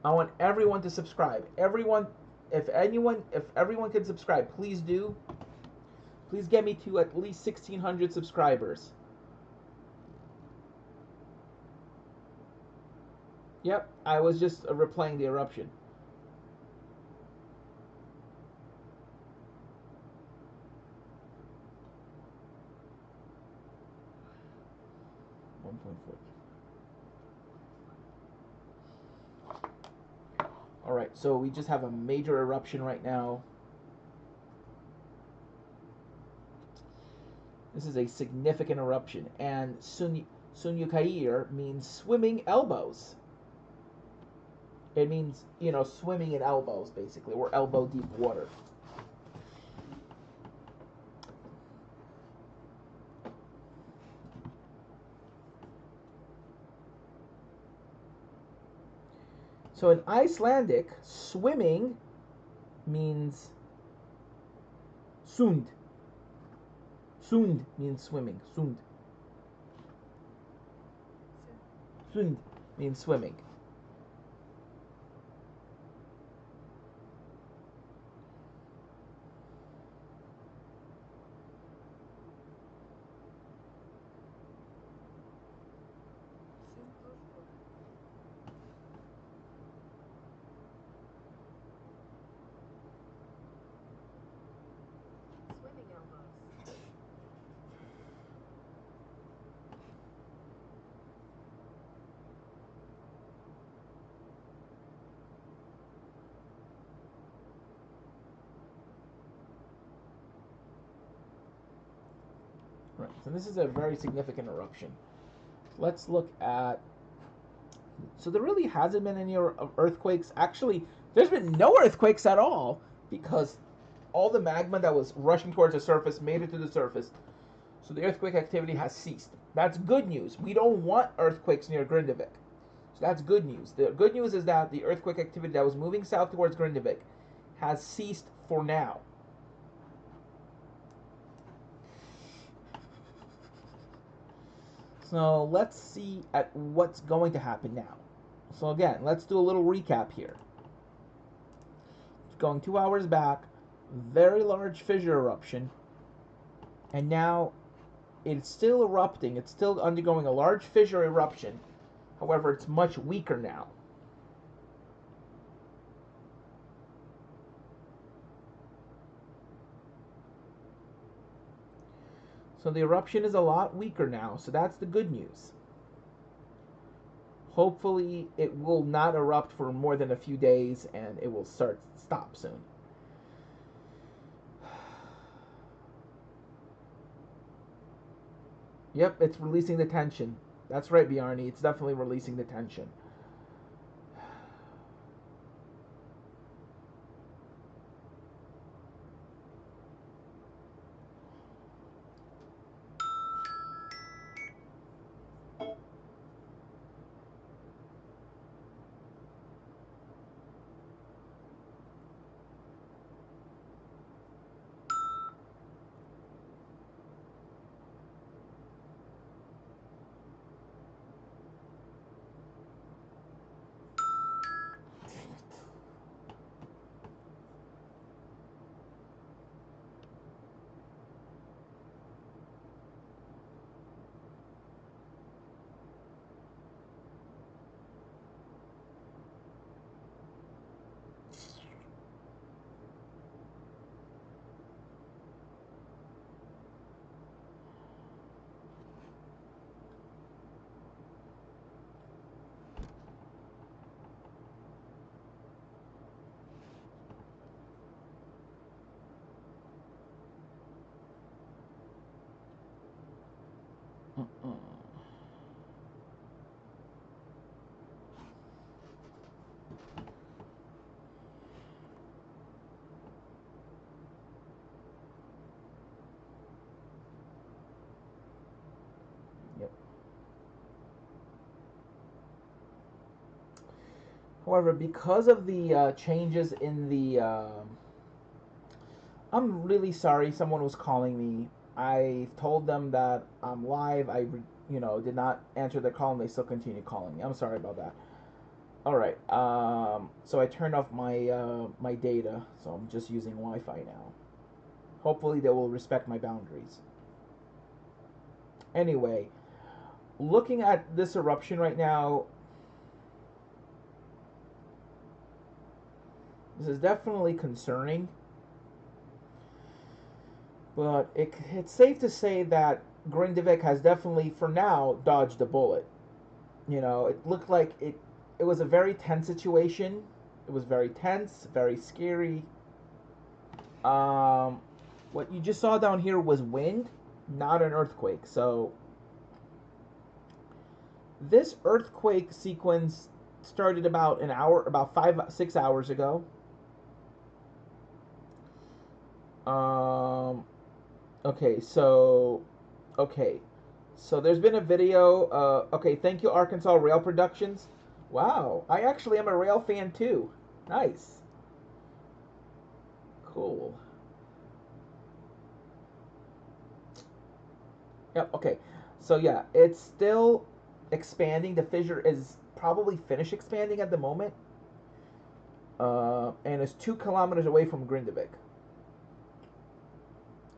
I want everyone to subscribe. If everyone can subscribe, please do. Please get me to at least 1,600 subscribers. Yep, I was just replaying the eruption. Alright, so we just have a major eruption right now. This is a significant eruption, and Sunyukair means swimming elbows. It means, you know, swimming in elbows, basically. We're elbow deep water. So in Icelandic, swimming means sund. Sund means swimming. Sund. Sund means swimming. Right, so this is a very significant eruption. Let's look at... So there really hasn't been any earthquakes. Actually, there's been no earthquakes at all because all the magma that was rushing towards the surface made it to the surface. So the earthquake activity has ceased. That's good news. We don't want earthquakes near Grindavik. So that's good news. The good news is that the earthquake activity that was moving south towards Grindavik has ceased for now. So let's see at what's going to happen now. So again, let's do a little recap here. Going 2 hours back, very large fissure eruption, and now it's still erupting. It's still undergoing a large fissure eruption. However, it's much weaker now. So the eruption is a lot weaker now, so that's the good news. Hopefully it will not erupt for more than a few days and it will stop soon. Yep, it's releasing the tension. That's right, Bjarni. It's definitely releasing the tension. Yep. However, because of the changes in the, I'm really sorry. Someone was calling me. I told them that I'm live. I, did not answer their call, and they still continue calling me. I'm sorry about that. All right. So I turned off my data, so I'm just using Wi-Fi now. Hopefully, they will respect my boundaries. Anyway, looking at this eruption right now, this is definitely concerning. But it's safe to say that Grindavik has definitely, for now, dodged a bullet. It looked like it was a very tense situation. It was very tense, very scary. What you just saw down here was wind, not an earthquake. So this earthquake sequence started about 5-6 hours ago. Okay, so there's been a video. Okay, thank you, Arkansas Rail Productions. Wow, I actually am a rail fan too. Nice. Cool. Yep, okay. So yeah, it's still expanding. The fissure is probably finished expanding at the moment. And it's 2 kilometers away from Grindavik.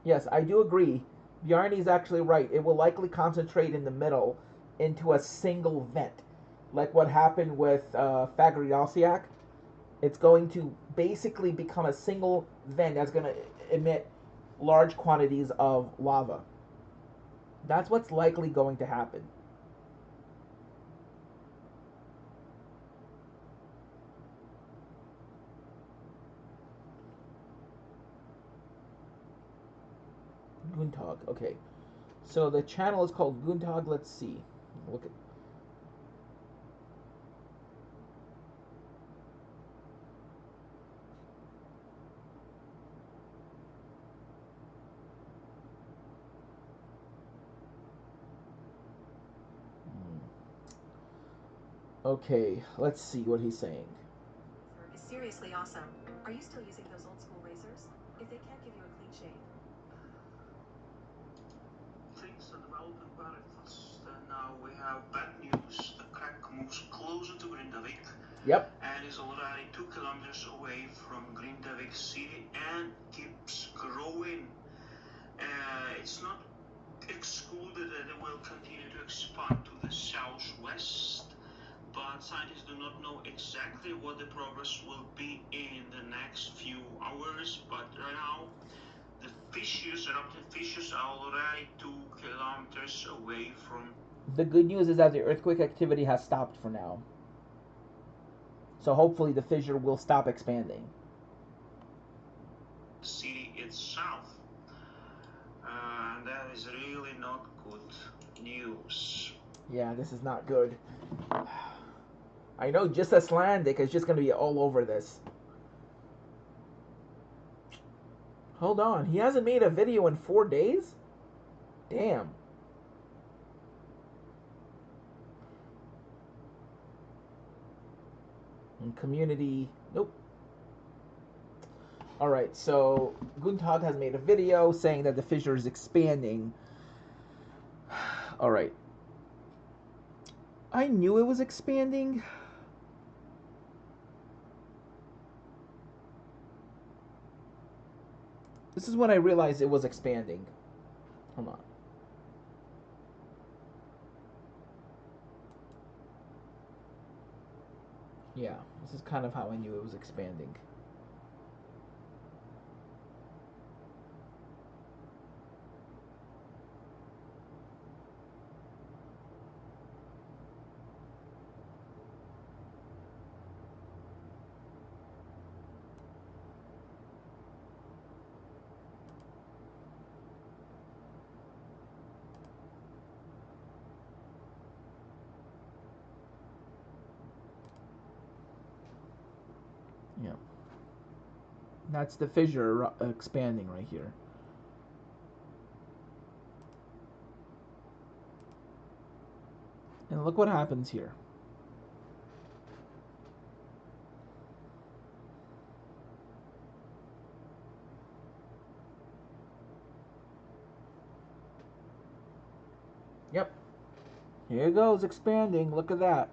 Yes, I do agree. Bjarni is actually right. It will likely concentrate in the middle into a single vent. Like what happened with Fagriosiak. It's going to basically become a single vent that's going to emit large quantities of lava. That's what's likely going to happen. Guntag, okay. So the channel is called Guntag. Let's see. Look at. Okay, let's see what he's saying. Is seriously awesome. Are you still using those old school razors? If they can't give you a clean shave. Things are developing very fast. Now we have bad news. The crack moves closer to Grindavik. Yep. And is already 2 kilometers away from Grindavik city and keeps growing. It's not excluded that it will continue to expand to the southwest, but scientists do not know exactly what the progress will be in the next few hours. But right now, the fissures, erupted fissures, are already 2 kilometers away from. The good news is that the earthquake activity has stopped for now. So hopefully the fissure will stop expanding. City itself. and that is really not good news. Yeah, this is not good. I know just Icelandic is just going to be all over this. Hold on, he hasn't made a video in 4 days? Damn. And community, nope. Alright, so Guntad has made a video saying that the fissure is expanding. Alright. I knew it was expanding. This is when I realized it was expanding. Hold on. Yeah, this is kind of how I knew it was expanding. Yeah. That's the fissure expanding right here. And look what happens here. Yep. Here it goes, expanding. Look at that.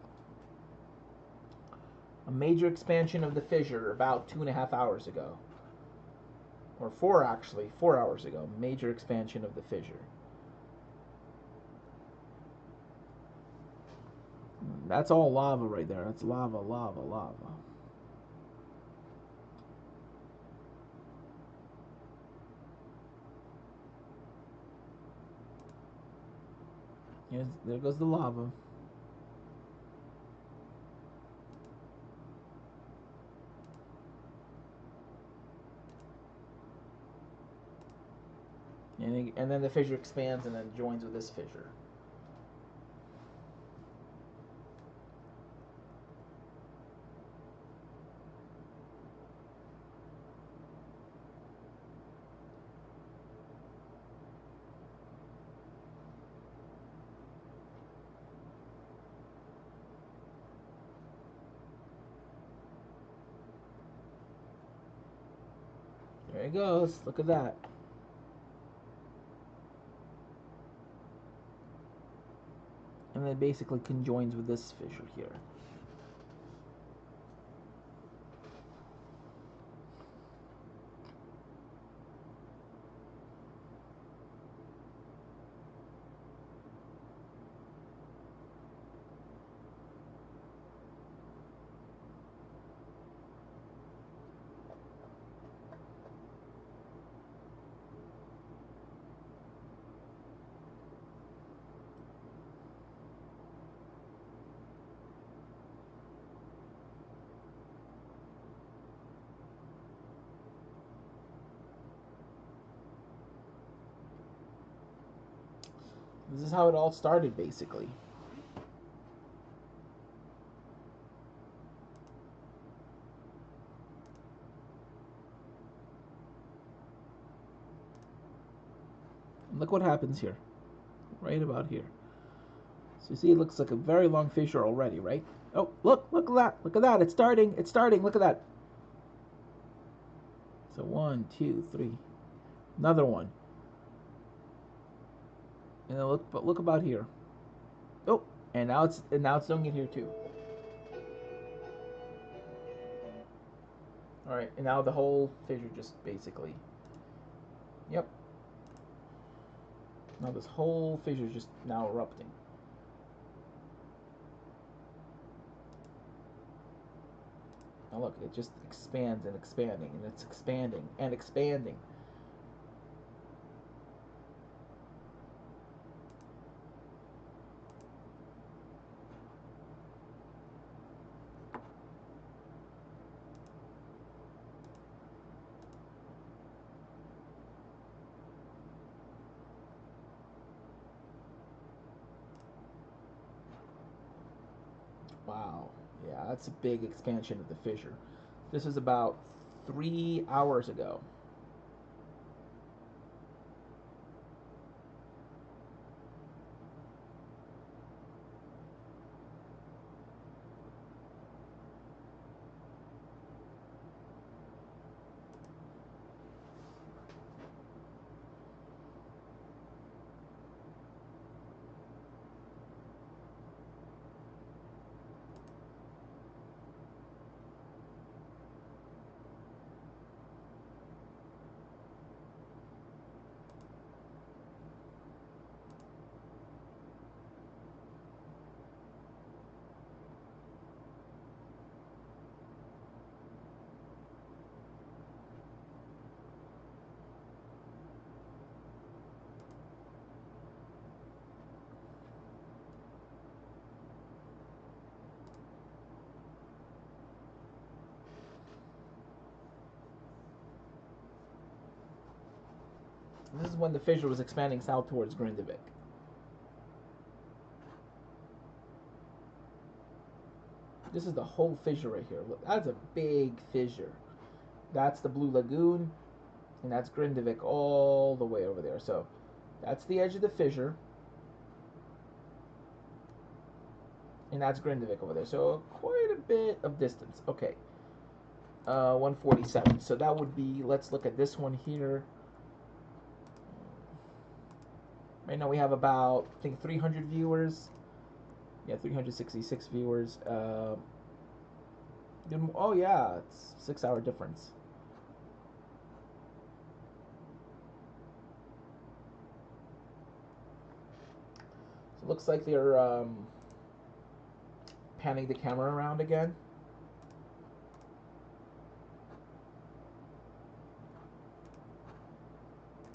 A major expansion of the fissure about 2.5 hours ago. Or 4 actually, 4 hours ago. Major expansion of the fissure. That's all lava right there. That's lava, lava, lava. There goes the lava. And then the fissure expands and then joins with this fissure. There it goes. Look at that. And then it basically conjoins with this fissure here. This is how it all started, basically. And look what happens here. Right about here. So you see it looks like a very long fissure already, right? Oh, look at that. Look at that. It's starting. It's starting. Look at that. So 1, 2, 3. Another one. And then look about here. Oh, and now it's doing it here too. All right, and now the whole fissure just basically. Yep. Now this whole fissure is just now erupting. Now look, it just expands and expanding, and it's expanding and expanding. Wow. Yeah, that's a big expansion of the fissure. This is about 3 hours ago. This is when the fissure was expanding south towards Grindavik. This is the whole fissure right here. Look, that's a big fissure. That's the Blue Lagoon, and that's Grindavik all the way over there. So that's the edge of the fissure, and that's Grindavik over there. So quite a bit of distance. Okay, 147. So that would be, let's look at this one here. Right now we have about, I think, 300 viewers. Yeah, 366 viewers. Oh yeah, it's 6 hour difference. So it looks like they're panning the camera around again.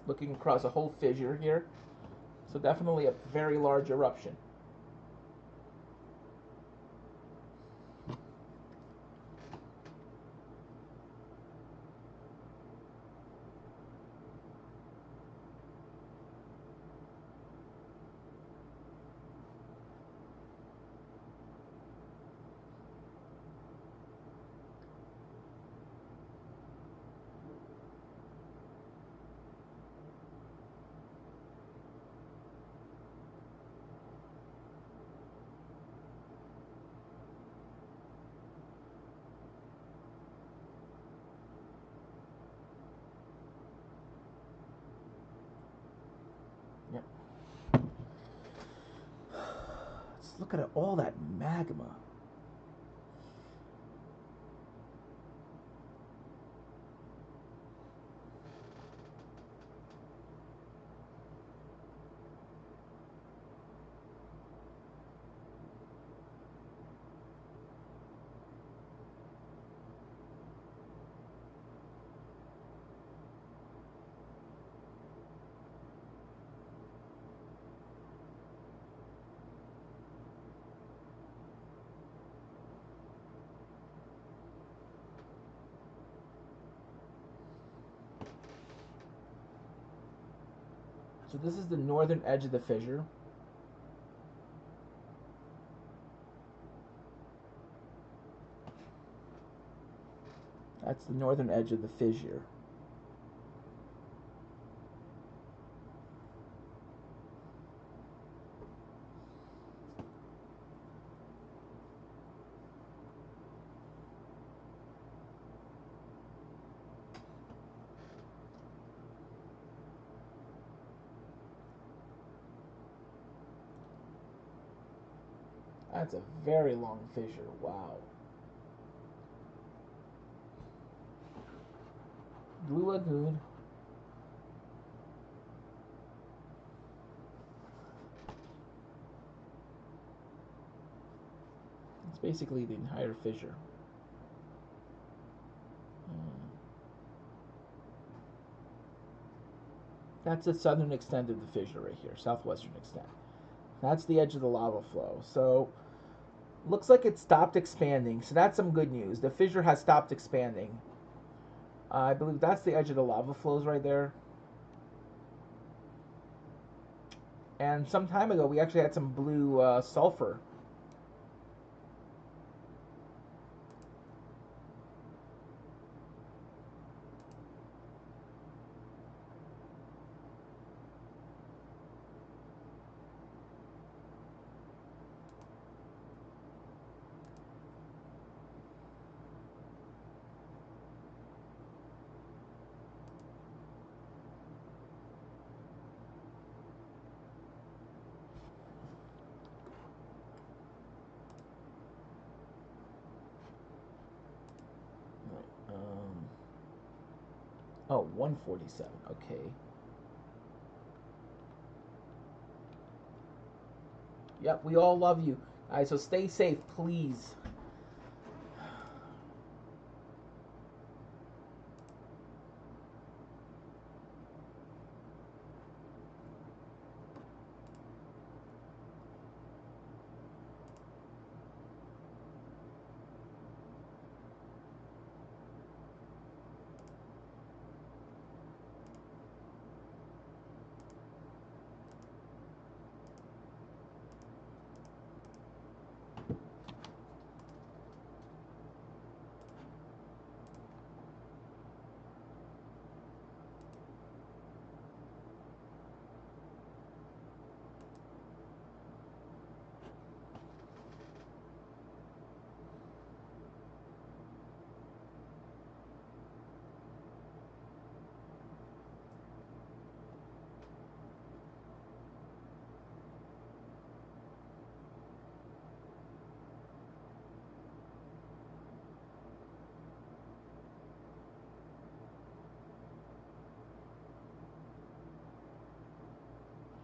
Looking across a whole fissure here. So definitely a very large eruption. Yep. Let's look at all that magma. So this is the northern edge of the fissure. That's the northern edge of the fissure. That's a very long fissure. Wow. Blue Lagoon. It's basically the entire fissure. That's the southern extent of the fissure right here, southwestern extent. That's the edge of the lava flow. So looks like it stopped expanding. So that's some good news. The fissure has stopped expanding. I believe that's the edge of the lava flows right there. And some time ago, we actually had some blue sulfur. Oh, 147. Okay. Yep, we all love you. All right, so stay safe, please.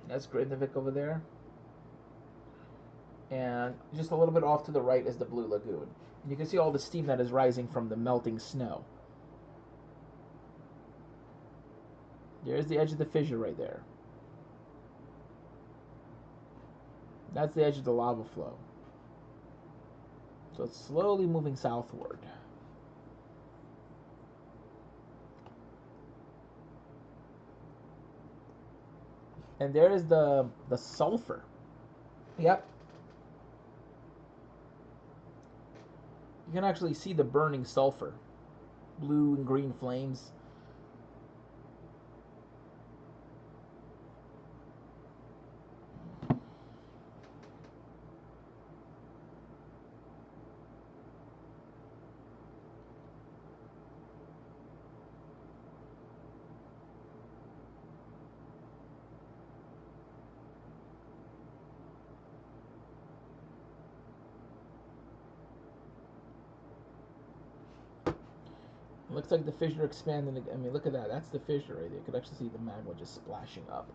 That's Grindavik over there. And just a little bit off to the right is the Blue Lagoon. And you can see all the steam that is rising from the melting snow. There's the edge of the fissure right there. That's the edge of the lava flow. So it's slowly moving southward. And there is the sulfur. Yep. You can actually see the burning sulfur. Blue and green flames. Looks like the fissure expanded. I mean, look at that. That's the fissure right there. You could actually see the magma just splashing up.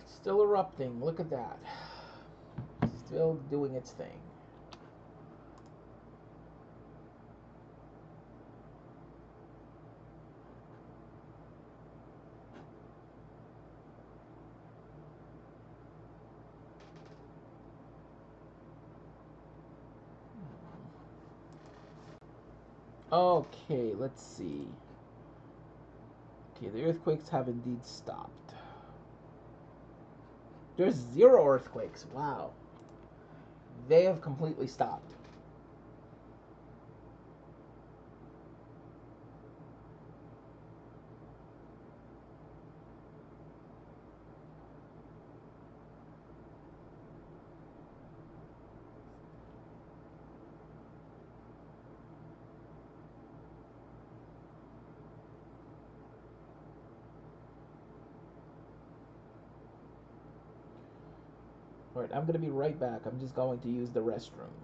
It's still erupting. Look at that. Still doing its thing. Okay, let's see. Okay, the earthquakes have indeed stopped. There's 0 earthquakes. Wow. They have completely stopped. Alright, I'm gonna be right back. I'm just going to use the restroom.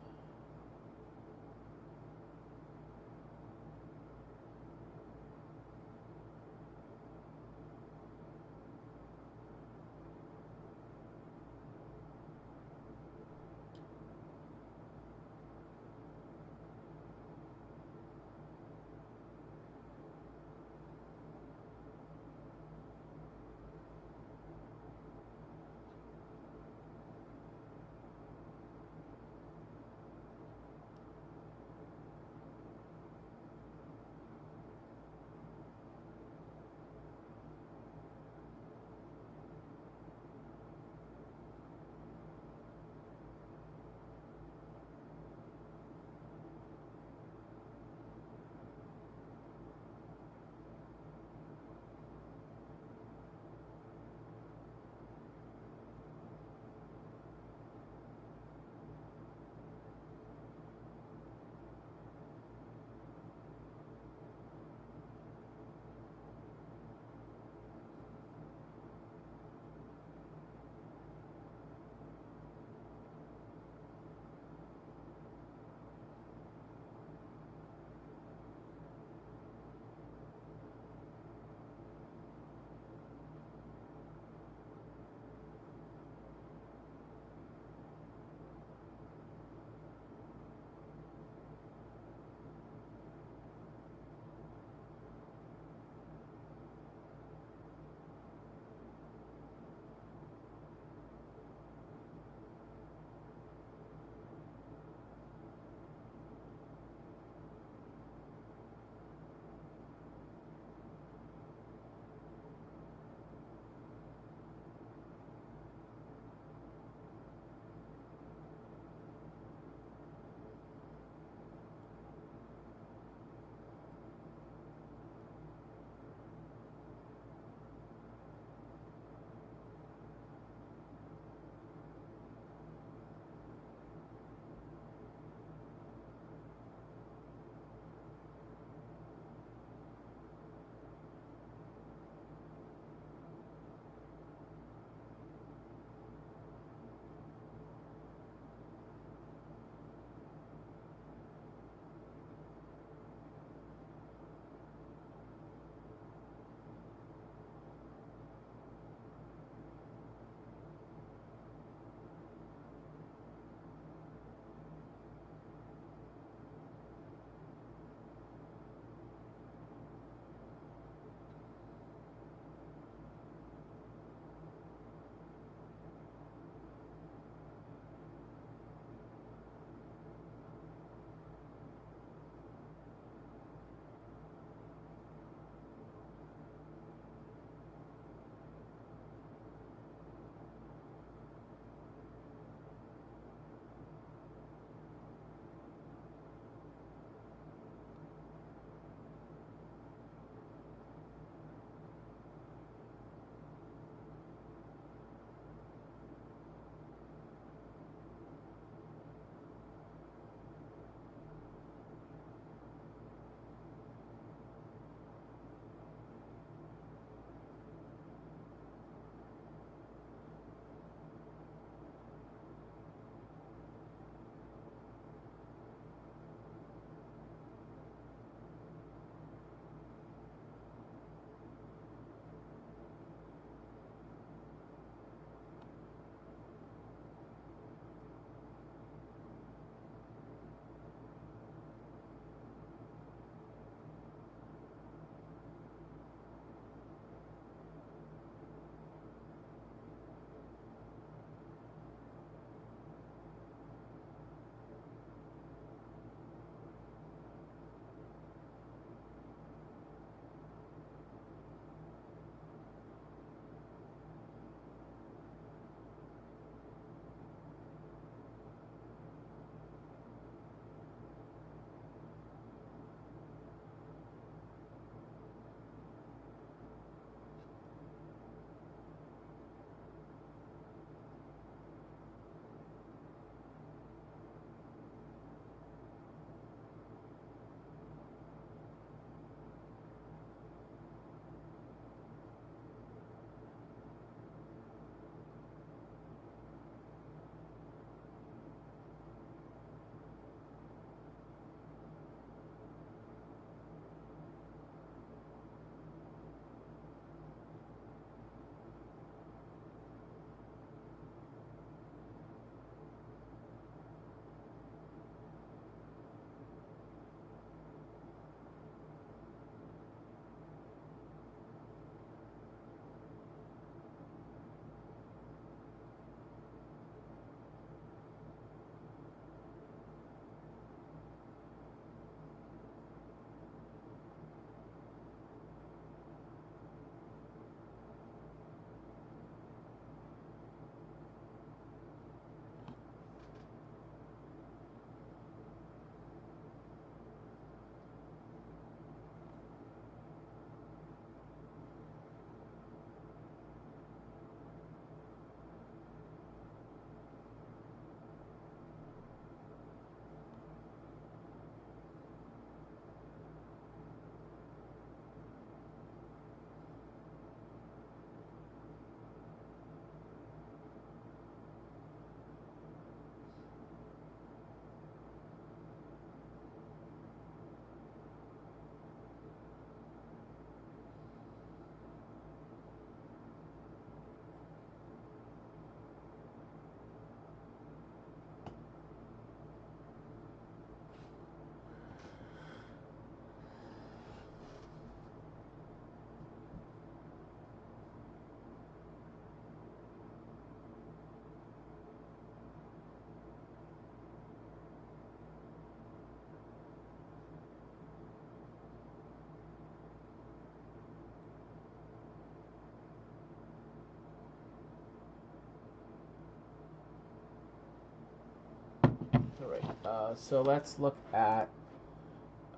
So let's look at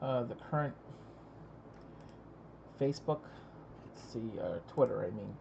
the current Facebook. Let's see, Twitter, I mean.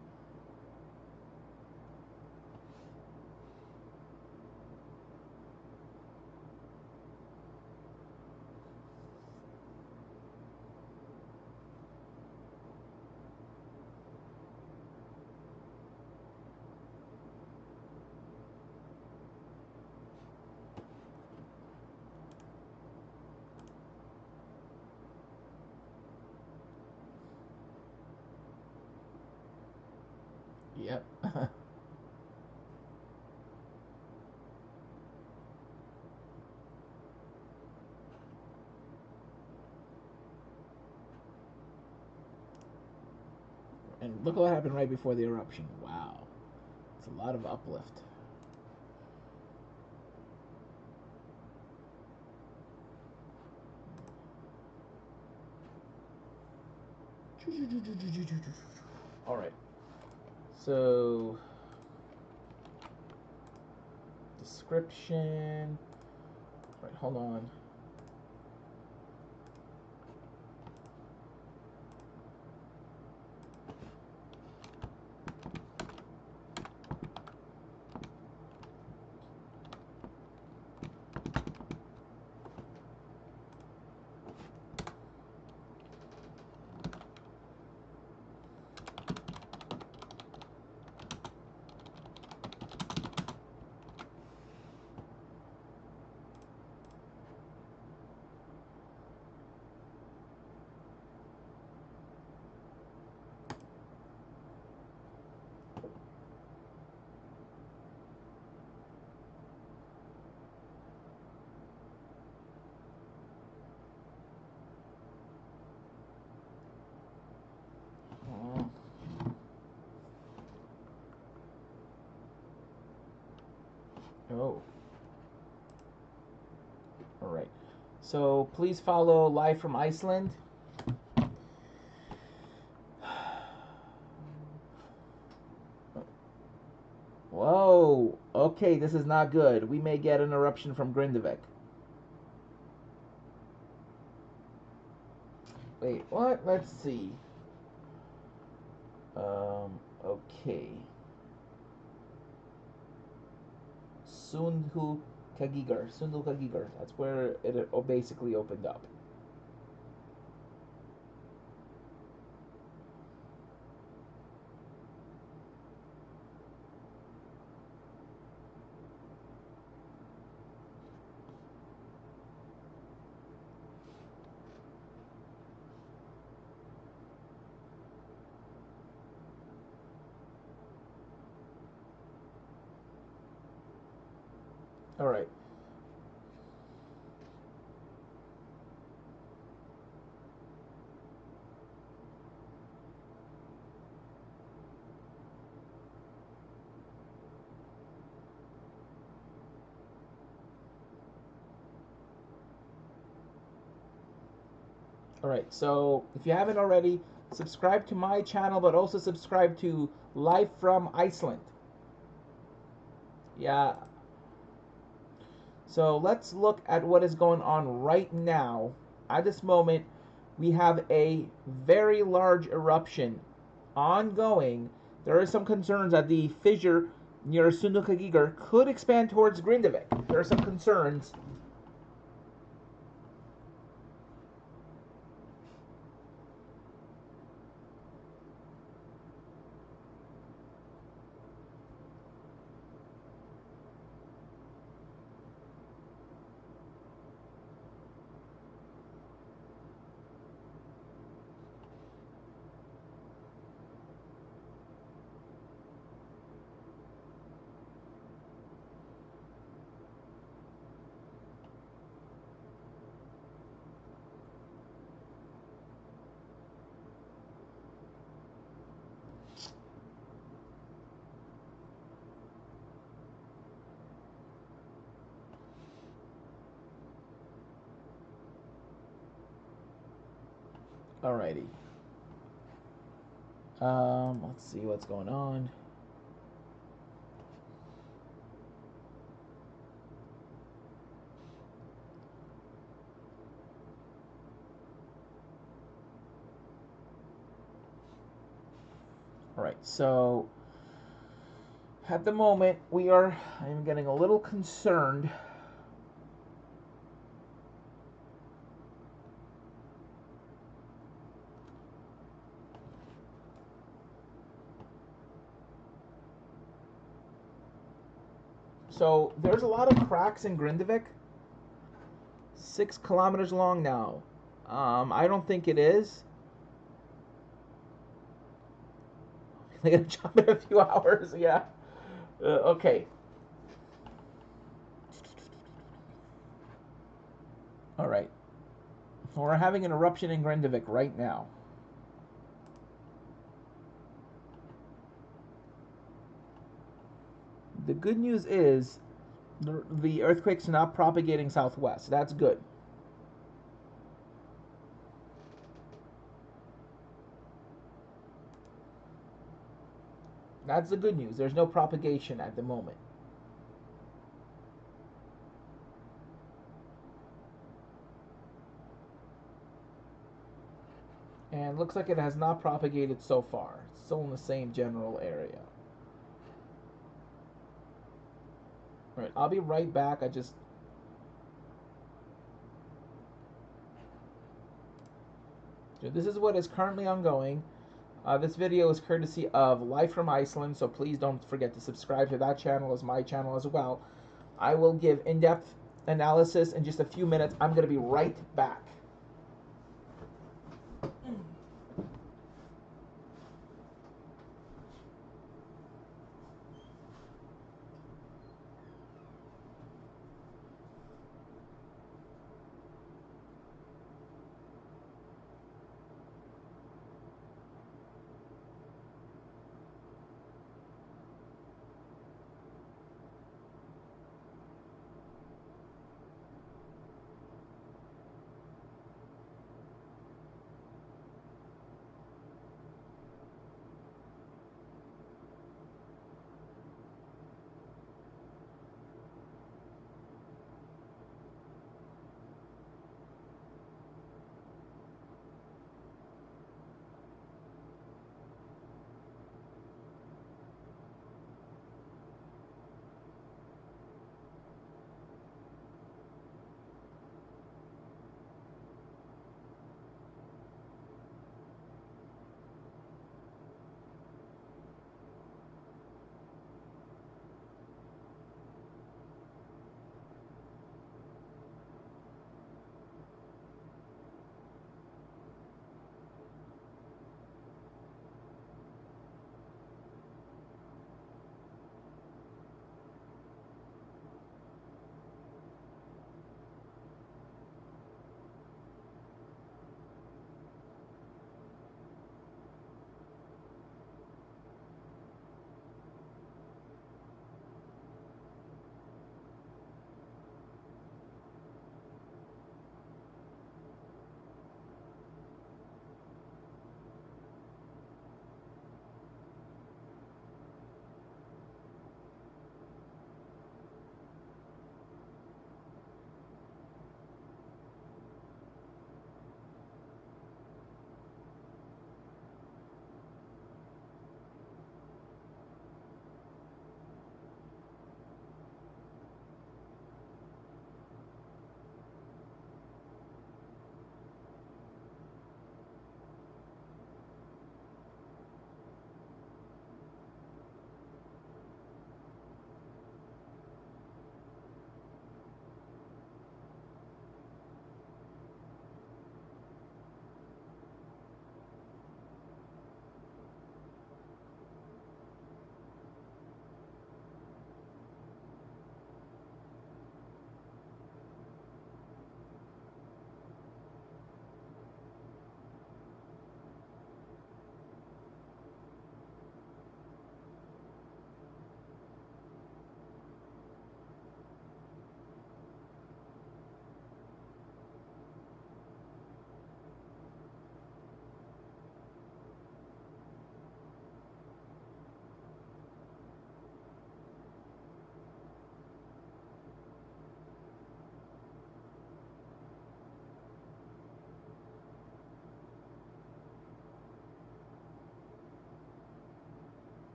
Yep. And look what happened right before the eruption. Wow. It's a lot of uplift. All right. So, description. Right, hold on. Oh. All right. So please follow Live from Iceland. Whoa. Okay, this is not good. We may get an eruption from Grindavik. Wait, what? Let's see. Okay. Sundhu Kagigar. That's where it basically opened up. All right. All right. So if you haven't already, subscribe to my channel, but also subscribe to Live from Iceland. Yeah. So let's look at what is going on right now. At this moment, we have a very large eruption ongoing. There are some concerns that the fissure near Sundukagigar could expand towards Grindavik. There are some concerns. Alrighty. Let's see what's going on. right, so at the moment I'm getting a little concerned. So there's a lot of cracks in Grindavik. 6 kilometers long now. I don't think it is. They're gonna jump in a few hours. Yeah. Okay. All right. We're having an eruption in Grindavik right now. The good news is the earthquake's not propagating southwest. That's good. That's the good news. There's no propagation at the moment. And looks like it has not propagated so far. It's still in the same general area. Alright, I'll be right back. So this is what is currently ongoing. This video is courtesy of Life from Iceland, so please don't forget to subscribe to that channel as my channel as well. I will give in-depth analysis in just a few minutes. I'm going to be right back.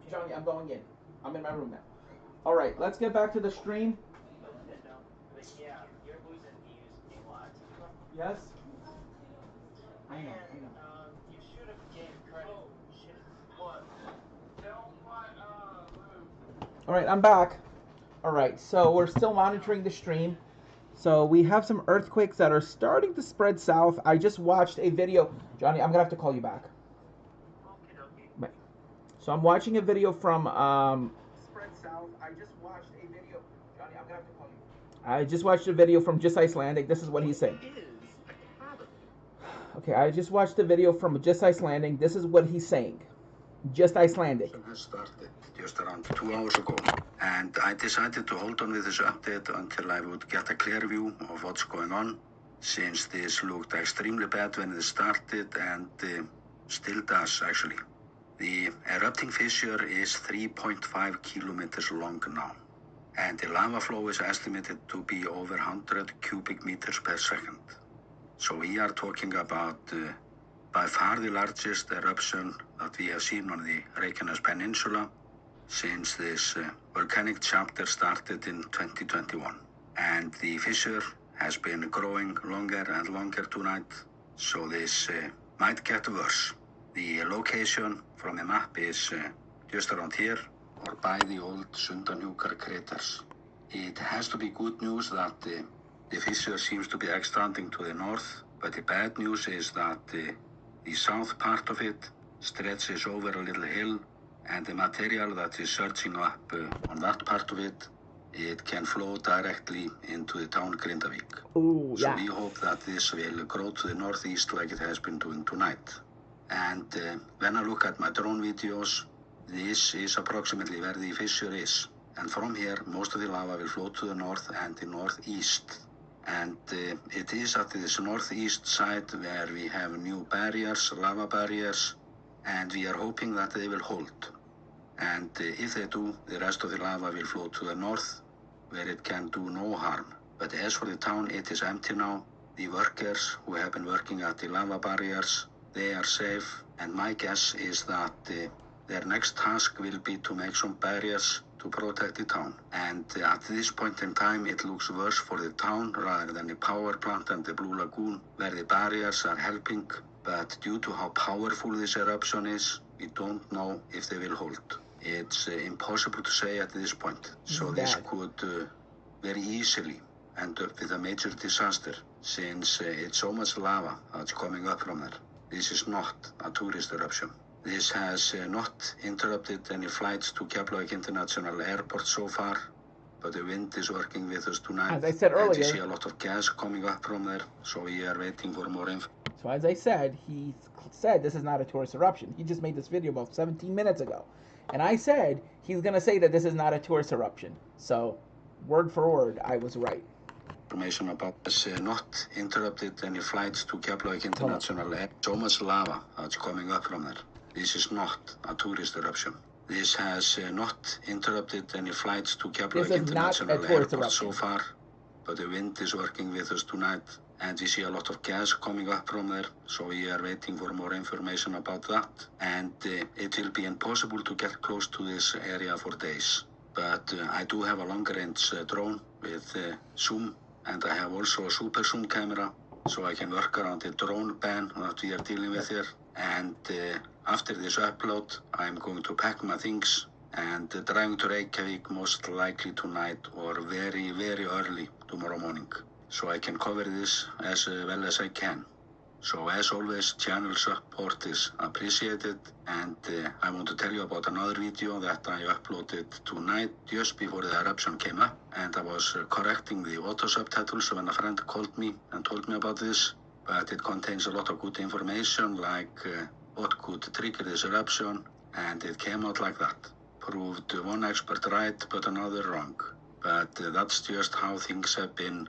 Johnny, I'm going in. I'm in my room now. All right, let's get back to the stream. But yeah, you're losing views a lot. Yes? I know. You should have gave credit. What? All right, I'm back. All right, so we're still monitoring the stream. So we have some earthquakes that are starting to spread south. I just watched a video. Johnny, I'm going to have to call you back. Okay. Right. So I'm watching a video from spread south. I just watched a video. Johnny, I'm going to have to call you. I just watched a video from Just Icelandic. This is what he's saying. Okay, I just watched a video from Just Icelandic. This is what he's saying. Just Icelandic. Has started just around 2 hours ago, and I decided to hold on with this update until I would get a clear view of what's going on, since this looked extremely bad when it started and still does actually. The erupting fissure is 3.5 kilometers long now, and the lava flow is estimated to be over 100 cubic meters per second. So we are talking about by far the largest eruption that we have seen on the Reykjanes Peninsula since this volcanic chapter started in 2021. And the fissure has been growing longer and longer tonight, so this might get worse. The location from the map is just around here, or by the old Sundanhjúkar craters. It has to be good news that the fissure seems to be expanding to the north, but the bad news is that the south part of it stretches over a little hill, and the material that is surging up on that part of it, it can flow directly into the town Grindavik. Ooh, So yeah. we hope that this will grow to the northeast like it has been doing tonight. And when I look at my drone videos, this is approximately where the fissure is. And from here, most of the lava will flow to the north and the northeast. And it is at this northeast side where we have new barriers, lava barriers, and we are hoping that they will hold. And if they do, the rest of the lava will flow to the north, where it can do no harm. But as for the town, it is empty now. The workers who have been working at the lava barriers, they are safe. And my guess is that their next task will be to make some barriers to protect the town. And at this point in time, it looks worse for the town rather than the power plant and the Blue Lagoon, where the barriers are helping. But due to how powerful this eruption is, we don't know if they will hold. It's impossible to say at this point. So this could very easily end up with a major disaster, since it's so much lava that's coming up from there. This is not a tourist eruption. This has not interrupted any flights to Keflavík International Airport so far, but the wind is working with us tonight. As I said earlier, and we see a lot of gas coming up from there, so we are waiting for more info. So as I said, he said this is not a tourist eruption. He just made this video about 17 minutes ago. And I said he's going to say that this is not a tourist eruption. So, word for word, I was right. Information about this not interrupted any flights to Keflavík International Airport. So much lava that's coming up from there. This is not a tourist eruption. This has not interrupted any flights to Keflavík International Airport so far, but the wind is working with us tonight, and we see a lot of gas coming up from there, so we are waiting for more information about that. And it will be impossible to get close to this area for days. But I do have a longer-range drone with zoom, and I have also a super zoom camera, so I can work around the drone ban that we are dealing with here. And after this upload, I'm going to pack my things and driving to Reykjavík most likely tonight or very, very early tomorrow morning, so I can cover this as well as I can. So as always, channel support is appreciated, and I want to tell you about another video that I uploaded tonight just before the eruption came up, and I was correcting the auto subtitles when a friend called me and told me about this, but it contains a lot of good information like what could trigger this eruption, and it came out like that. Proved one expert right but another wrong, but that's just how things have been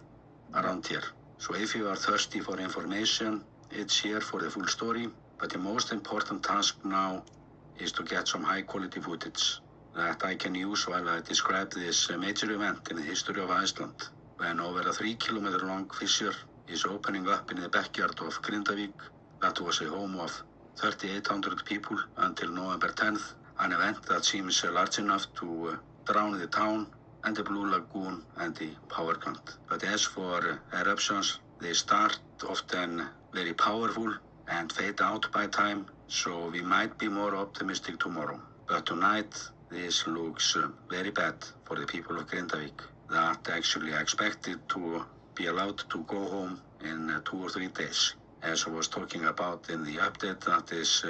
around here. So if you are thirsty for information, it's here for the full story, but the most important task now is to get some high quality footage that I can use while I describe this major event in the history of Iceland, when over a 3 kilometer long fissure is opening up in the backyard of Grindavik. That was the home of 3,800 people until November 10th, an event that seems large enough to drown the town and the Blue Lagoon and the power plant. But as for eruptions, they start often very powerful and fade out by time, so we might be more optimistic tomorrow. But tonight, this looks very bad for the people of Grindavik that actually expected to be allowed to go home in 2 or 3 days. As I was talking about in the update, that is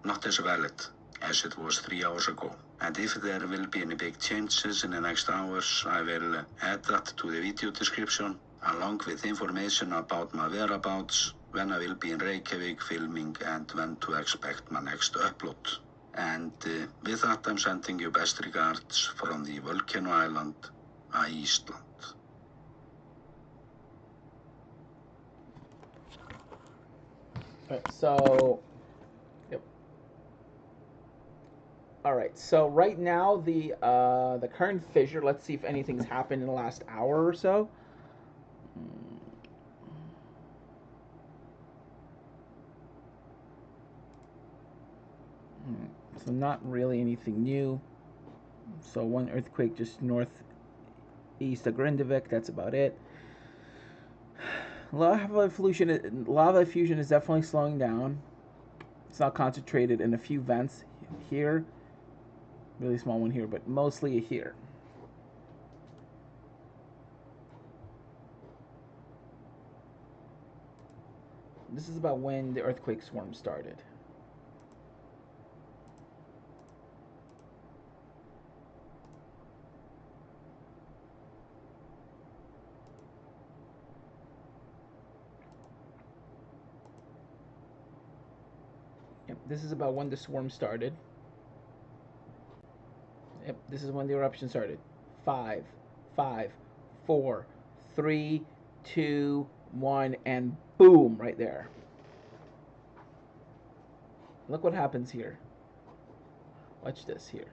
not as valid as it was 3 hours ago. And if there will be any big changes in the next hours, I will add that to the video description, along with information about my whereabouts, when I will be in Reykjavik filming, and when to expect my next upload. And with that, I'm sending you best regards from the Volcano Island, Iceland. Right, so, yep. All right, so right now the current fissure. Let's see if anything's happened in the last hour or so. So not really anything new. So one earthquake just northeast of Grindavik. That's about it. Lava fusion is definitely slowing down. It's not concentrated in a few vents here, really small one here, but mostly here. This is about when the earthquake swarm started. Yep, this is about when the swarm started. Yep, this is when the eruption started. 5, 5, 4, 3, 2, 1, and boom, right there. Look what happens here. Watch this here.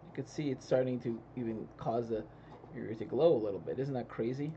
You can see it's starting to even cause the area to glow a little bit. Isn't that crazy?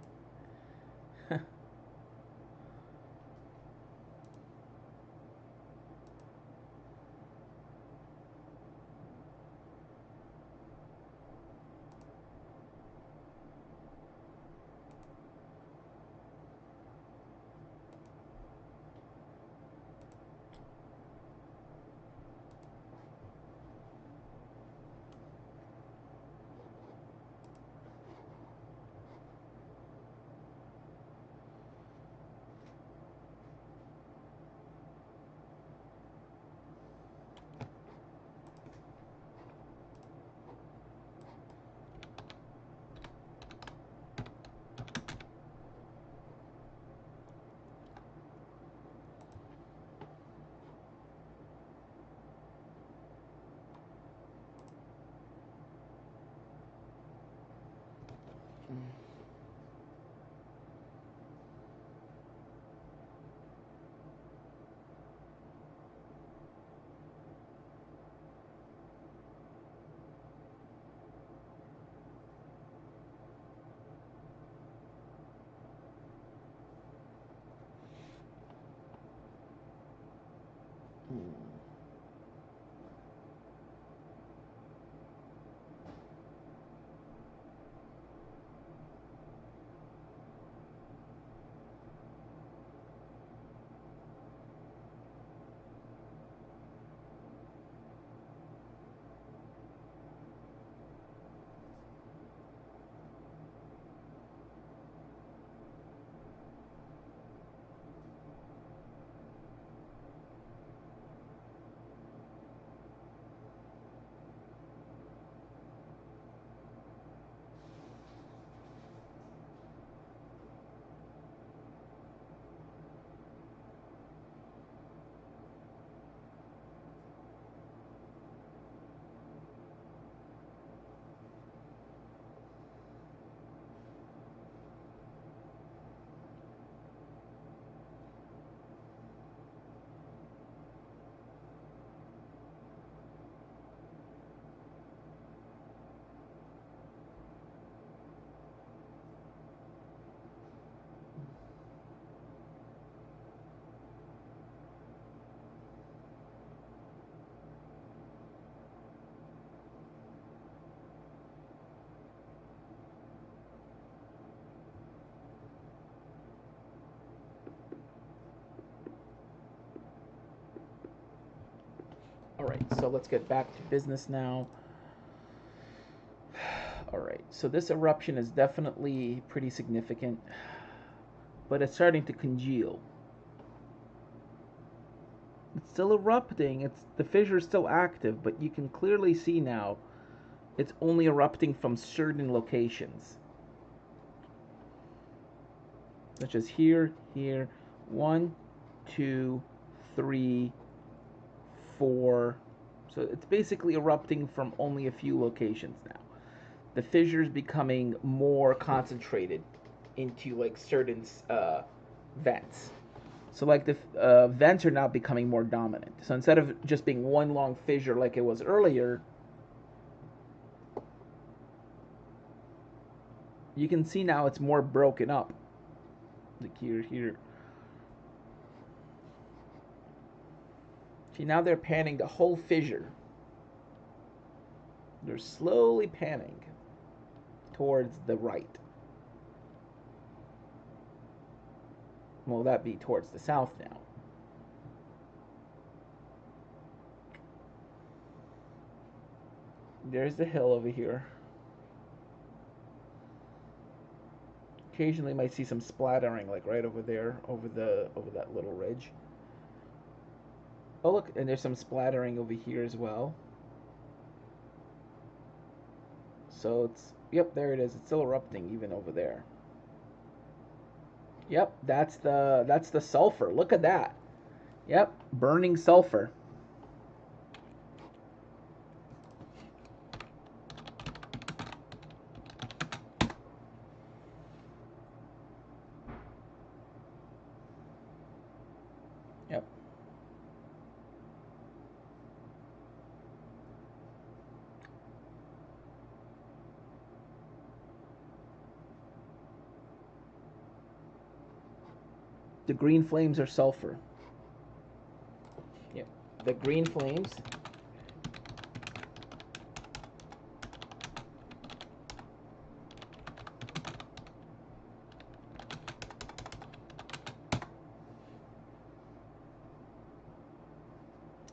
Alright, so let's get back to business now. Alright, so this eruption is definitely pretty significant, but it's starting to congeal. It's still erupting, the fissure is still active, but you can clearly see now it's only erupting from certain locations. Such as here, here, 1, 2, 3, 4. So it's basically erupting from only a few locations now. The fissure is becoming more concentrated into like certain vents. So like the vents are now becoming more dominant. So instead of just being one long fissure like it was earlier, you can see now it's more broken up. Like here. See, now they're panning the whole fissure. They're slowly panning towards the right. Well, that be towards the south now. There's the hill over here. Occasionally you might see some splattering, like right over there, over that little ridge. Oh look, and there's some splattering over here as well. So it's, yep, there it is. It's still erupting even over there. Yep, that's the sulfur. Look at that. Yep, burning sulfur. Yep. The green flames are sulfur. Yep. The green flames.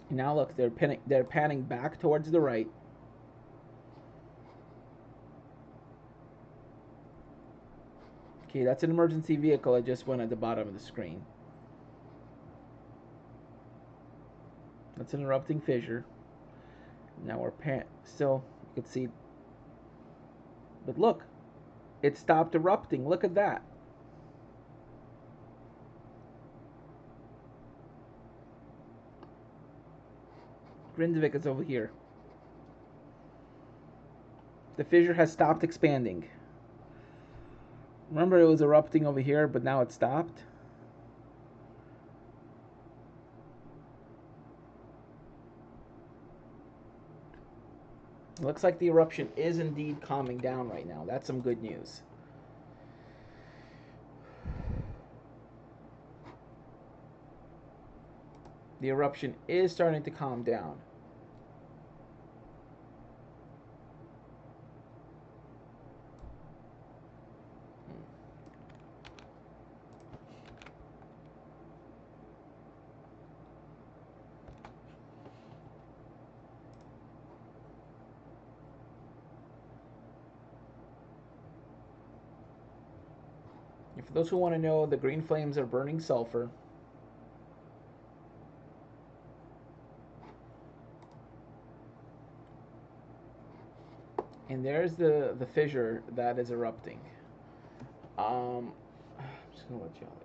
Now look, they're panning back towards the right. Okay, that's an emergency vehicle. I just went at the bottom of the screen. That's an erupting fissure. Now we're still, you can see. But look, it stopped erupting. Look at that. Grindavik is over here. The fissure has stopped expanding. Remember it was erupting over here, but now it stopped? It looks like the eruption is indeed calming down right now. That's some good news. The eruption is starting to calm down. For those who want to know, the green flames are burning sulfur. And there's the fissure that is erupting. I'm just gonna let you know.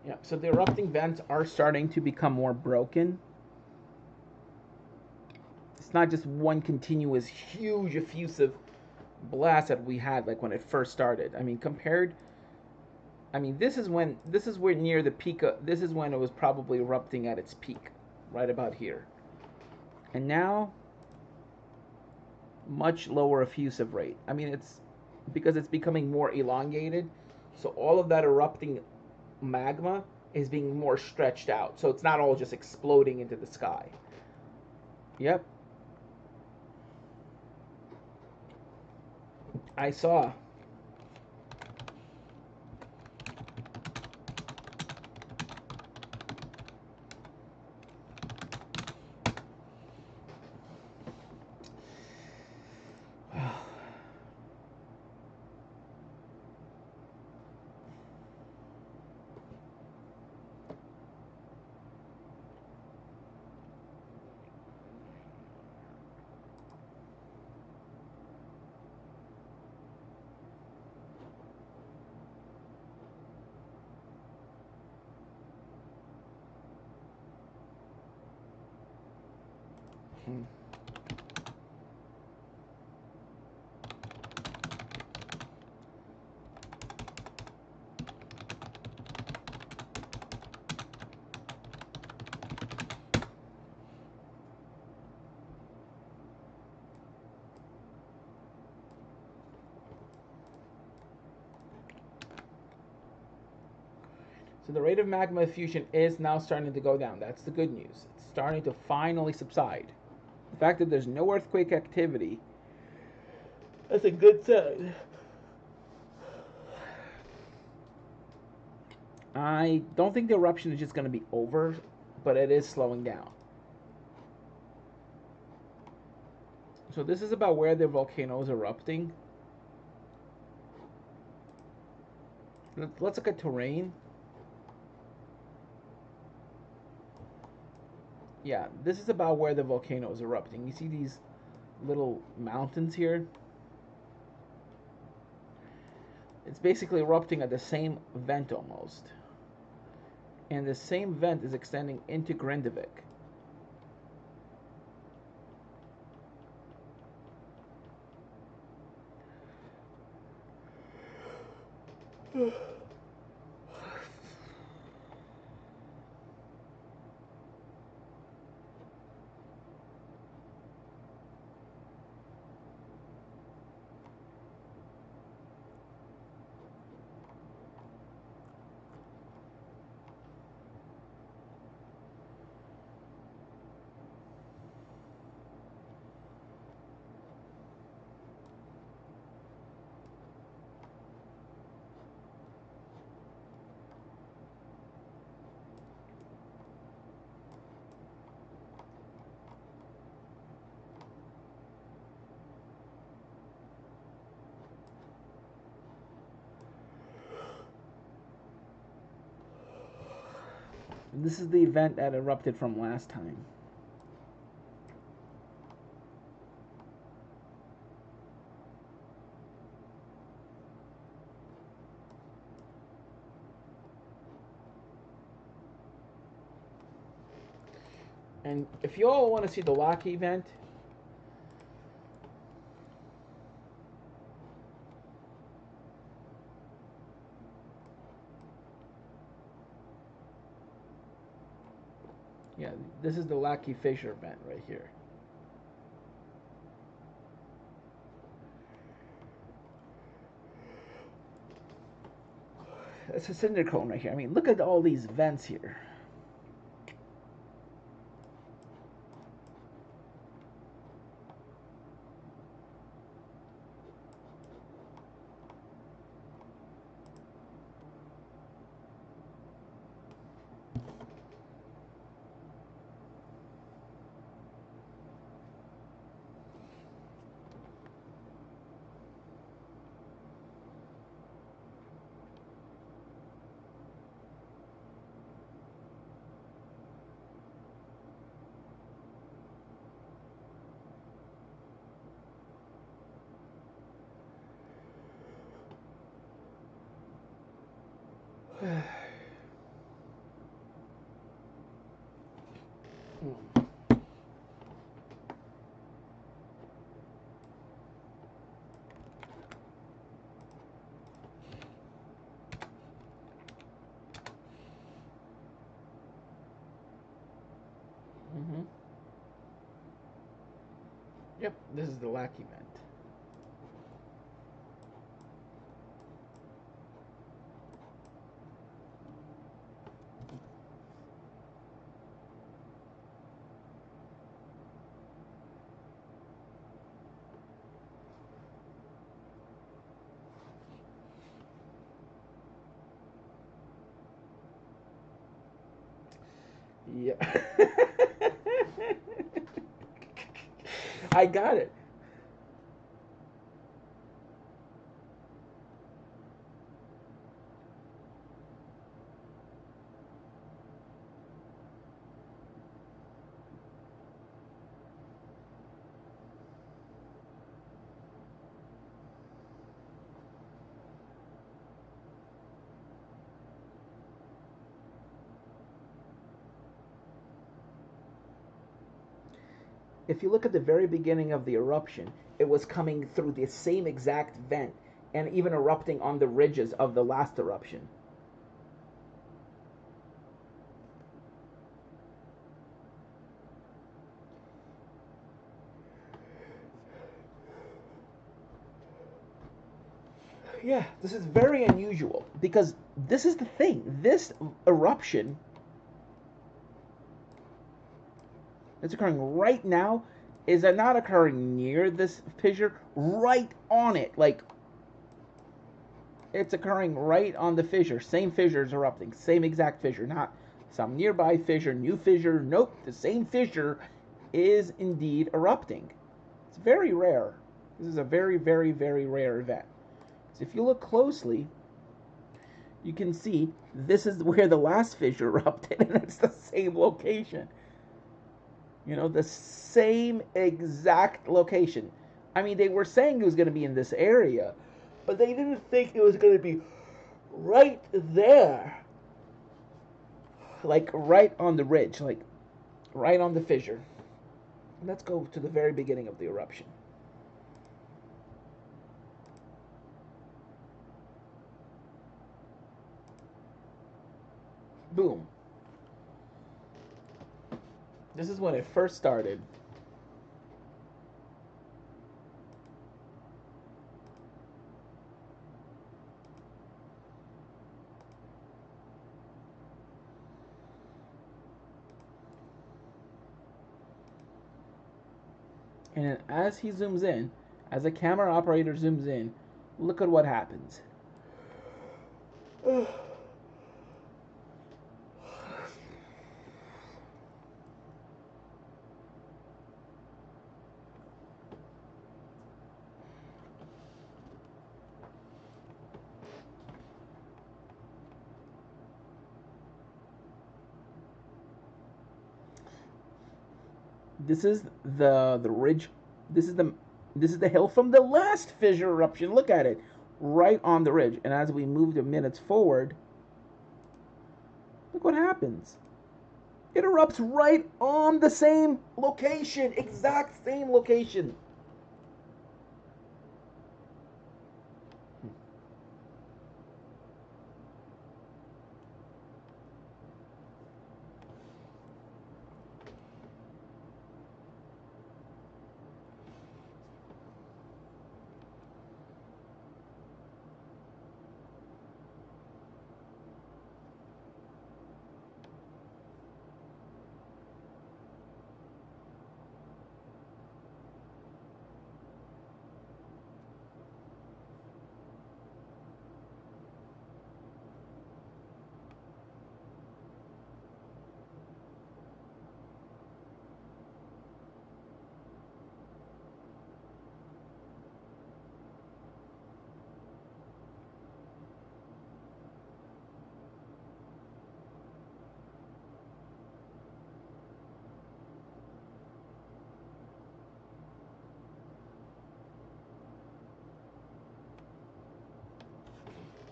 Yeah, so the erupting vents are starting to become more broken. It's not just one continuous huge effusive blast that we had like when it first started. I mean, this is where near the peak. This is when it was probably erupting at its peak, right about here. And now, much lower effusive rate. I mean, it's because it's becoming more elongated. So all of that erupting magma is being more stretched out. So it's not all just exploding into the sky. Yep. I saw. So the rate of magma effusion is now starting to go down. That's the good news. It's starting to finally subside. The fact that there's no earthquake activity, that's a good sign. I don't think the eruption is just going to be over, but it is slowing down. So this is about where the volcano is erupting. Let's look at terrain. Yeah, this is about where the volcano is erupting. You see these little mountains here? It's basically erupting at the same vent almost. And the same vent is extending into Grindavik. This is the event that erupted from last time. And if you all want to see the lock event, yeah, this is the Lackey Fissure vent right here. It's a cinder cone right here. I mean, look at all these vents here. This is the lackey vent. Yeah. I got it. If you look at the very beginning of the eruption, it was coming through the same exact vent and even erupting on the ridges of the last eruption. Yeah, this is very unusual because this is the thing. This eruption that's occurring right now is not occurring near this fissure, right on it. Like, it's occurring right on the fissure. Same fissure is erupting. Same exact fissure. Not some nearby fissure, new fissure. Nope, the same fissure is indeed erupting. It's very rare. This is a very, very, very rare event. So if you look closely, you can see this is where the last fissure erupted, and it's the same location. You know, the same exact location. I mean, they were saying it was going to be in this area, but they didn't think it was going to be right there. Like, right on the ridge, like, right on the fissure. Let's go to the very beginning of the eruption. Boom. This is when it first started. And as he zooms in, as the camera operator zooms in, look at what happens. This is the ridge. This is the hill from the last fissure eruption. Look at it, right on the ridge. And as we move the minutes forward, look what happens. It erupts right on the same location, exact same location.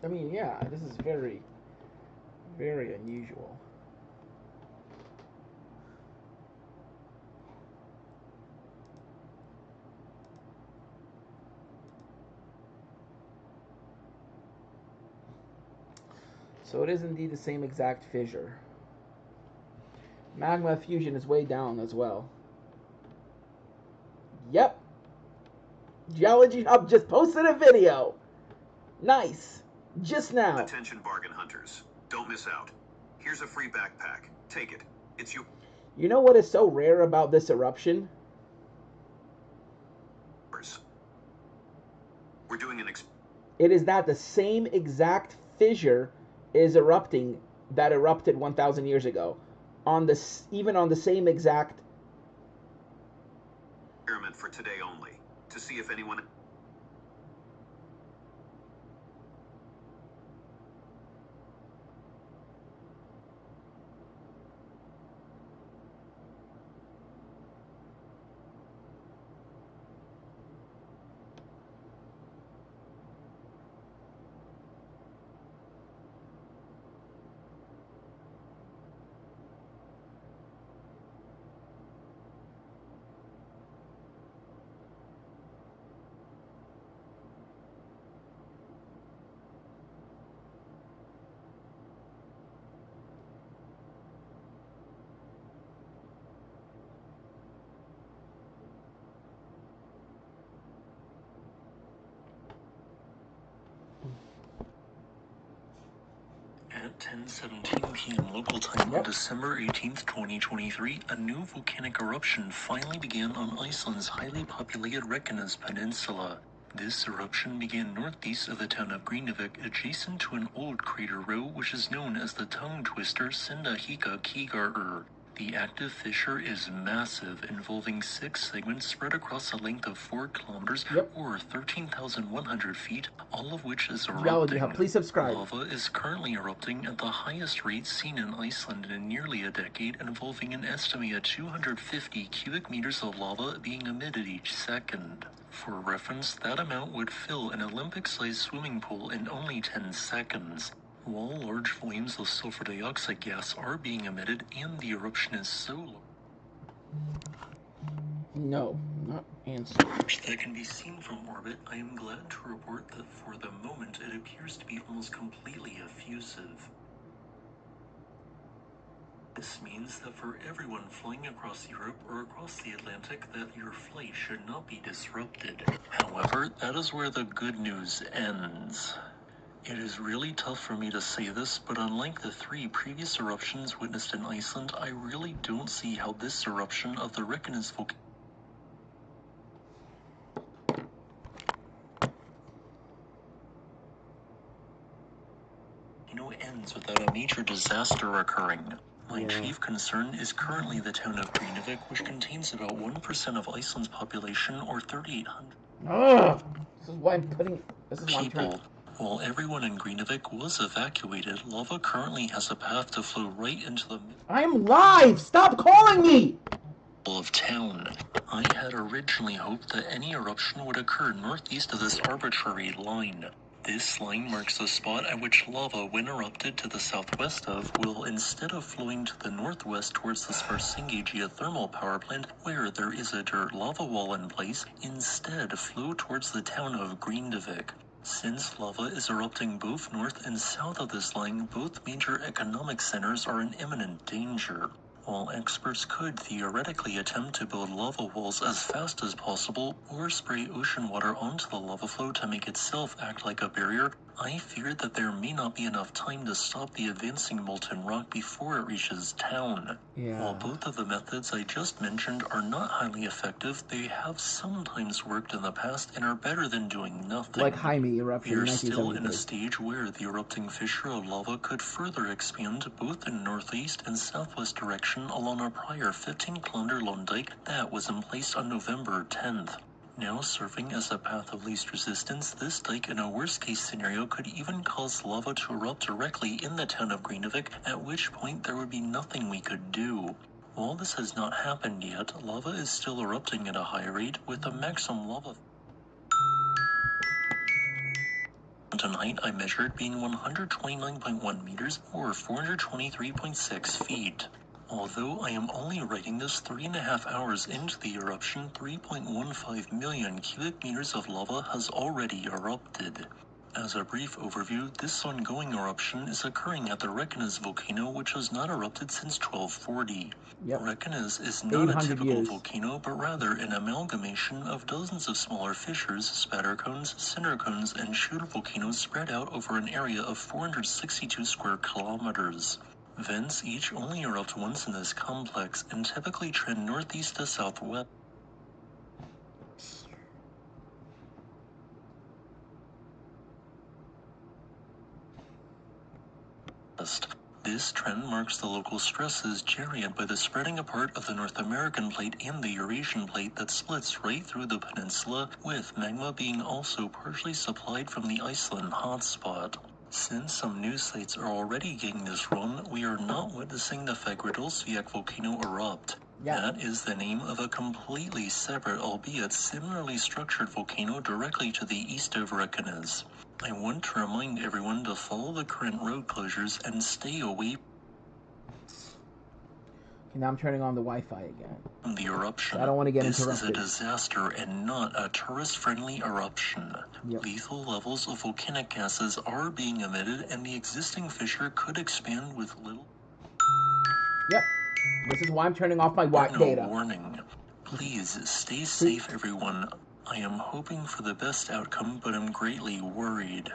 I mean, yeah, this is very, very unusual. So it is indeed the same exact fissure. Magma fusion is way down as well. Yep, Geology Hub just posted a video. Nice. Just now. Attention bargain hunters. Don't miss out. Here's a free backpack. Take it. It's yours. You know what is so rare about this eruption? We're doing it is that the same exact fissure is erupting that erupted 1,000 years ago. Even on the same exact experiment for today only, to see if anyone... At 10:17 p.m. local time on December 18th, 2023, a new volcanic eruption finally began on Iceland's highly populated Reykjanes Peninsula. This eruption began northeast of the town of Grindavik, adjacent to an old crater row which is known as the tongue twister Sindahika Kigarur. The active fissure is massive, involving 6 segments spread across a length of 4 kilometers or 13,100 feet, all of which is erupting. Please subscribe. Lava is currently erupting at the highest rate seen in Iceland in nearly a decade, involving an estimated 250 cubic meters of lava being emitted each second. For reference, that amount would fill an Olympic-sized swimming pool in only 10 seconds. While large volumes of sulfur dioxide gas are being emitted and the eruption is so large No, not answer. that can be seen from orbit, I am glad to report that for the moment it appears to be almost completely effusive. This means that for everyone flying across Europe or across the Atlantic, that your flight should not be disrupted. However, that is where the good news ends. It is really tough for me to say this, but unlike the 3 previous eruptions witnessed in Iceland, I really don't see how this eruption of the Reykjanes volcano ends without a major disaster occurring. My chief concern is currently the town of Grindavik, which contains about 1% of Iceland's population, or 3,800 This is why I'm putting... This is why I'm trying... people. While everyone in Grindavik was evacuated, lava currently has a path to flow right into the I'm live! Stop calling me! middle of town. I had originally hoped that any eruption would occur northeast of this arbitrary line. This line marks the spot at which lava, when erupted to the southwest of, will, instead of flowing to the northwest towards the SVARTSENGI geothermal power plant, where there is a dirt lava wall in place, instead flow towards the town of Grindavik. Since lava is erupting both north and south of this line, both major economic centers are in imminent danger. While experts could theoretically attempt to build lava walls as fast as possible, or spray ocean water onto the lava flow to make itself act like a barrier, I fear that there may not be enough time to stop the advancing molten rock before it reaches town. While both of the methods I just mentioned are not highly effective, they have sometimes worked in the past and are better than doing nothing. Like Jaime eruption We in are still in a 1973. stage where the erupting fissure of lava could further expand both in northeast and southwest direction along a prior 15-kilometer long dike that was in place on November 10th. Now serving as a path of least resistance, this dike in a worst-case scenario could even cause lava to erupt directly in the town of Grindavik, at which point there would be nothing we could do. While this has not happened yet, lava is still erupting at a high rate, with a maximum lava mountain height I measured being 129.1 meters or 423.6 feet. Although I am only writing this 3.5 hours into the eruption, 3.15 million cubic meters of lava has already erupted. As a brief overview, this ongoing eruption is occurring at the Requenes volcano, which has not erupted since 1240. Yep. Requenes is not a 800 typical years. volcano, but rather an amalgamation of dozens of smaller fissures, spatter cones, cinder cones, and chute volcanoes spread out over an area of 462 square kilometers. Vents each only erupt once in this complex and typically trend northeast to southwest. This trend marks the local stresses generated by the spreading apart of the North American plate and the Eurasian plate that splits right through the peninsula, with magma being also partially supplied from the Iceland hotspot. Since some news sites are already getting this wrong, we are not witnessing the Fagradolsvik volcano erupt. Yeah. That is the name of a completely separate, albeit similarly structured volcano directly to the east of Requenes. I want to remind everyone to follow the current road closures and stay away Now I'm turning on the Wi-Fi again. from the eruption. I don't want to get This interrupted. is a disaster and not a tourist-friendly eruption. Yep. Lethal levels of volcanic gases are being emitted, and the existing fissure could expand with little Yep. This is why I'm turning off my data. warning. Please stay safe, everyone. I am hoping for the best outcome, but I'm greatly worried.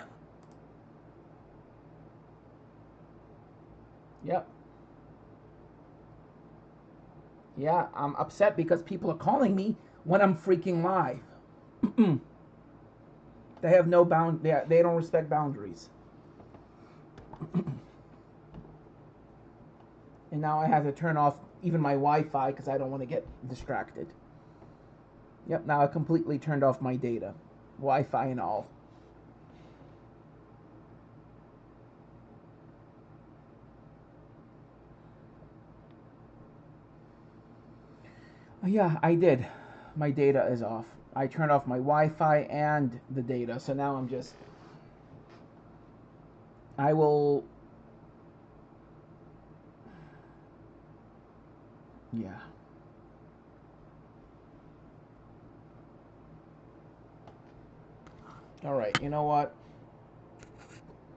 Yep. Yeah, I'm upset because people are calling me when I'm freaking live. They have no bound. They don't respect boundaries. And now I have to turn off even my Wi-Fi because I don't want to get distracted. Yep, now I completely turned off my data, Wi-Fi and all. Yeah, I did. My data is off. I turned off my Wi-Fi and the data, so now I'm just... I will... Yeah. Alright, you know what?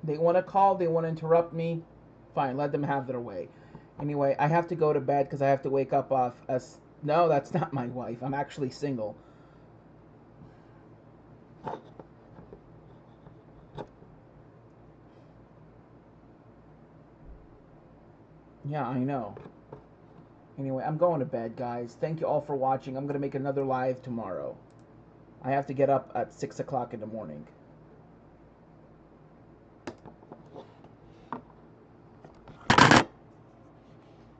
They want to call, they want to interrupt me. Fine, let them have their way. Anyway, I have to go to bed because I have to wake up off as... No, that's not my wife. I'm actually single. Yeah, I know. Anyway, I'm going to bed, guys. Thank you all for watching. I'm going to make another live tomorrow. I have to get up at 6 o'clock in the morning.